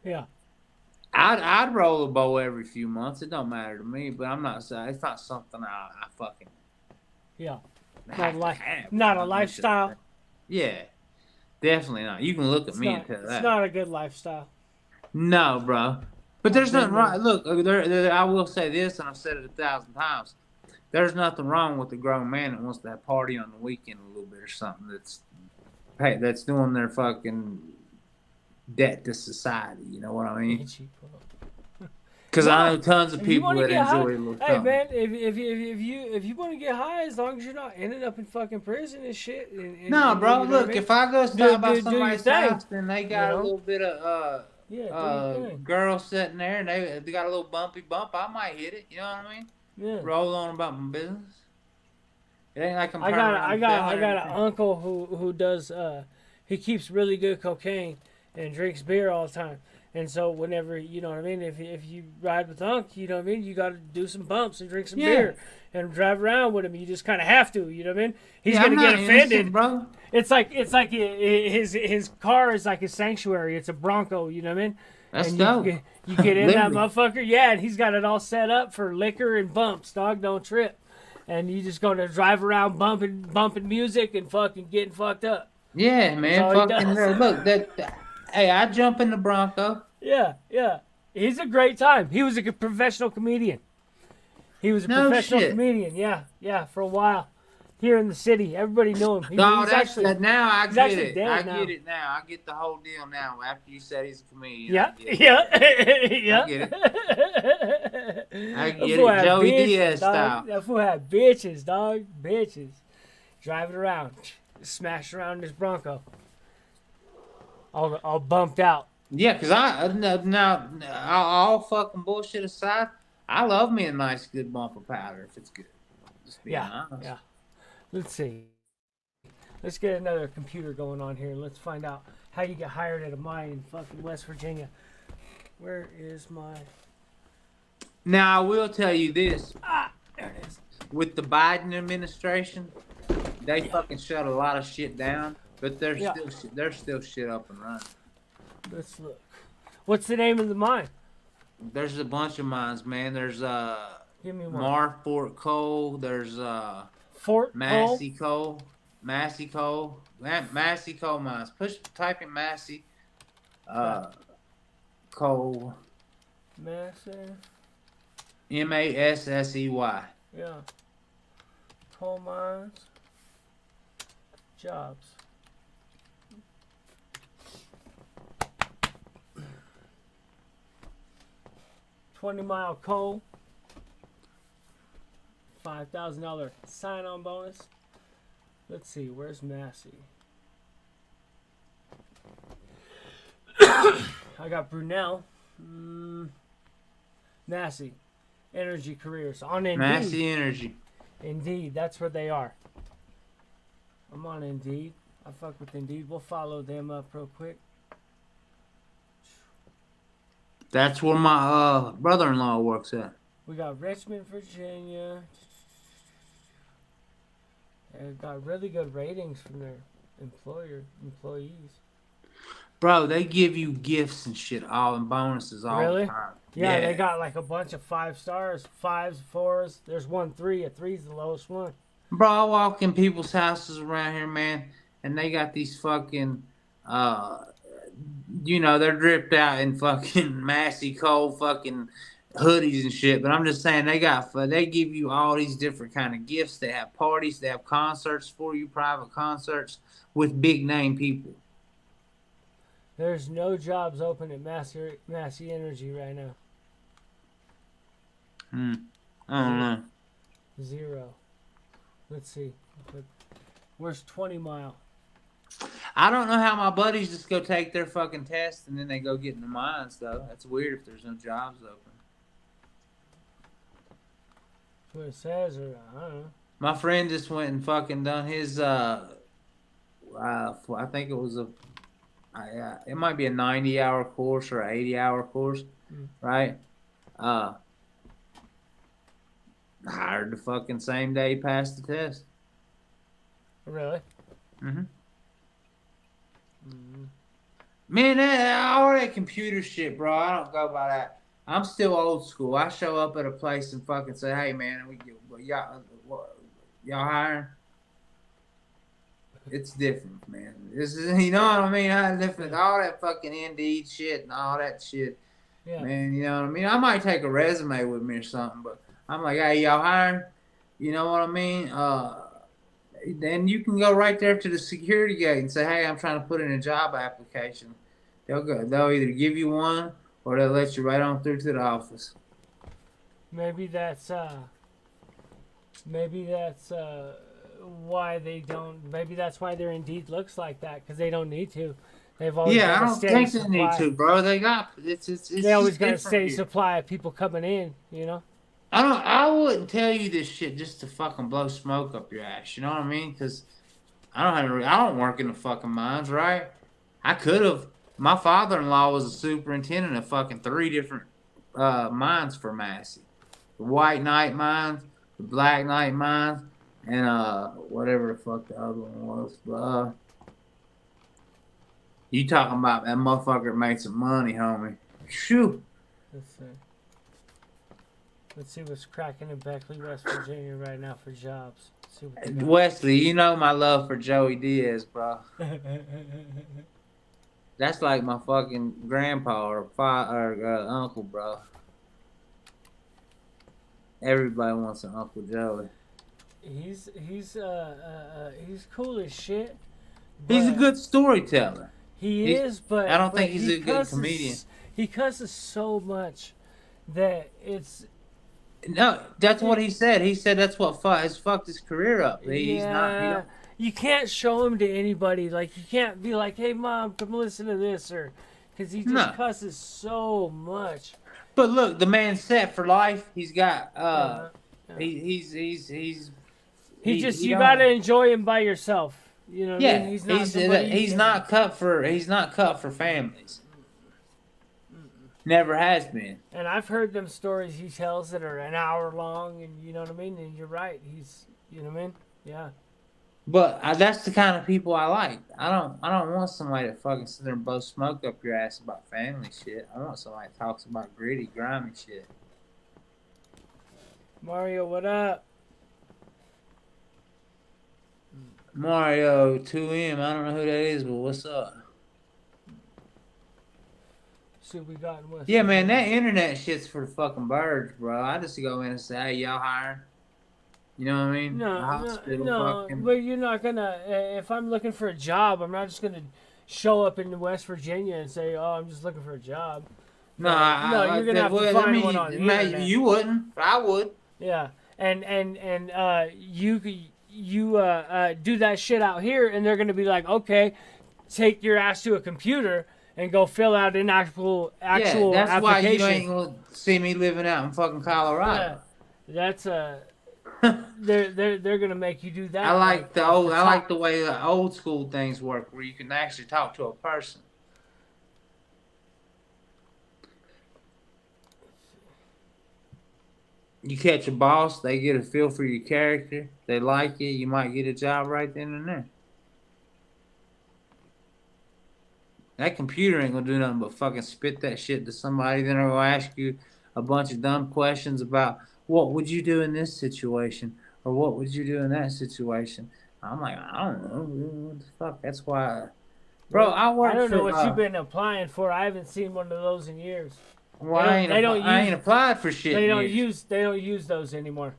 Yeah. I'd roll a bowl every few months. It don't matter to me, but I'm not saying it's not something I fucking. Yeah. Not a lifestyle. Yeah, definitely not. You can look at me and tell that. It's not a good lifestyle. No, bro. But there's nothing wrong. Look, I will say this, and I've said it 1,000 times. There's nothing wrong with a grown man that wants to have party on the weekend a little bit or something. That's doing their fucking debt to society. You know what I mean? Because I know tons of If you people want to that get high, enjoy a little hey something. man, if you want to get high, as long as you're not ending up in fucking prison and shit. No, bro. you know what I Look, mean? if I go stop by do your somebody's thing. house and they got You a know? little bit of Yeah, do your thing. girl sitting there and they got a little bumpy bump, I might hit it. You know what I mean? Yeah. Roll on about my business. It ain't like I'm I turning around and got selling an anything. uncle who does he keeps really good cocaine and drinks beer all the time. And so whenever, you know what I mean, if you ride with Unc, you know what I mean, you got to do some bumps and drink some beer and drive around with him. You just kind of have to, you know what I mean? He's I'm gonna get not offended, innocent, bro. It's like his car is like a sanctuary. It's a Bronco, you know what I mean? That's And dope. you get in that Literally. motherfucker, yeah, and he's got it all set up for liquor and bumps, dog. Don't trip. And you just gonna drive around bumping music and fucking getting fucked up. Yeah, man. all he Fucking does. look hey, I jump in the Bronco. Yeah. He's a great time. He was a professional comedian. He was a No professional shit. comedian. Yeah, for a while. Here in the city, everybody knew him. No, He's that's actually now I he's get actually it. dead I now. get it now. I get the whole deal now. After you said he's a comedian. Yeah. I get it. I get That fool it. had Joey bitches, Diaz dog. style. That fool had bitches, dog. Bitches. Driving around. Smashed around his Bronco. All bumped out. Yeah, because now all fucking bullshit aside, I love me a nice good bumper powder if it's good. Just being honest. Yeah. Let's see. Let's get another computer going on here. Let's find out how you get hired at a mine in fucking West Virginia. Where is my... Now I will tell you this: there it is. with the Biden administration, they fucking shut a lot of shit down, but there's still shit up and running. Let's look. What's the name of the mine? There's a bunch of mines, man. There's Give me one. Marfort Coal. There's Fort Massey Coal. Massey Coal mines. Type in Massey Coal. Massive. Massey. Yeah. Coal mines. Jobs. $20-mile coal. $5,000 sign-on bonus. Let's see, where's Massey? I got Brunel. Massey. Energy Careers. On Indeed. Massey Energy. Indeed, that's where they are. I'm on Indeed. I fuck with Indeed. We'll follow them up real quick. That's where my brother-in-law works at. We got Richmond, Virginia. They got really good ratings from their employees. Bro, they give you gifts and shit, all and bonuses all the time. Yeah, they got like a bunch of 5 stars, 5s, 4s. There's 1 3. A 3's the lowest one. Bro, I walk in people's houses around here, man, and they got these fucking, they're dripped out in fucking Massey Coal fucking hoodies and shit. But I'm just saying, they give you all these different kind of gifts. They have parties, they have concerts for you, private concerts with big name people. There's no jobs open at Massey Energy right now. I don't know. 0. Let's see. Where's 20 Mile? I don't know how my buddies just go take their fucking test and then they go get in the mines, though. That's weird if there's no jobs open. That's what it says, or I don't know. My friend just went and fucking done his, I think it was it might be a 90-hour course or an 80-hour course, right? Hired the fucking same day he passed the test. Really? Man, all that computer shit, bro, I don't go by that. I'm still old school. I show up at a place and fucking say, hey, man, y'all hiring? It's different, man. You know what I mean? All that fucking Indeed shit and all that shit. Yeah. Man, you know what I mean? I might take a resume with me or something, but I'm like, hey, y'all hiring? You know what I mean? Then you can go right there to the security gate and say, hey, I'm trying to put in a job application. They'll either give you one or they'll let you right on through to the office. Maybe that's why they don't. Maybe that's why their Indeed looks like that, because they don't need to. They've always Yeah, got I a don't steady think they need supply. to, bro. They got it's They always just got a different steady here. supply of people coming in. You know. I wouldn't tell you this shit just to fucking blow smoke up your ass. You know what I mean? Because I don't work in the fucking mines, right? I could have. My father-in-law was a superintendent of fucking 3 different mines for Massey. The White Knight mines, the Black Knight mines, and whatever the fuck the other one was. But you talking about that motherfucker made some money, homie. Shoo. Let's see what's cracking in Beckley, West Virginia right now for jobs. Let's see what they got. Wesley, you know my love for Joey Diaz, bro. That's like my fucking grandpa or uncle, bro. Everybody wants an Uncle Joey. He's cool as shit. He's a but good storyteller. He is, but I don't but think he's he a good cusses- comedian. He cusses so much that it's No, that's what he said. He said that's what has fucked his career up. He's not. He yeah. don't, You can't show him to anybody. Like you can't be like, "Hey, mom, come listen to this," or because he just No. cusses so much. but look, the man's set for life. He's got. Yeah. He's. He just he you don't- gotta enjoy him by yourself. You know what I Yeah, mean? He's not somebody you he's can- not cut for families. Never has been. And I've heard them stories he tells that are an hour long, and you know what I mean. And you're right. He's, you know what I mean? Yeah. But that's the kind of people I like. I don't want somebody to fucking sit there and blow smoke up your ass about family shit. I want somebody that talks about gritty, grimy shit. Mario, what up? Mario 2M, I don't know who that is, but what's up? See what we got in West Yeah, man, Virginia. that internet shit's for the fucking birds, bro. I just go in and say, hey, y'all hiring? You know what I mean? The No, hospital no, fucking... but you're not gonna. If I'm looking for a job, I'm not just gonna show up in West Virginia and say, "Oh, I'm just looking for a job." No, you're gonna have to find one on the internet. You wouldn't, but I would. Yeah, and you do that shit out here, and they're gonna be like, "Okay, take your ass to a computer and go fill out an actual Yeah, that's application." why you ain't gonna see me living out in fucking Colorado. Yeah, that's they're gonna make you do that. I like the off old. I top. like the way the old school things work, where you can actually talk to a person. You catch a boss, they get a feel for your character, they like you, you might get a job right then and there. That computer ain't gonna do nothing but fucking spit that shit to somebody, then they're gonna ask you a bunch of dumb questions about what would you do in this situation, or what would you do in that situation. I'm like, I don't know, what the fuck. That's why, bro. I work. I don't know for, what you've been applying for. I haven't seen one of those in years. Well, They don't I use- ain't applied for shit. They in don't years. use those anymore.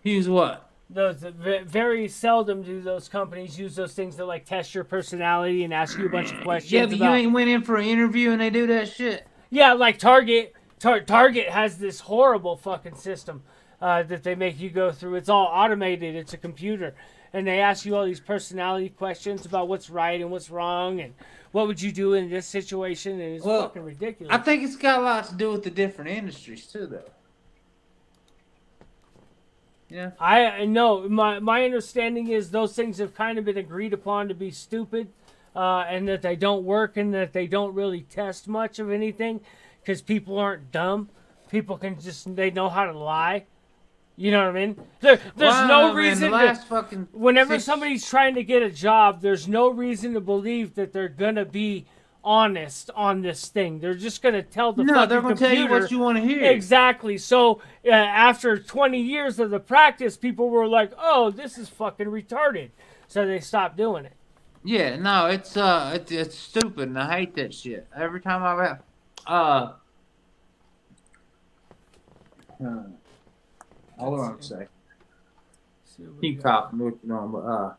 Use what? Those very seldom do those companies use those things to like test your personality and ask you a bunch of questions. Yeah, but about, you ain't went in for an interview and they do that shit. Yeah, like Target. Target has this horrible fucking system that they make you go through. It's all automated. It's a computer, and they ask you all these personality questions about what's right and what's wrong, and what would you do in this situation, and it's fucking ridiculous. I think it's got a lot to do with the different industries too, though. Yeah. I know my understanding is those things have kind of been agreed upon to be stupid, and that they don't work, and that they don't really test much of anything, because people aren't dumb. People they know how to lie. You know what I mean? There's no reason. Whenever somebody's trying to get a job, there's no reason to believe that they're gonna be honest on this thing. They're just gonna tell the fucking they're gonna computer. tell you what you want to hear. Exactly. So after 20 years of the practice, people were like, "Oh, this is fucking retarded," so they stopped doing it. Yeah, no, it's stupid, and I hate that shit. Every time I've hold on a second. Keep coughing, what you know, but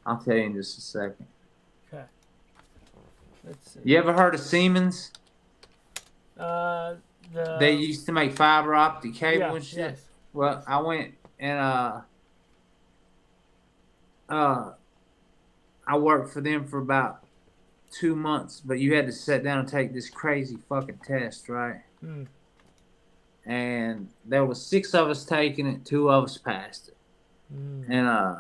I'll tell you in just a second. Okay. Let's see. You ever heard of Siemens? They used to make fiber optic cable Yeah, and shit. yes. Well, I went and I worked for them for about 2 months, but you had to sit down and take this crazy fucking test, right? Mm. And there was 6 of us taking it, 2 of us passed it. And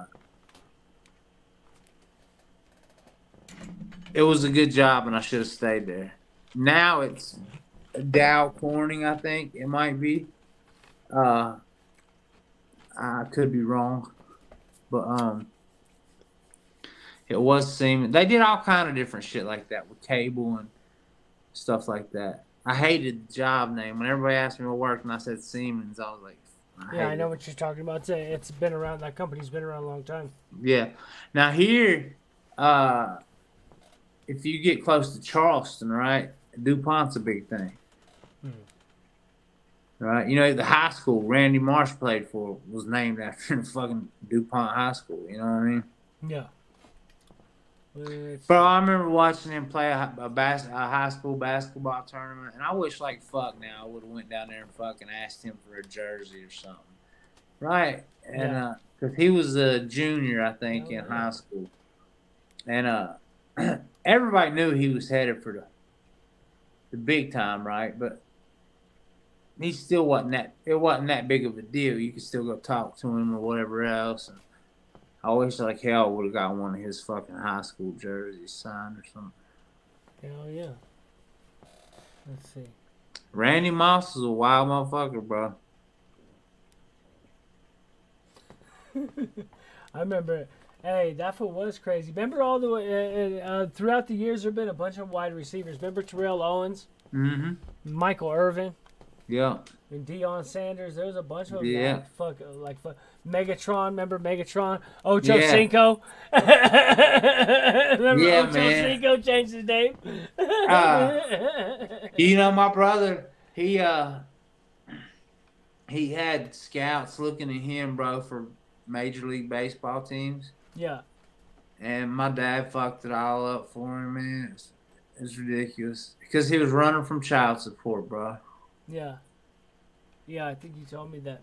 it was a good job, and I should have stayed there. Now it's Dow Corning, I think it might be. I could be wrong, but it was Siemens. They did all kind of different shit like that with cable and stuff like that. I hated the job name. When everybody asked me what work and I said Siemens, I was like, I know what you're talking about. It's been around. That company's been around a long time. Yeah. Now here, if you get close to Charleston, right, DuPont's a big thing. Right? You know, the high school Randy Marsh played for was named after the fucking DuPont High School. You know what I mean? Yeah. Bro, I remember watching him play a high school basketball tournament, and I wish like fuck now I would have went down there and fucking asked him for a jersey or something. Right? And because he was a junior, I think, in high school. And everybody knew he was headed for the big time, right? But he still wasn't that big of a deal. You could still go talk to him or whatever else. And I wish like hell would have got one of his fucking high school jerseys signed or something. Hell yeah. Let's see. Randy Moss is a wild motherfucker, bro. I remember. Hey, that fool was crazy. Remember all the throughout the years there have been a bunch of wide receivers. Remember Terrell Owens, Michael Irvin, yeah, and Deion Sanders. There was a bunch of them. Yeah. Fuck. Megatron. Remember Megatron? Ocho Cinco. Remember Yeah, Ocho man. Cinco changed his name. You know, my brother, he had scouts looking at him, bro, for Major League Baseball teams. Yeah. And my dad fucked it all up for him, man. It's ridiculous. Because he was running from child support, bro. Yeah. Yeah, I think you told me that.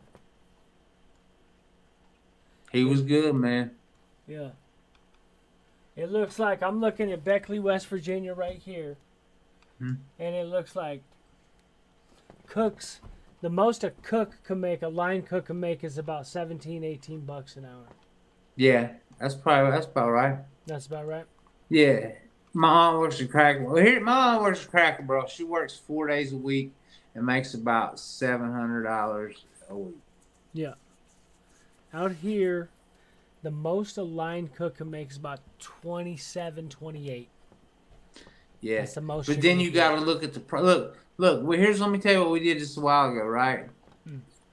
He was good, man. Yeah. It looks like I'm looking at Beckley, West Virginia right here. And it looks like cooks, the most a line cook can make is about $17-18 an hour. Yeah, that's about right. That's about right. Yeah. My aunt works at Cracker. Well, here, my aunt works at Cracker Barrel. She works 4 days a week and makes about $700 a week. Yeah. Out here, the most a line cook can make is about $27-28. Yeah. That's the most. But then you got to look at the look. Well, let me tell you what we did just a while ago, right?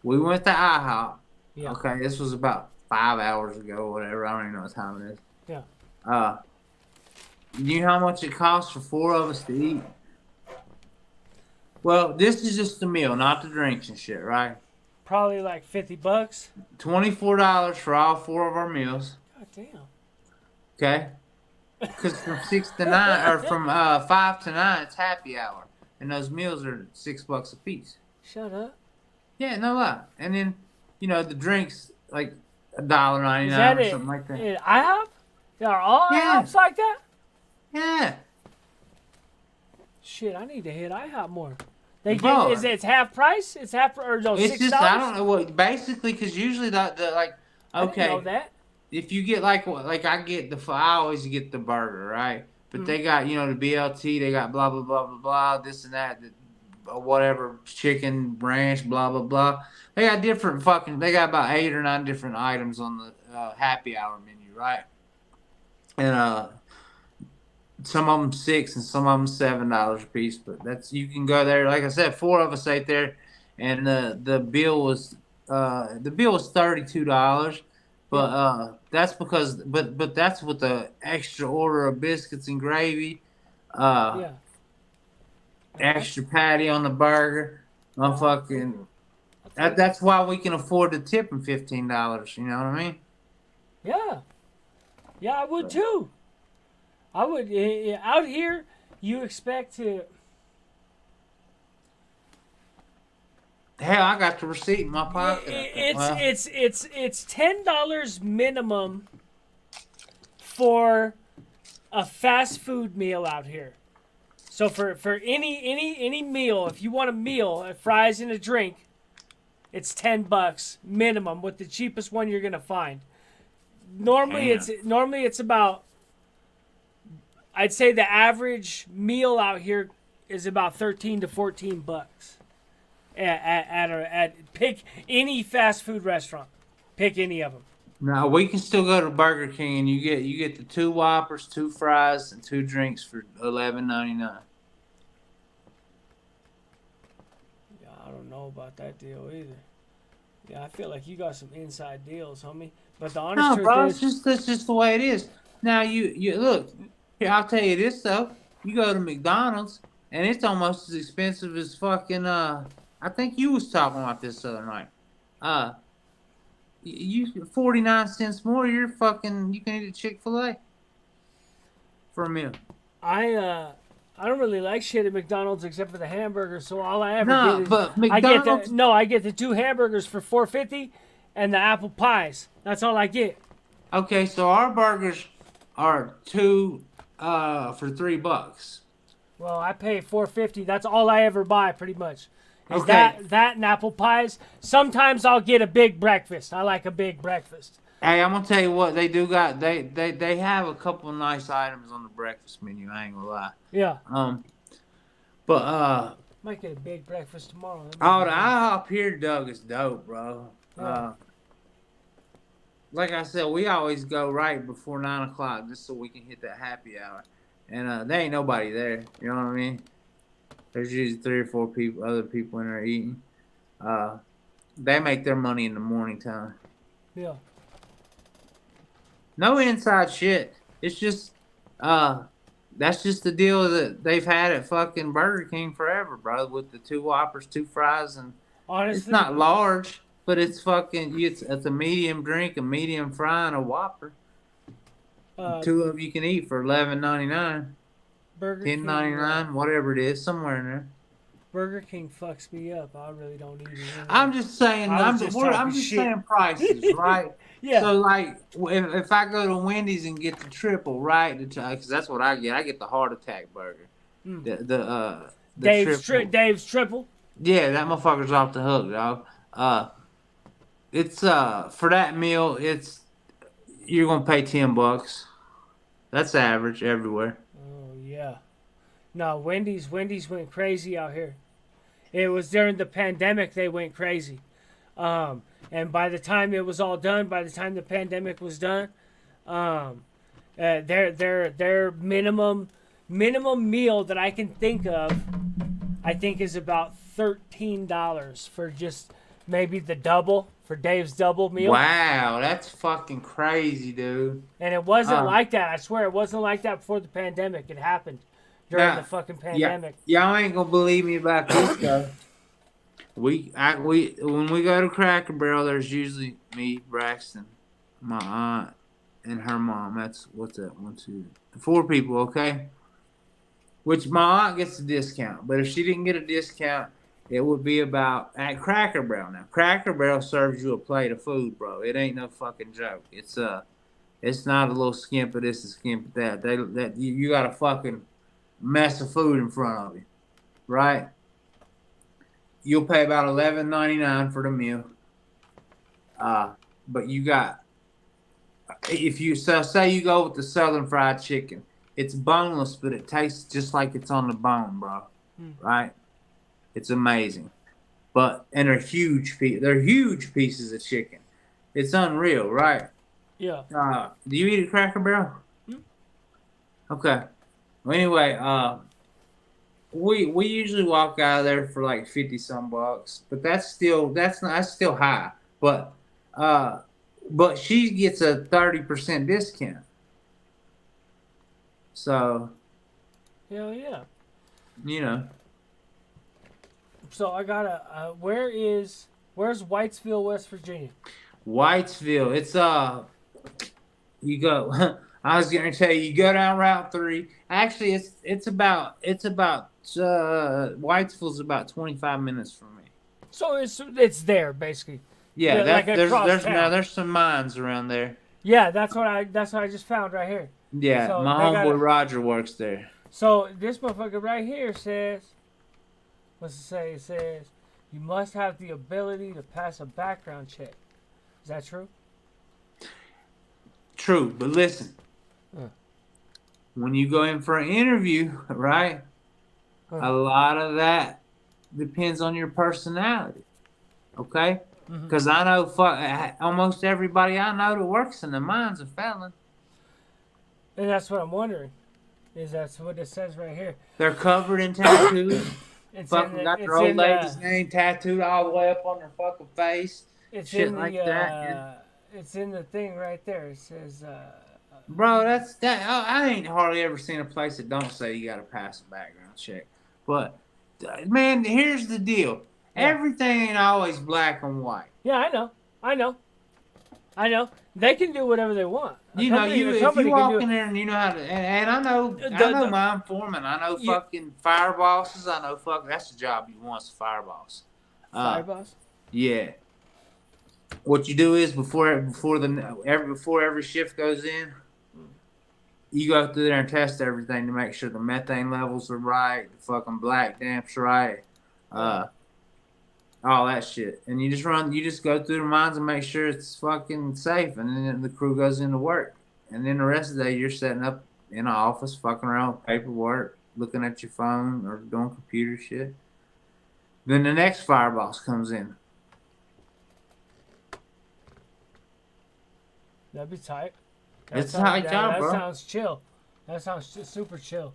We went to IHOP. Yeah. Okay, this was about 5 hours ago, or whatever. I don't even know what time it is. Yeah. You know how much it costs for 4 of us to eat? Well, this is just the meal, not the drinks and shit, right? Probably like $50. $24 for all 4 of our meals. God damn. Okay. Because from 6 to 9, or from 5 to 9, it's happy hour, and those meals are $6 a piece. Shut up. Yeah, no lie. And then, you know, the drinks like $1.99 or something like that. IHOP? Are all IHOPs like that? Yeah. Shit, I need to hit IHOP more. It's half price? It's half or no, It's $6? just I don't know what basically because usually the like okay. I didn't know that. If you get like I get I always get the burger, right? But they got, you know, the BLT, they got blah blah blah blah blah, this and that, whatever, chicken ranch, blah blah blah. They got they got about 8 or 9 different items on the happy hour menu, right? And some of them $6 and some of them $7 a piece, but you can go there. Like I said, 4 of us ate there, and the bill was $32. But that's because but that's with the extra order of biscuits and gravy, extra patty on the burger, that's why we can afford to tip them $15. You know what I mean? Yeah, I would too. I would out here. You expect to. Hell, I got the receipt in my pocket. It's $10 minimum for a fast food meal out here. So for any meal, if you want a meal, fries and a drink, it's $10 minimum with the cheapest one you're gonna find. Normally it's about, I'd say the average meal out here is about $13 to $14 at pick any fast food restaurant. Pick any of them. No, we can still go to Burger King and you get the 2 Whoppers, 2 fries, and 2 drinks for $11.99. Yeah, I don't know about that deal either. Yeah, I feel like you got some inside deals, homie. But the honest truth is, that's just the way it is. Now you look here. I'll tell you this though. You go to McDonald's and it's almost as expensive as fucking. I think you was talking about this the other night. You 49 cents more. You can eat a Chick-fil-A for a meal. I don't really like shit at McDonald's except for the hamburger. So all I ever get is but McDonald's. I get the 2 hamburgers for $4.50 and the apple pies. That's all I get. Okay, so our burgers are 2 for $3. Well, I pay $4.50. That's all I ever buy, pretty much. Is Okay. that and apple pies? Sometimes I'll get a big breakfast. I like a big breakfast. Hey, I'm gonna tell you what they do got. They have a couple of nice items on the breakfast menu. I ain't gonna lie. Yeah. But Might get a big breakfast tomorrow. the IHOP here, Doug, is dope, bro. Yeah. Like I said, we always go right before 9 o'clock just so we can hit that happy hour, and there ain't nobody there. You know what I mean? There's usually 3 or 4 other people in there eating. They make their money in the morning time. Yeah. No inside shit. It's just, that's just the deal that they've had at fucking Burger King forever, bro. With the 2 Whoppers, 2 fries, and Honestly, it's not large, but it's fucking. It's a medium drink, a medium fry, and a Whopper. 2 of you can eat for $11.99, Burger King, $10.99, whatever it is, somewhere in there. Burger King fucks me up. I really don't eat it. Anymore. I'm just saying. I'm just saying prices, right? Yeah. So like, if I go to Wendy's and get the triple, right? Because that's what I get. I get the heart attack burger. The Dave's triple. Yeah, that motherfucker's off the hook, dog. It's for that meal, you're gonna pay $10. That's average everywhere. Oh yeah. No, Wendy's went crazy out here. It was during the pandemic they went crazy. And by the time it was all done, by the time the pandemic was done, their minimum meal that I can think of, I think is about $13 for just maybe the double, for Dave's double meal. Wow, that's fucking crazy, dude. And it wasn't like that. I swear, it wasn't like that before the pandemic. It happened during the fucking pandemic. Y'all ain't gonna believe me about this though. When we go to Cracker Barrel, there's usually me, Braxton, my aunt, and her mom. What's that? 1, 2, 4 people, okay? Which my aunt gets a discount, but if she didn't get a discount, it would be about at Cracker Barrel. Now, Cracker Barrel serves you a plate of food, bro. It ain't no fucking joke. It's not a little skimp of this and skimp of that. You got a fucking mess of food in front of you, right? You'll pay about $11.99 for the meal. But you got, say you go with the Southern Fried Chicken, it's boneless, but it tastes just like it's on the bone, bro. Right? It's amazing. And they're huge pieces of chicken. It's unreal, right? Yeah. Do you eat at Cracker Barrel? Okay. Well, anyway, we usually walk out of there for like $50-some, but that's still high. But she gets a 30% discount. So. Hell yeah. You know. So I got where's Whitesville, West Virginia? Whitesville, it's you go. I was gonna tell you go down Route 3. Actually, it's about Whitesville's about 25 minutes from me. So it's there basically. Yeah, Like across there's town. now there's some mines around there. Yeah, that's what I just found right here. Yeah, So my they got homeboy Roger works there. So this motherfucker right here says, what's it say? It says you must have the ability to pass a background check. Is that true? True, but listen. When you go in for an interview, right? A lot of that depends on your personality. Okay? Because I know almost everybody I know that works in the mine's a felon. And that's what I'm wondering. Is that's what it says right here? They're covered in tattoos. It's fucking got their old lady's name tattooed all the way up on their fucking face. It's shit in the, like that. It's in the thing right there. It says. Bro, that's that. I ain't hardly ever seen a place that don't say you got to pass a background check. But man, here's the deal. Yeah. Everything ain't always black and white. Yeah, I know. They can do whatever they want. If you walk in there and you know how to, and I know mine foreman. I know fucking fire bosses. I know that's the job you want, is a fire boss. Fire boss. Yeah. What you do is before every shift goes in, you go through there and test everything to make sure the methane levels are right, the fucking black damp's right, all that shit. And you just go through the mines and make sure it's fucking safe, and then the crew goes into work. And then the rest of the day you're setting up in an office, fucking around with paperwork, looking at your phone or doing computer shit. Then the next fire boss comes in. That'd be tight. It's a tight job, bro. That sounds chill. That sounds super chill.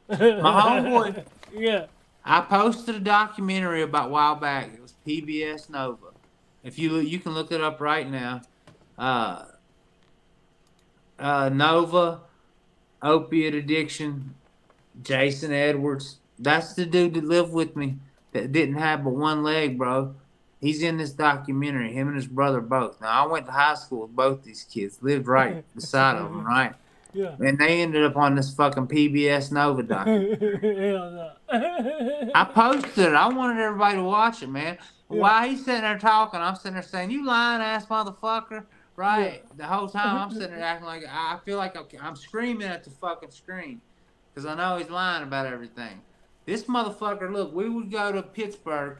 My homeboy. Yeah. I posted a documentary about a while back. It was PBS Nova. If you can look it up right now. Nova, opiate addiction, Jason Edwards. That's the dude that lived with me that didn't have but one leg, bro. He's in this documentary, him and his brother both. Now, I went to high school with both these kids, lived right beside of them, right? Yeah. And they ended up on this fucking PBS Nova documentary. Hell no. I posted it. I wanted everybody to watch it, man. Yeah. While he's sitting there talking, I'm sitting there saying, "You lying ass motherfucker." Right? Yeah. The whole time I'm sitting there acting like I feel like I'm screaming at the fucking screen because I know he's lying about everything. This motherfucker, look, we would go to Pittsburgh.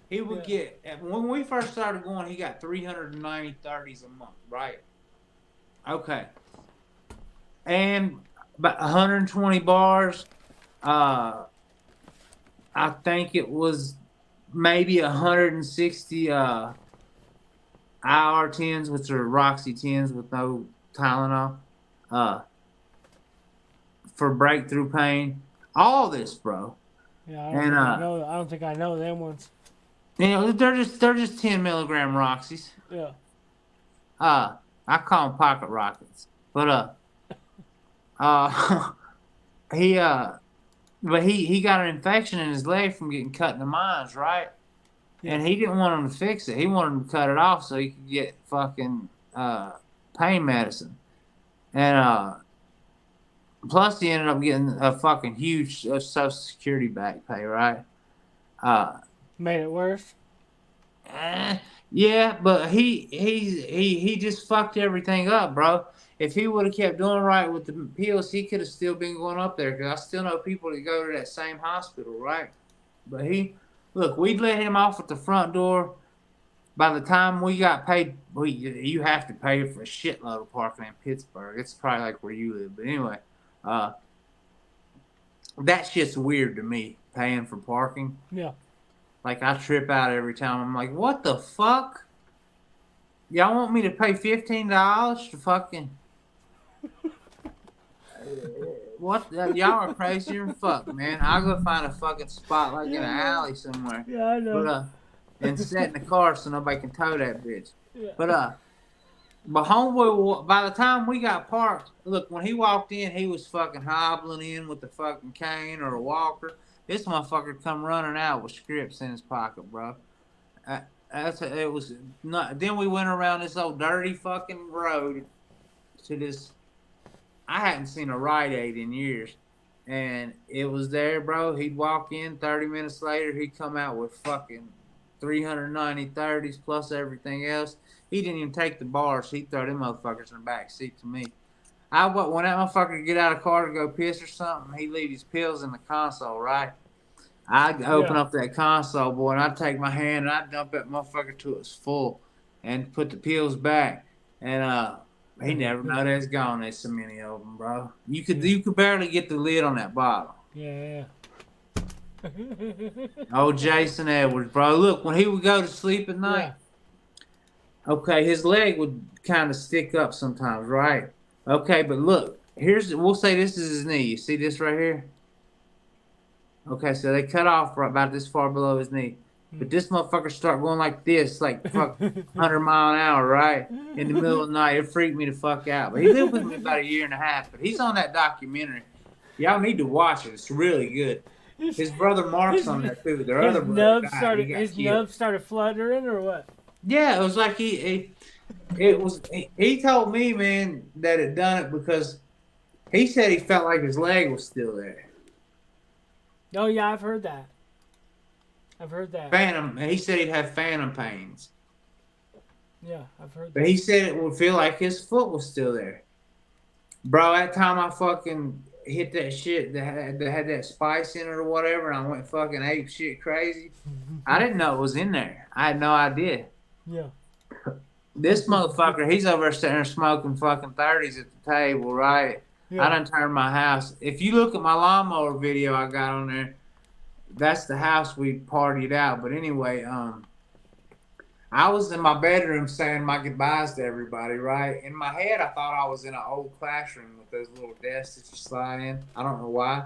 He would get, when we first started going, he got 390 30s a month, right? Okay. And about 120 bars. I think it was maybe 160 IR-10s, which are Roxy 10s with no Tylenol, for breakthrough pain. All this, bro. Yeah, I don't think I know them ones. You know, they're just 10 milligram Roxys. Yeah. I call them pocket rockets. But he got an infection in his leg from getting cut in the mines, right? Yeah. And he didn't want him to fix it. He wanted him to cut it off so he could get fucking pain medicine. And plus he ended up getting a fucking huge Social Security back pay, right? Made it worse? Yeah, but he just fucked everything up, bro. If he would have kept doing right with the pills, he could have still been going up there. Because I still know people that go to that same hospital, right? But we'd let him off at the front door. By the time we got paid, you have to pay for a shitload of parking in Pittsburgh. It's probably like where you live. But anyway, that shit's weird to me, paying for parking. Yeah. Like, I trip out every time. I'm like, what the fuck? Y'all want me to pay $15 to fucking... What? Y'all are crazier than fuck, man. I'll go find a fucking spot like in an alley somewhere. Yeah, I know. And sit in the car so nobody can tow that bitch. Yeah. But homeboy, by the time we got parked, look, when he walked in, he was fucking hobbling in with the fucking cane or a walker. This motherfucker come running out with scripts in his pocket, bro. It was not. Then we went around this old dirty fucking road to this. I hadn't seen a Rite Aid in years, and it was there, bro. He'd walk in. 30 minutes later, he'd come out with fucking 390 30s plus everything else. He didn't even take the bars. He threw them motherfuckers in the back seat to me. When that motherfucker get out of the car to go piss or something, he leave his pills in the console, right? I'd open up that console, boy, and I'd take my hand and I'd dump that motherfucker till it's full and put the pills back. And he never know that's gone. There's so many of them, bro. You could barely get the lid on that bottle. Yeah. Oh, Jason Edwards, bro. Look, when he would go to sleep at night, okay, his leg would kind of stick up sometimes, right? Okay, but look, we'll say this is his knee. You see this right here? Okay, so they cut off right about this far below his knee. But this motherfucker start going like this, like fuck 100 mile an hour, right? In the middle of the night. It freaked me the fuck out. But he lived with me about a year and a half. But he's on that documentary. Y'all need to watch it. It's really good. His brother Mark's on that too. Their other brother died. His nubs started fluttering or what? Yeah, it was like he told me, man, that it done it because he said he felt like his leg was still there. Oh yeah, I've heard that. Phantom. He said he'd have phantom pains. Yeah, I've heard that. But he said it would feel like his foot was still there. Bro, that time I fucking hit that shit that had that spice in it or whatever, and I went fucking ape shit crazy. I didn't know it was in there. I had no idea. Yeah. This motherfucker, he's over there sitting there smoking fucking 30s at the table, right? Yeah. I done turned my house. If you look at my lawnmower video I got on there, that's the house we partied out. But anyway, I was in my bedroom saying my goodbyes to everybody, right? In my head, I thought I was in an old classroom with those little desks that you slide in. I don't know why.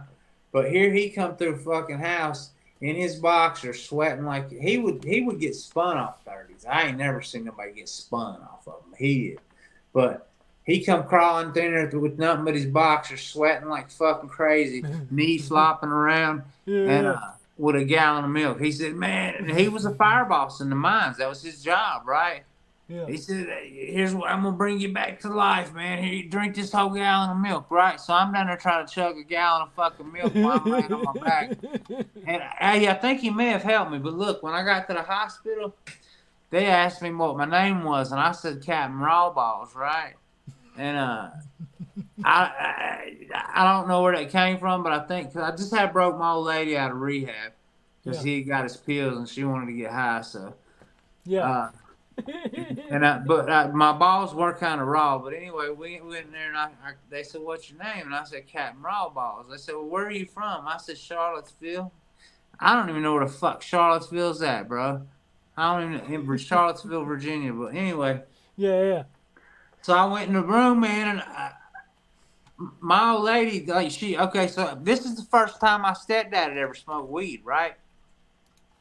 But here he come through fucking house in his boxer, sweating like he would get spun off 30s. I ain't never seen nobody get spun off of them. He did. But he come crawling through there with nothing but his boxer, sweating like fucking crazy, knee flopping around, and with a gallon of milk. He said, man, and he was a fire boss in the mines. That was his job, right? Yeah. He said, here's what I'm going to bring you back to life, man. Here, you drink this whole gallon of milk, right? So I'm down there trying to chug a gallon of fucking milk while I'm laying on my back. And I think he may have helped me. But look, when I got to the hospital, they asked me what my name was, and I said Captain Rawballs, right? And I don't know where that came from, but I think cause I just had broke my old lady out of rehab because he got his pills and she wanted to get high. So but my balls were kind of raw. But anyway, we went in there and they said, "What's your name?" And I said, "Captain Raw Balls." They said, "Well, where are you from?" I said, "Charlottesville." I don't even know where the fuck Charlottesville's at, bro. I don't even in Charlottesville, Virginia. But anyway, yeah. So I went in the room, man, and my old lady, so this is the first time my stepdad had ever smoked weed, right?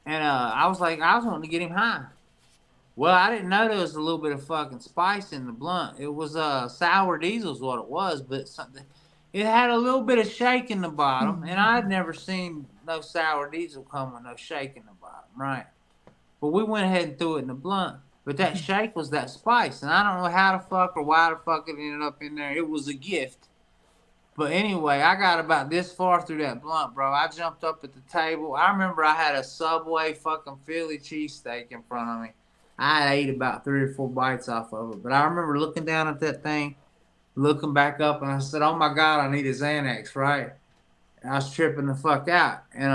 And I was wanting to get him high. Well, I didn't know there was a little bit of fucking spice in the blunt. It was sour diesel is what it was, but it had a little bit of shake in the bottom, and I'd never seen no sour diesel come with no shake in the bottom, right? But we went ahead and threw it in the blunt. But that shake was that spice, and I don't know how the fuck or why the fuck it ended up in there. It was a gift. But anyway, I got about this far through that blunt, bro. I jumped up at the table. I remember I had a Subway fucking Philly cheesesteak in front of me. I ate about 3 or 4 bites off of it. But I remember looking down at that thing, looking back up, and I said, oh my God, I need a Xanax, right? And I was tripping the fuck out. And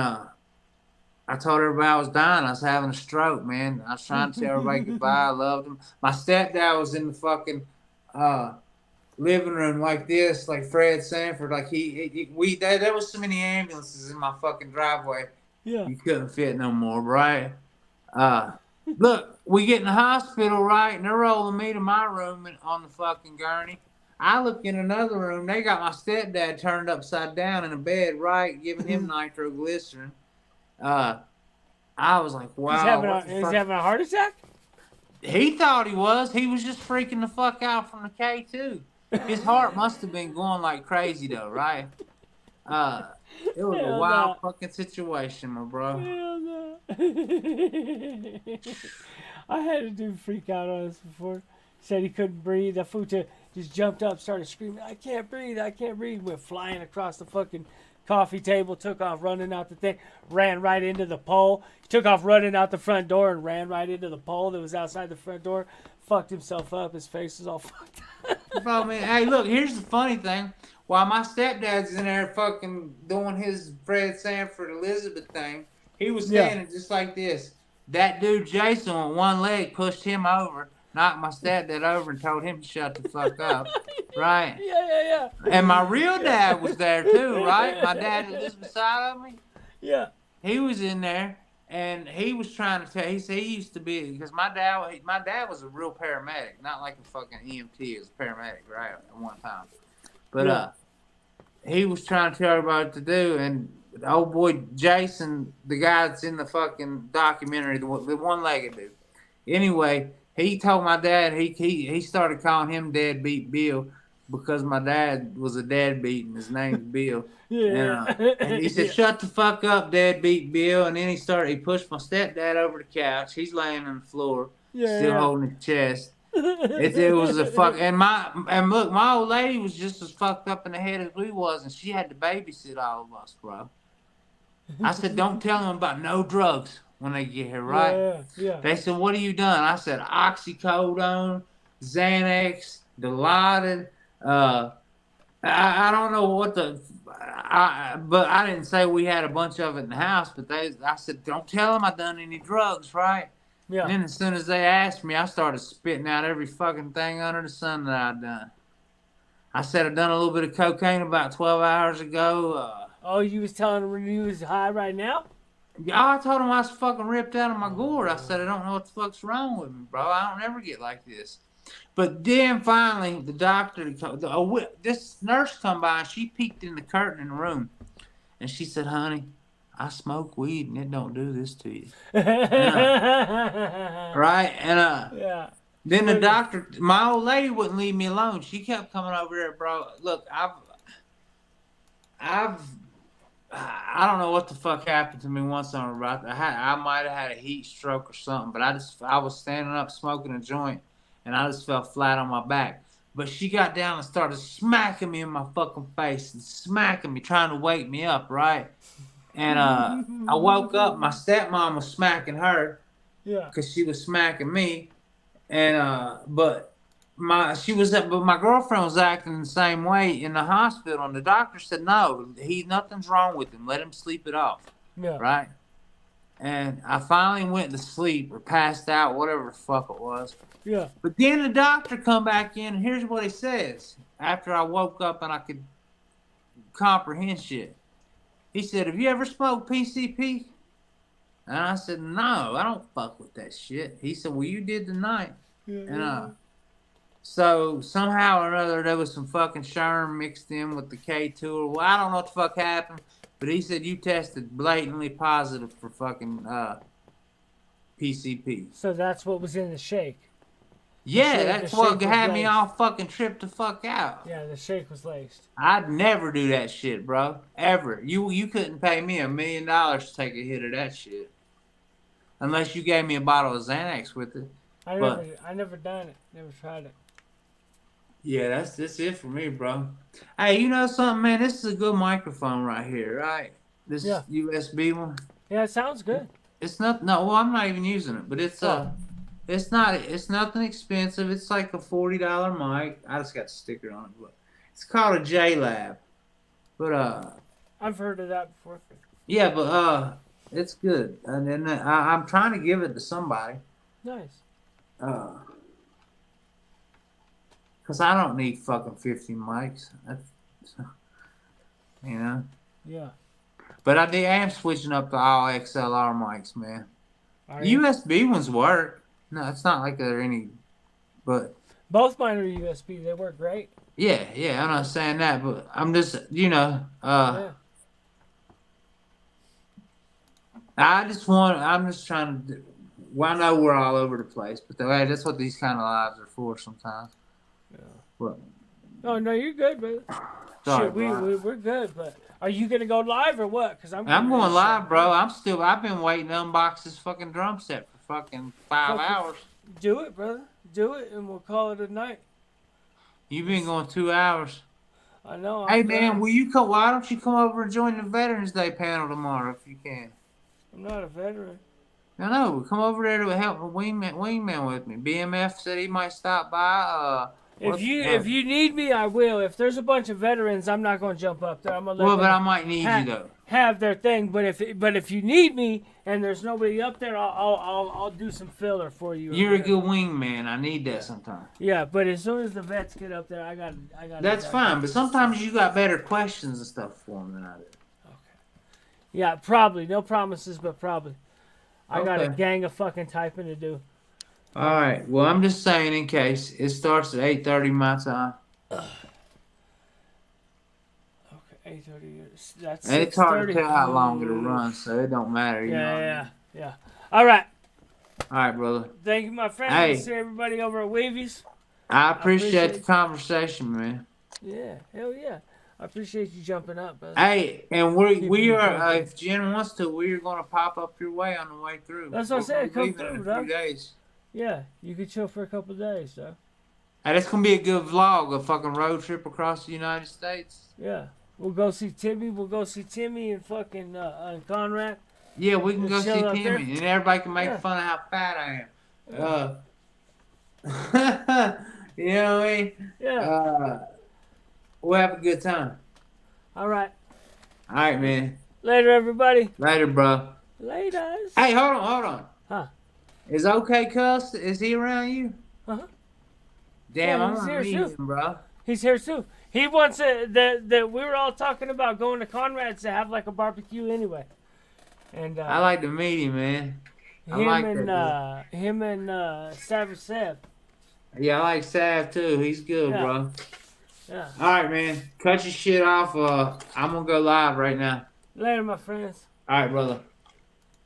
I told everybody I was dying. I was having a stroke, man. I was trying to tell everybody goodbye. I loved them. My stepdad was in the fucking living room like this, like Fred Sanford. Like there was so many ambulances in my fucking driveway. Yeah. You couldn't fit no more, right? Look, we get in the hospital, right? And they're rolling me to my room on the fucking gurney. I look in another room. They got my stepdad turned upside down in a bed, right? Giving him nitroglycerin. I was like, wow. He's having a heart attack? He thought he was. He was just freaking the fuck out from the K2. His heart must have been going like crazy, though, right? It was a wild fucking situation, my bro. Hell no. I had a dude freak out on us before. Said he couldn't breathe. That fool just jumped up, started screaming, I can't breathe. Went flying across the fucking coffee table, took off running out the thing, ran right into the pole. He took off running out the front door and ran right into the pole that was outside the front door. Fucked himself up. His face was all fucked up. Bro, man, hey, look, here's the funny thing. While my stepdad's in there fucking doing his Fred Sanford Elizabeth thing, he was standing just like this. That dude Jason with one leg pushed him over, knocked my stepdad over, and told him to shut the fuck up. Right? Yeah. And my real dad was there too, right? My dad that lives beside of me. Yeah. He was in there, and he was trying to tell. He said he used to be, because my dad was a real paramedic, not like a fucking EMT. He was a paramedic, right, at one time. But he was trying to tell everybody what to do, and the old boy Jason, the guy that's in the fucking documentary, the one-legged dude. Anyway, he told my dad he started calling him Deadbeat Bill because my dad was a deadbeat and his name's Bill. And he said, "Shut the fuck up, Deadbeat Bill." And then he pushed my stepdad over the couch. He's laying on the floor, still holding his chest. It was a fuck. And look, my old lady was just as fucked up in the head as we was, and she had to babysit all of us, bro. I said, "Don't tell them about no drugs when they get here, right?" Yeah. They said, "What are you done?" I said, "Oxycodone, Xanax, Dilaudid. I don't know what but I didn't say we had a bunch of it in the house. But I said, don't tell them I done any drugs, right?" Yeah. And then as soon as they asked me, I started spitting out every fucking thing under the sun that I'd done. I said I done a little bit of cocaine about 12 hours ago. Oh, you was telling him you was high right now? Yeah, I told him I was fucking ripped out of my gourd. I said, I don't know what the fuck's wrong with me, bro. I don't ever get like this. But then finally, the doctor, this nurse come by, and she peeked in the curtain in the room. And she said, "Honey, I smoke weed and it don't do this to you." Right? And then the doctor, my old lady wouldn't leave me alone. She kept coming over there, bro. Look, I don't know what the fuck happened to me once on a ride. I might have had a heat stroke or something, but I was standing up smoking a joint, and I just fell flat on my back. But she got down and started smacking me in my fucking face and smacking me, trying to wake me up, right? And I woke up. My stepmom was smacking her, because she was smacking me, and but my girlfriend was acting the same way in the hospital, and the doctor said, "No, nothing's wrong with him. Let him sleep it off." Right? And I finally went to sleep or passed out, whatever the fuck it was. But then the doctor come back in, and here's what he says after I woke up and I could comprehend shit. He said, "Have you ever smoked PCP?" And I said, "No, I don't fuck with that shit." He said, "Well, you did tonight." And so somehow or another there was some fucking Sherm mixed in with the K2 or well, I don't know what the fuck happened. But he said you tested blatantly positive for fucking PCP. So that's what was in the shake. Yeah, that's what had me all fucking tripped the fuck out. Yeah, the shake was laced. I'd never do that shit, bro. Ever. You couldn't pay me $1 million to take a hit of that shit. Unless you gave me a bottle of Xanax with it. I never done it. Never tried it. Yeah, that's it for me, bro. Hey, you know something, man? This is a good microphone right here, right? This USB one. Yeah, it sounds good. It's not. No, well, I'm not even using it, but it's it's not. It's nothing expensive. It's like a $40 mic. I just got a sticker on it, but it's called a J-Lab. But I've heard of that before. Yeah, but it's good, and then I'm trying to give it to somebody. Nice. Cause I don't need fucking 50 mics. You know. Yeah. But I am switching up to all XLR mics, man. USB ones work. No, it's not like they're any, but both mine are USB. They work great. Yeah, I'm not saying that, but I'm just, I'm just trying to. Well, I know we're all over the place, but that's what these kind of lives are for sometimes. Yeah. What? Oh no, you're good, brother. Sorry, shit, we're good, but are you gonna go live or what? Cause I'm going live, bro. I've been waiting to unbox this fucking drum set for fucking 5 hours. Do it, brother. Do it, and we'll call it a night. You've been going 2 hours. I know. Hey man, will you come? Why don't you come over and join the Veterans Day panel tomorrow if you can? I'm not a veteran. No, come over there to help a wingman with me. BMF said he might stop by. If you need me, I will. If there's a bunch of veterans, I'm not gonna jump up there. I'm gonna let Well, them but I might need you though. have their thing. But if you need me and there's nobody up there, I'll do some filler for you. You're a good wingman. I need that sometime. Yeah, but as soon as the vets get up there, I got. That's fine. But sometimes you got better questions and stuff for them than I do. Okay. Yeah, probably. No promises, but probably. I got a gang of fucking typing to do. All right. Well, I'm just saying in case it starts at 8:30 my time. Okay, 8:30. That's. And it's hard to tell how long it'll run, so it don't matter. You know Yeah. All right. All right, brother. Thank you, my friend. Hey. See everybody over at Weavies. I appreciate the conversation, man. Yeah, hell yeah. I appreciate you jumping up, brother. Hey, and we are if Jen wants to, we're gonna pop up your way on the way through. That's what I said. Come through, in a bro. few days. Yeah, you could chill for a couple of days, though. Hey, that's gonna be a good vlog, a fucking road trip across the United States. Yeah, we'll go see Timmy. We'll go see Timmy and fucking and Conrad. Yeah, we can go see chill up Timmy, there. and everybody can make fun of how fat I am. You know what I mean? Yeah. We'll have a good time. All right. All right, man. Later, everybody. Later, bro. Later. Hey, hold on. Huh? Is OK Cuss? Is he around you? Uh-huh. Damn, Yeah, I he's want to here meet too. him, bro. He's here too. He wants that we were all talking about going to Conrad's to have like a barbecue anyway. And I like to meet him, man. him and Savage Seb. Yeah, I like Sav too. He's good, bro. Yeah. All right, man. Cut your shit off. I'm gonna go live right now. Later, my friends. All right, brother.